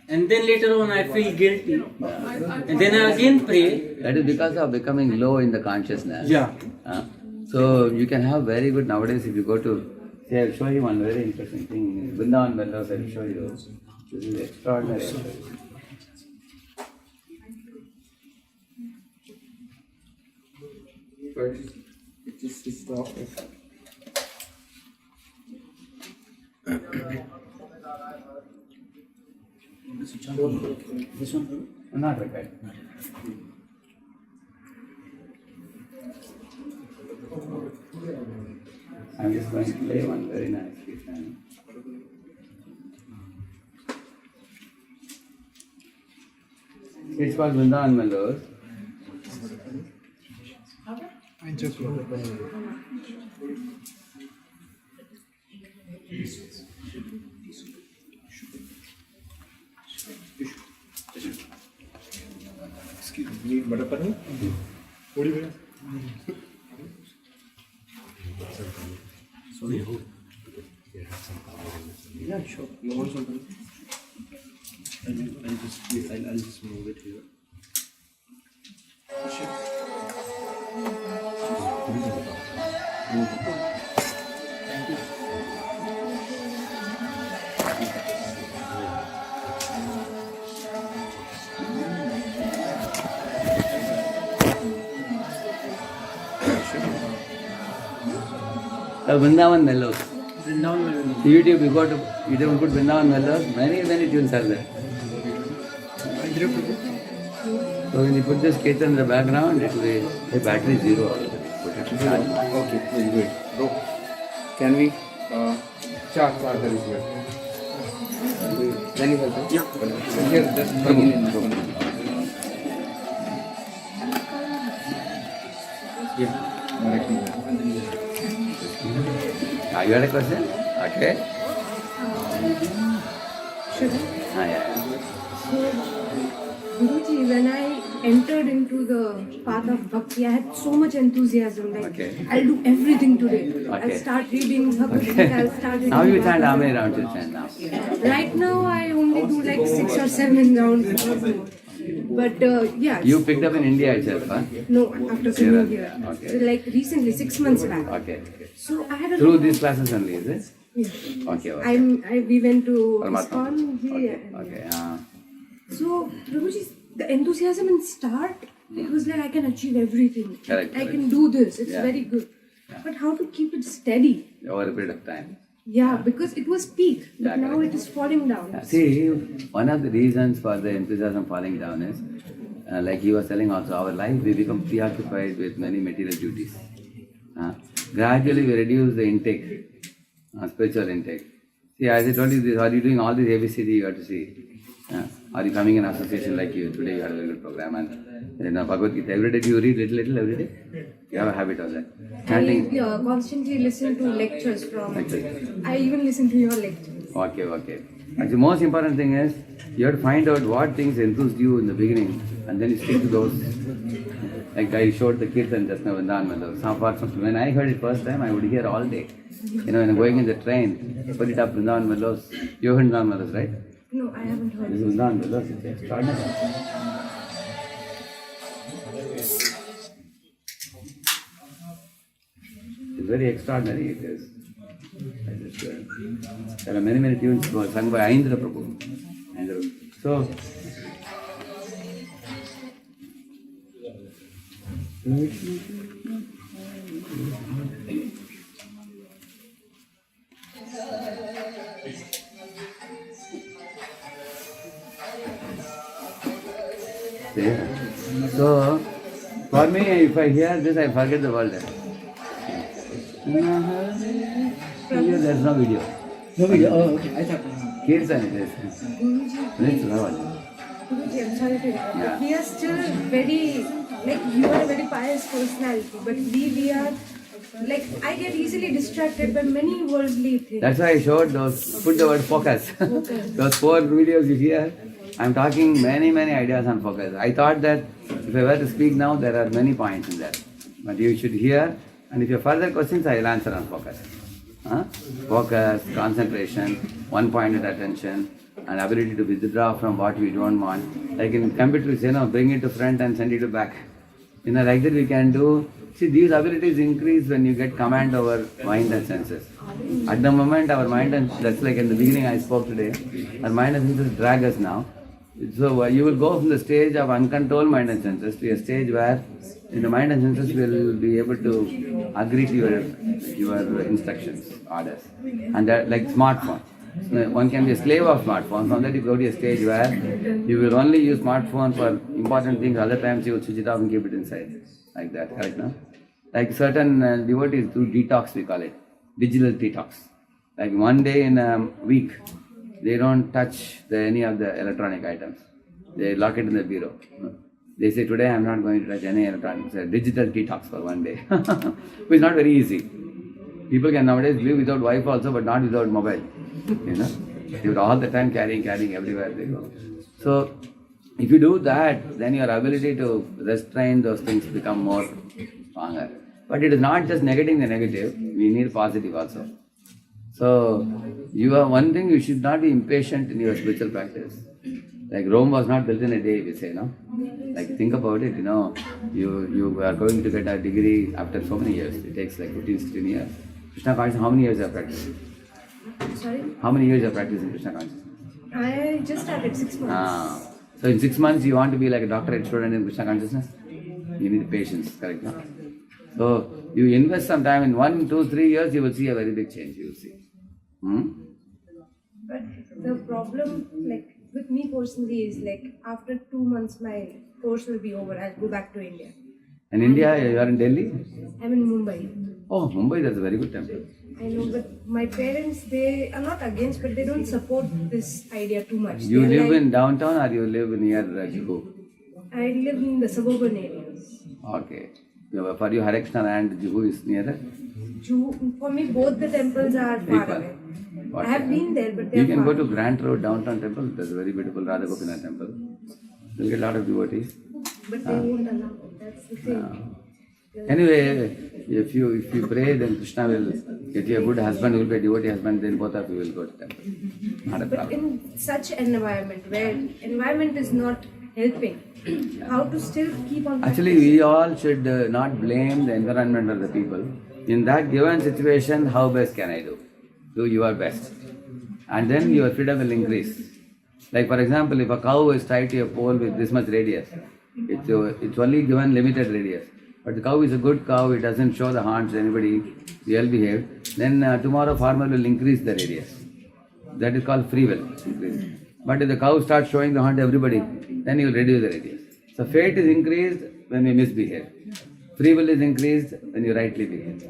And then later on I feel guilty. And then I again pray. That is because of becoming low in the consciousness. Yeah. So you can have very good nowadays if you go to, see, I'll show you one very interesting thing. Vrindavan Mellows, I'll show you. This is extraordinary. First, it is to stop it. This one? Not required. I'm just going to play one very nice piece. It's called Vrindavan Mellows. Excuse me, butter paneer? What do you want? Sorry. Yeah, sure. You want something? I'll just move it here. Thank you. Vrindavan Mellows. Vrindavan Mellows. YouTube, you go to YouTube and put Vrindavan Mellows, many tunes are there. So when you put this Kirtan in the background, it will be the battery zero. Put it to charge. Okay, we'll wait. Bro, can we charger is here? Can you help us? Yeah. Here, just plug in this one. Yeah. You had a question? Okay. Should I? Yeah. Guruji, when I entered into the path of bhakti, I had so much enthusiasm. Like, I'll do everything today. I'll start reading Bhagavad Gita. I'll start reading. Now you chant how many rounds you chant now? Right now, I only do like 6 or 7 rounds. Not more. But yeah. You picked up in India itself, huh? No, after coming here. Okay. So, like recently, 6 months back. Okay. So I had a Through these classes only, is it? Yeah. Okay. We went to Paramatma. ISKCON. Okay. So, Prabhuji, the enthusiasm in start, it was like I can achieve everything. Correct. I can do this. It's Yeah. very good. But how to keep it steady? Over a period of time. Yeah, because it was peak, but Yeah, now correct. it is falling down. See, one of the reasons for the enthusiasm falling down is, like he was telling also, our life, we become preoccupied with many material duties. Gradually we reduce the intake, spiritual intake. See, as I told you this, are you doing all this ABCD you have to see? Are you coming in association like you? Today you had a very good program and Bhagavad Gita. Every day do you read little every day? You have a habit of that. Chanting. I constantly listen to lectures from... I even listen to your lectures. Okay. And the most important thing is, you have to find out what things enthused you in the beginning and then you stick to those. Like I showed the Kirtan just now in Vrindavan. When I heard it first time, I would hear all day. When I'm going in the train, put it up Vrindavan Mellows. You heard Vrindavan Mellows, right? No, I haven't heard. This is Vrindavan Mellows. It's extraordinary. It's very extraordinary, it is. I just There are many tunes sung by Aindra Prabhu. So, so for me, if I hear this, I forget the world. Here there's no video. No video. Oh, okay. I thought. Kirtan it is. Let's love it. Guruji, I'm sorry to interrupt, but we are still very, like, you are a very pious personality, but we are, like, I get easily distracted by many worldly things. That's why I showed those, put the word focus. Those 4 videos you hear, I'm talking many ideas on focus. I thought that if I were to speak now, there are many points in that. But you should hear, and if you have further questions, I will answer on focus. Focus, concentration, one-pointed attention, and ability to withdraw from what we don't want. Like in computer, bring it to front and send it to back. Like that we can do. See, these abilities increase when you get command over mind and senses. At the moment, our mind and that's like in the beginning I spoke today. Our mind and senses drag us now. So you will go from the stage of uncontrolled mind and senses to a stage where in the mind and senses will be able to agree to your instructions, orders. And that like smartphone. One can be a slave of smartphone. From that you go to a stage where you will only use smartphone for important things. Other times you will switch it off and keep it inside. Like that, correct, no? Like certain devotees do detox, we call it. Digital detox. Like one day in a week, they don't touch any of the electronic items. They lock it in the bureau. They say, today I am not going to touch any electronics. It's a digital detox for one day. Which is not very easy. People can nowadays live without Wi-Fi also, but not without mobile. They would all the time carrying everywhere they go. So, if you do that, then your ability to restrain those things become more stronger. But it is not just negating the negative, we need positive also. So, one thing, you should not be impatient in your spiritual practice. Like Rome was not built in a day, we say, no? Like think about it, you are going to get a degree after so many years. It takes like 15, 16 years. Krishna consciousness, how many years you have practiced? Sorry? How many years you have practiced in Krishna consciousness? I just started 6 months. So in 6 months you want to be like a doctorate student in Krishna consciousness? You need patience, correct? No? So you invest some time in 1, 2, 3 years, you will see a very big change, you will see. But the problem, like with me personally, is like after 2 months my course will be over. I'll go back to India. In India, you are in Delhi? I'm in Mumbai. Oh, Mumbai, that's a very good temple. I know, but my parents, they are not against, but they don't support this idea too much. You They're live like, in downtown or you live near Juhu? I live in the suburban areas. Okay. For you, Hare Krishna and Juhu is nearer? For me, both the temples are far away. I have been there, but they You are can far. go to Grant Road Downtown Temple. There's a very beautiful Radha Gopinath temple. You'll get a lot of devotees. But they won't allow. That's the thing. Anyway, if you pray, then Krishna will get you a good husband, who will be a devotee husband, then both of you will go to temple. Not a But problem. in such an environment where environment is not helping, how to still keep on Actually, we all should not blame the environment or the people. In that given situation, how best can I do? Do your best. And then your freedom will increase. Like for example, if a cow is tied to a pole with this much radius, it's only given limited radius. But the cow is a good cow, it doesn't show the horns to anybody, well behaved, then tomorrow farmer will increase the radius. That is called free will. But if the cow starts showing the horn to everybody, then he will reduce the radius. So fate is increased when we misbehave. Free will is increased when you rightly behave.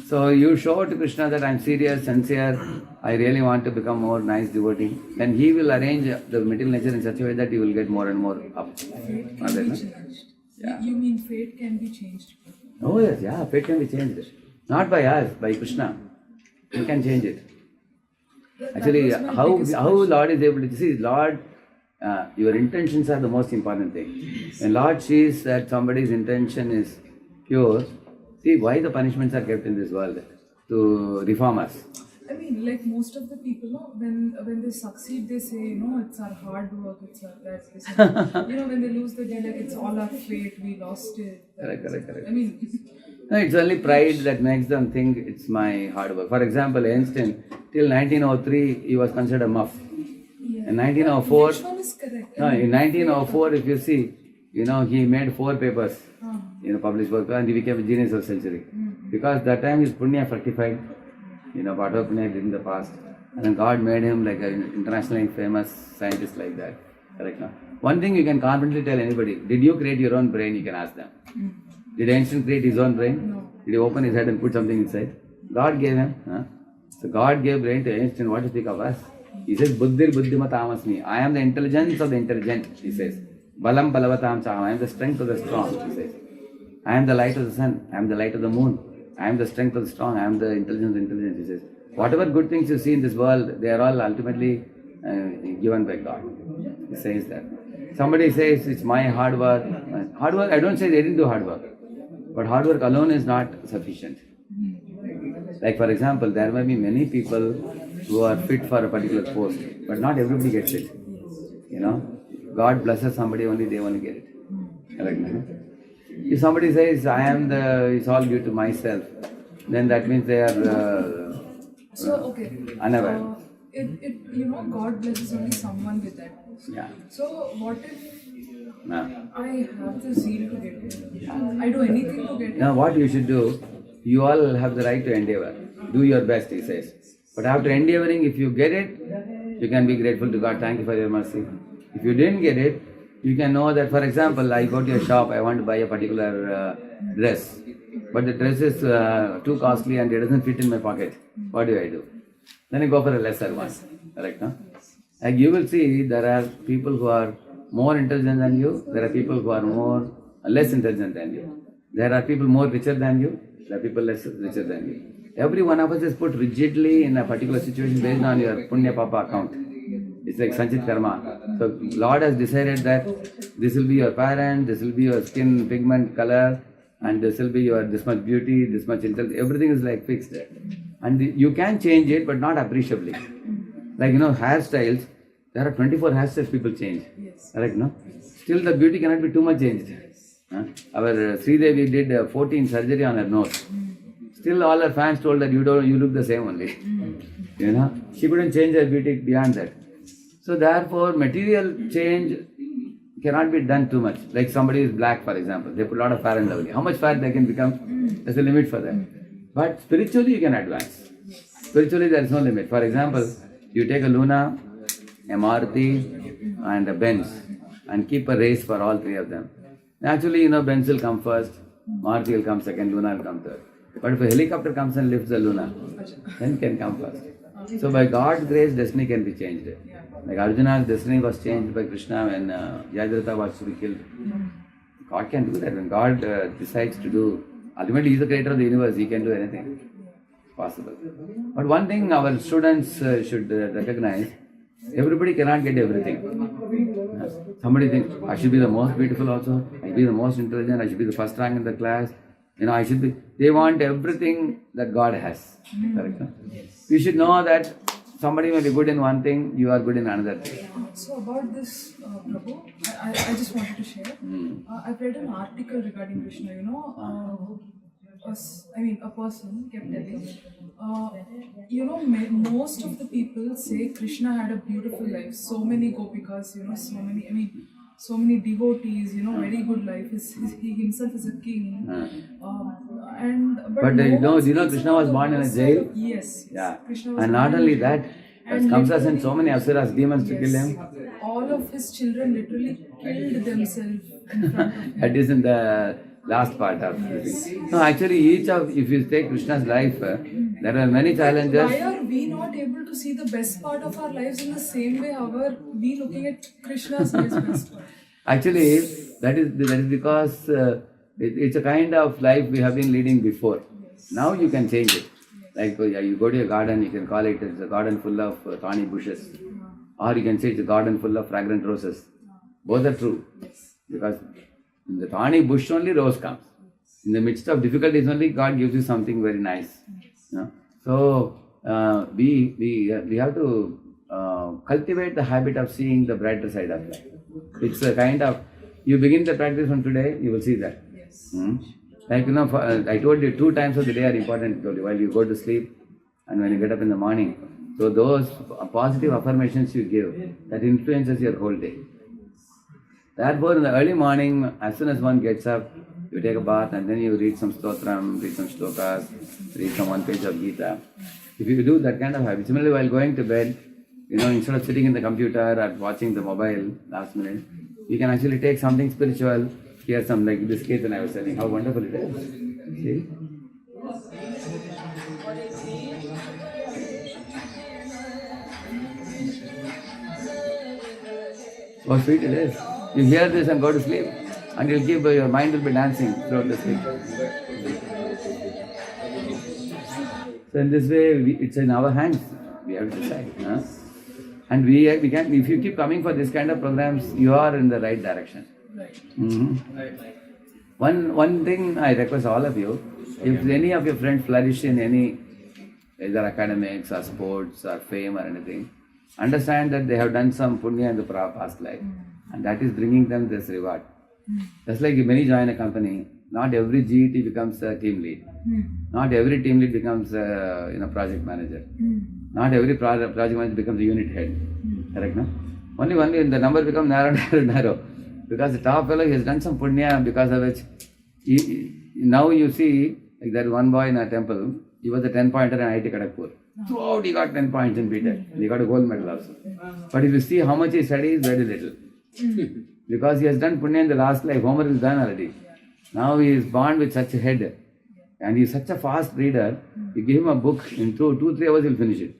So you show to Krishna that I am serious, sincere, I really want to become more nice devotee. Then he will arrange the material nature in such a way that you will get more and more up. Fate can be changed. Yeah. You mean fate can be changed? Oh yes, yeah, fate can be changed. Not by us, by Krishna. You can change it. Actually, how Lord is able to see, Lord, your intentions are the most important thing. When Lord sees that somebody's intention is pure, see why the punishments are kept in this world? To reform us. I mean, like most of the people, when they succeed, they say, it's our hard work, it's our this. When they lose the day, like it's all our fate, we lost it. Correct. I mean, No, it's only pride that makes them think it's my hard work. For example, Einstein, till 1903, he was considered a muff. In 1904, Which one is correct? no, in 1904, if you see, he made 4 papers, published 4 papers, and he became a genius of the century. Because that time his punya fructified, part of punya did in the past. And then God made him like an internationally famous scientist like that. Correct? No? One thing you can confidently tell anybody, did you create your own brain? You can ask them. Did Einstein create his own brain? No. Did he open his head and put something inside? God gave him. So God gave brain to Einstein. What to speak of us? He says, Buddhir buddhimatam asmi. I am the intelligence of the intelligent, he says. Balam balavatam chaham. I am the strength of the strong, he says. I am the light of the sun. I am the light of the moon. I am the strength of the strong. I am the intelligence of the intelligent, he says. Whatever good things you see in this world, they are all ultimately given by God. He says that. Somebody says it's my hard work. Hard work, I don't say they didn't do hard work. But hard work alone is not sufficient. Like for example, there may be many people who are fit for a particular post, but not everybody gets it. God blesses somebody, only they only get it. If somebody says, it's all due to myself, then that means they are unaware. God blesses only someone with that. Yeah. So what if I have the zeal to get it? I do anything to get it. Now what you should do, you all have the right to endeavor. Do your best, he says. But after endeavoring, if you get it, you can be grateful to God. Thank you for your mercy. If you didn't get it, you can know that, for example, I go to a shop, I want to buy a particular dress. But the dress is too costly and it doesn't fit in my pocket. What do? Then you go for a lesser one. Correct, no? Like you will see, there are people who are more intelligent than you. There are people who are less intelligent than you. There are people more richer than you. There are people less richer than you. Every one of us is put rigidly in a particular situation based on your Punya Papa account. It's like Sanchit Karma. So Lord has decided that this will be your parent, this will be your skin pigment color, and this will be your this much beauty, this much intelligence. Everything is like fixed. And you can change it, but not appreciably. Like hairstyles, there are 24 hairstyles people change. Yes. Correct, no? Still the beauty cannot be too much changed. Our Sridevi did 14 surgery on her nose. Still all her fans told that you look the same only. She couldn't change her beauty beyond that. So therefore material change cannot be done too much. Like somebody is black, for example, they put a lot of fair and lovely. How much fair they can become? There's a limit for them. But spiritually you can advance. Spiritually there is no limit. For example, you take a Luna, a Maruti and a Benz and keep a race for all 3 of them. Naturally, Benz will come first, Maruti will come second, Luna will come third. But if a helicopter comes and lifts the Luna, then can come first. So by God's grace, destiny can be changed. Like Arjuna's destiny was changed by Krishna when Jayadratha was to be killed. God can do that. When God decides to do, ultimately He is the creator of the universe, He can do anything. Possible. But one thing our students should recognize, everybody cannot get everything. Somebody thinks, I should be the most beautiful also, I should be the most intelligent, I should be the first rank in the class, I should be, they want everything that God has. Correct? You should know that somebody may be good in one thing, you are good in another thing. So about this, Prabhu, I just wanted to share. I've read an article regarding Krishna, a person kept telling, most of the people say Krishna had a beautiful life, so many gopikas, so many devotees, very good life. He himself is a king. But do you know Krishna was born in a jail? Yes. Yeah. Krishna was And not born only in a jail. that, Kamsa sent so many asuras, demons to kill him. All of his children literally killed themselves in front of him. That is in the last part of the thing. No, actually, if you take Krishna's life, there are many challenges. Why are we not able to see the best part of our lives in the same way? How are we looking at Krishna's best part? Actually, that is because it's a kind of life we have been leading before. Now you can change it. Like you go to a garden, you can call it's a garden full of thorny bushes. Or you can say it's a garden full of fragrant roses. Both are true. Because in the thorny bush only rose comes. In the midst of difficulties only God gives you something very nice. So we have to cultivate the habit of seeing the brighter side of life. It's a kind of, you begin the practice from today, you will see that. Like, I told you 2 times of the day are important. While you go to sleep and when you get up in the morning. So those positive affirmations you give, that influences your whole day. Therefore, in the early morning, as soon as one gets up, you take a bath and then you read some stotram, read some shlokas, read some 1 page of Gita. If you do that kind of habit, similarly while going to bed, instead of sitting in the computer or watching the mobile last minute, you can actually take something spiritual, hear some like this Kirtan I was telling, how wonderful it is. See? So sweet it is. You hear this and go to sleep, and your mind will be dancing throughout the sleep. So in this way, it's in our hands. We have to decide. Huh? And we can. If you keep coming for this kind of programs, you are in the right direction. One thing I request all of you: if any of your friends flourish in any either academics or sports or fame or anything, understand that they have done some punya in the past life, and that is bringing them this reward. Just like when you join a company, not every GET becomes a team lead. Not every team lead becomes a project manager. Not every project manager becomes a unit head. Correct, no? Only the number becomes narrow. Because the top fellow has done some punya, because of which now you see, like that one boy in a temple, he was a 10-pointer in IIT Kharagpur. Throughout he got 10 points in BTech. And he got a gold medal also. But if you see how much he studies, very little. Because he has done punya in the last life, homework is done already. Now he is born with such a head. And he is such a fast reader, you give him a book, in 2-3 hours he will finish it.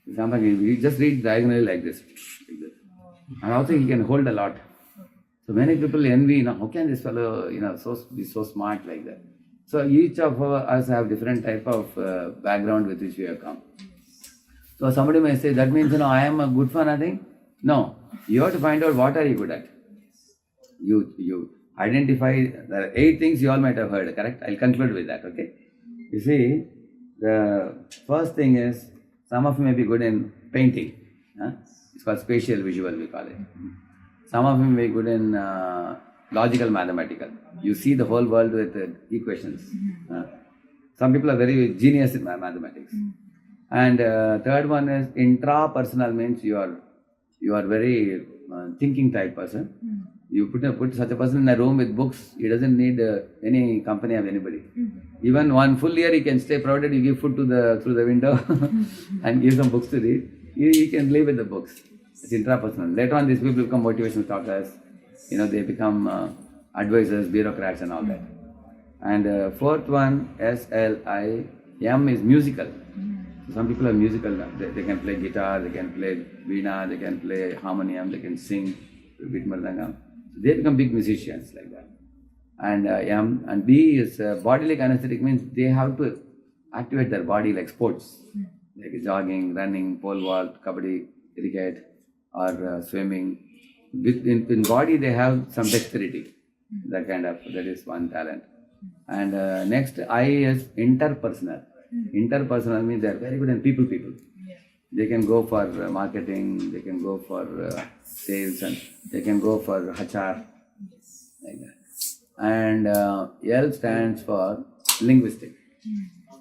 He just reads diagonally like this. And also he can hold a lot. So many people envy, how can this fellow be so smart like that? So each of us have different type of background with which we have come. So somebody may say, that means I am good for nothing? No. You have to find out what are you good at. You identify, there are 8 things you all might have heard, correct? I'll conclude with that, okay? You see, the first thing is, some of you may be good in painting. It's called spatial visual, we call it. Some of you may be good in logical mathematical. You see the whole world with equations. Some people are very genius in mathematics. And third one is intrapersonal, means you are very thinking type person. You put such a person in a room with books, he doesn't need any company of anybody. Even 1 full year he can stay provided you give food through the window and give some books to read. He can live with the books. It's intrapersonal. Later on these people become motivational talkers. They become advisors, bureaucrats and all that. And fourth one, SLIM, is musical. So some people are musical. They can play guitar, they can play veena, they can play harmonium, they can sing, beat mridangam. They become big musicians like that. And M and B is bodily kinesthetic, means they have to activate their body like sports, like jogging, running, pole vault, kabaddi, cricket, or swimming. In body they have some dexterity. That is one talent. And next I is interpersonal. Interpersonal means they are very good in people. They can go for marketing, they can go for sales, and they can go for HR, like that. And L stands for linguistic.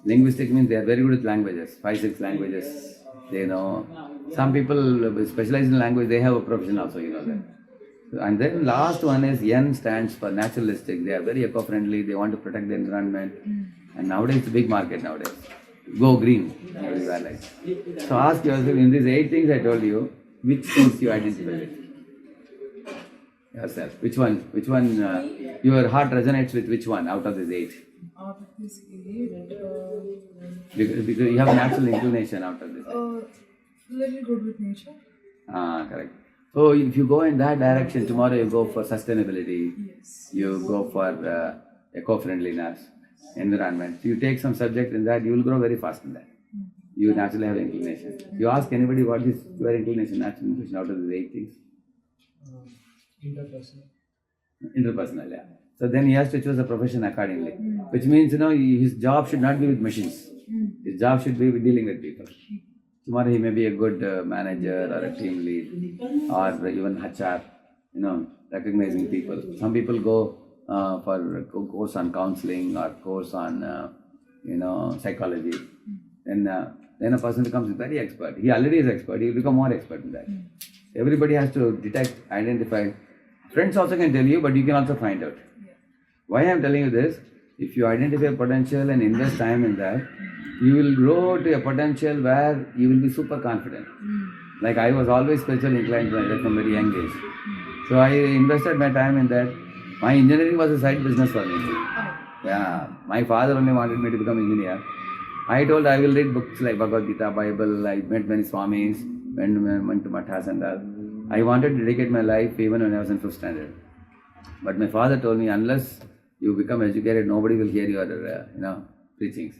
Linguistic means they are very good with languages, 5-6 languages. They know. Some people specialize in language, they have a profession also, that. And then last one is N stands for naturalistic. They are very eco-friendly, they want to protect the environment. And nowadays it's a big market nowadays. Go green. So ask yourself, in these 8 things I told you, which things you identify with? Yourself. Which one? Your heart resonates with which one out of these 8? Out of these 8, because you have a natural inclination out of this. Little good with nature. Correct. So if you go in that direction, tomorrow you go for sustainability. Yes. You go for eco-friendliness, environment. So you take some subject in that, you will grow very fast in that. You naturally have inclination. You ask anybody what is your inclination, natural inclination out of these 8 things? Interpersonal, yeah. So then he has to choose a profession accordingly. Which means, his job should not be with machines. His job should be with dealing with people. Tomorrow he may be a good manager or a team lead or even HR, recognizing people. Some people go for a course on counseling or course on psychology, then a person becomes very expert. He already is expert. He will become more expert in that. Everybody has to detect, identify. Friends also can tell you, but you can also find out. Why I am telling you this? If you identify potential and invest time in that, you will grow to a potential where you will be super confident. Like I was always spiritually inclined from a very young age. So I invested my time in that. My engineering was a side business for me. Yeah, my father only wanted me to become an engineer. I told I will read books like Bhagavad Gita, Bible. I met many Swamis, went to mathas and all. I wanted to dedicate my life even when I was in 5th standard. But my father told me, unless you become educated, nobody will hear your preachings.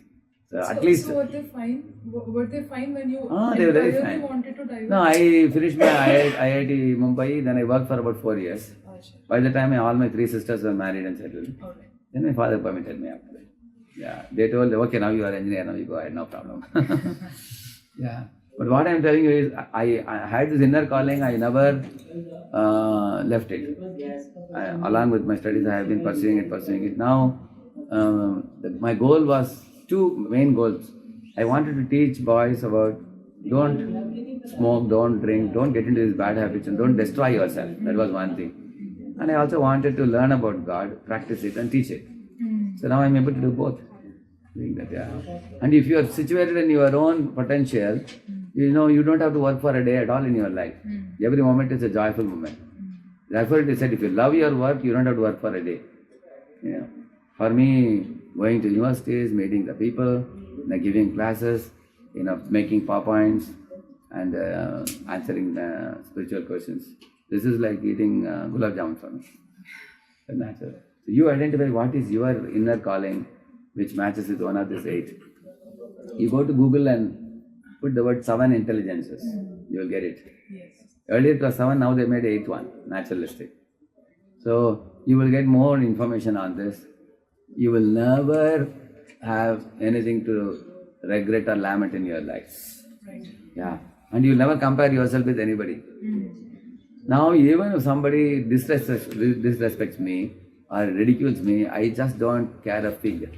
So at least. So were they fine when you they were very fine. wanted to dive? No, I finished my IIT Mumbai. Then I worked for about 4 years. By the time all my 3 sisters were married and settled, then my father permitted me after that. Yeah, they told, okay, now you are an engineer, now you go ahead, no problem. Yeah, but what I am telling you is, I had this inner calling. I never left it. Along with my studies, I have been pursuing it. Now, my goal was 2 main goals. I wanted to teach boys about don't smoke, don't drink, don't get into these bad habits, and don't destroy yourself. That was one thing. And I also wanted to learn about God, practice it, and teach it. So now I'm able to do both. Doing that, yeah. And if you are situated in your own potential, you don't have to work for a day at all in your life. Every moment is a joyful moment. Therefore, it is said, if you love your work, you don't have to work for a day. Yeah. For me, going to universities, meeting the people, giving classes, making PowerPoints, and answering spiritual questions. This is like eating gulab jamun for me. That's natural. So you identify what is your inner calling, which matches with one of these 8. You go to Google and put the word 7 intelligences. You will get it. Yes. Earlier it was 7, now they made 8th one, naturalistic. So you will get more information on this. You will never have anything to regret or lament in your life. Right. Yeah. And you will never compare yourself with anybody. Now, even if somebody disrespects me or ridicules me, I just don't care a fig.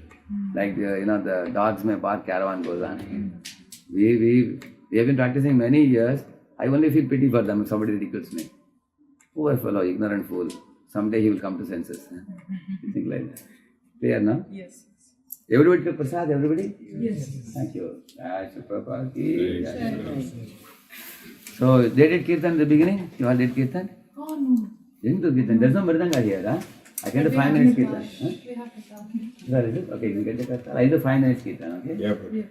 Like the dogs may bark, caravan goes on. We have been practicing many years. I only feel pity for them if somebody ridicules me. Poor fellow, ignorant fool. Someday he will come to senses. Think like that. Clear, no? Yes. Everybody get prasad, everybody? Yes. Thank you. So, they did kirtan in the beginning? You all did kirtan? Oh, no. Didn't do kirtan. There's no mridanga here, huh? I can do 5 minutes kirtan. Huh? We have to talk. Where is it? Okay, you get the kirtan. I'll do 5 minutes kirtan, okay? Yeah.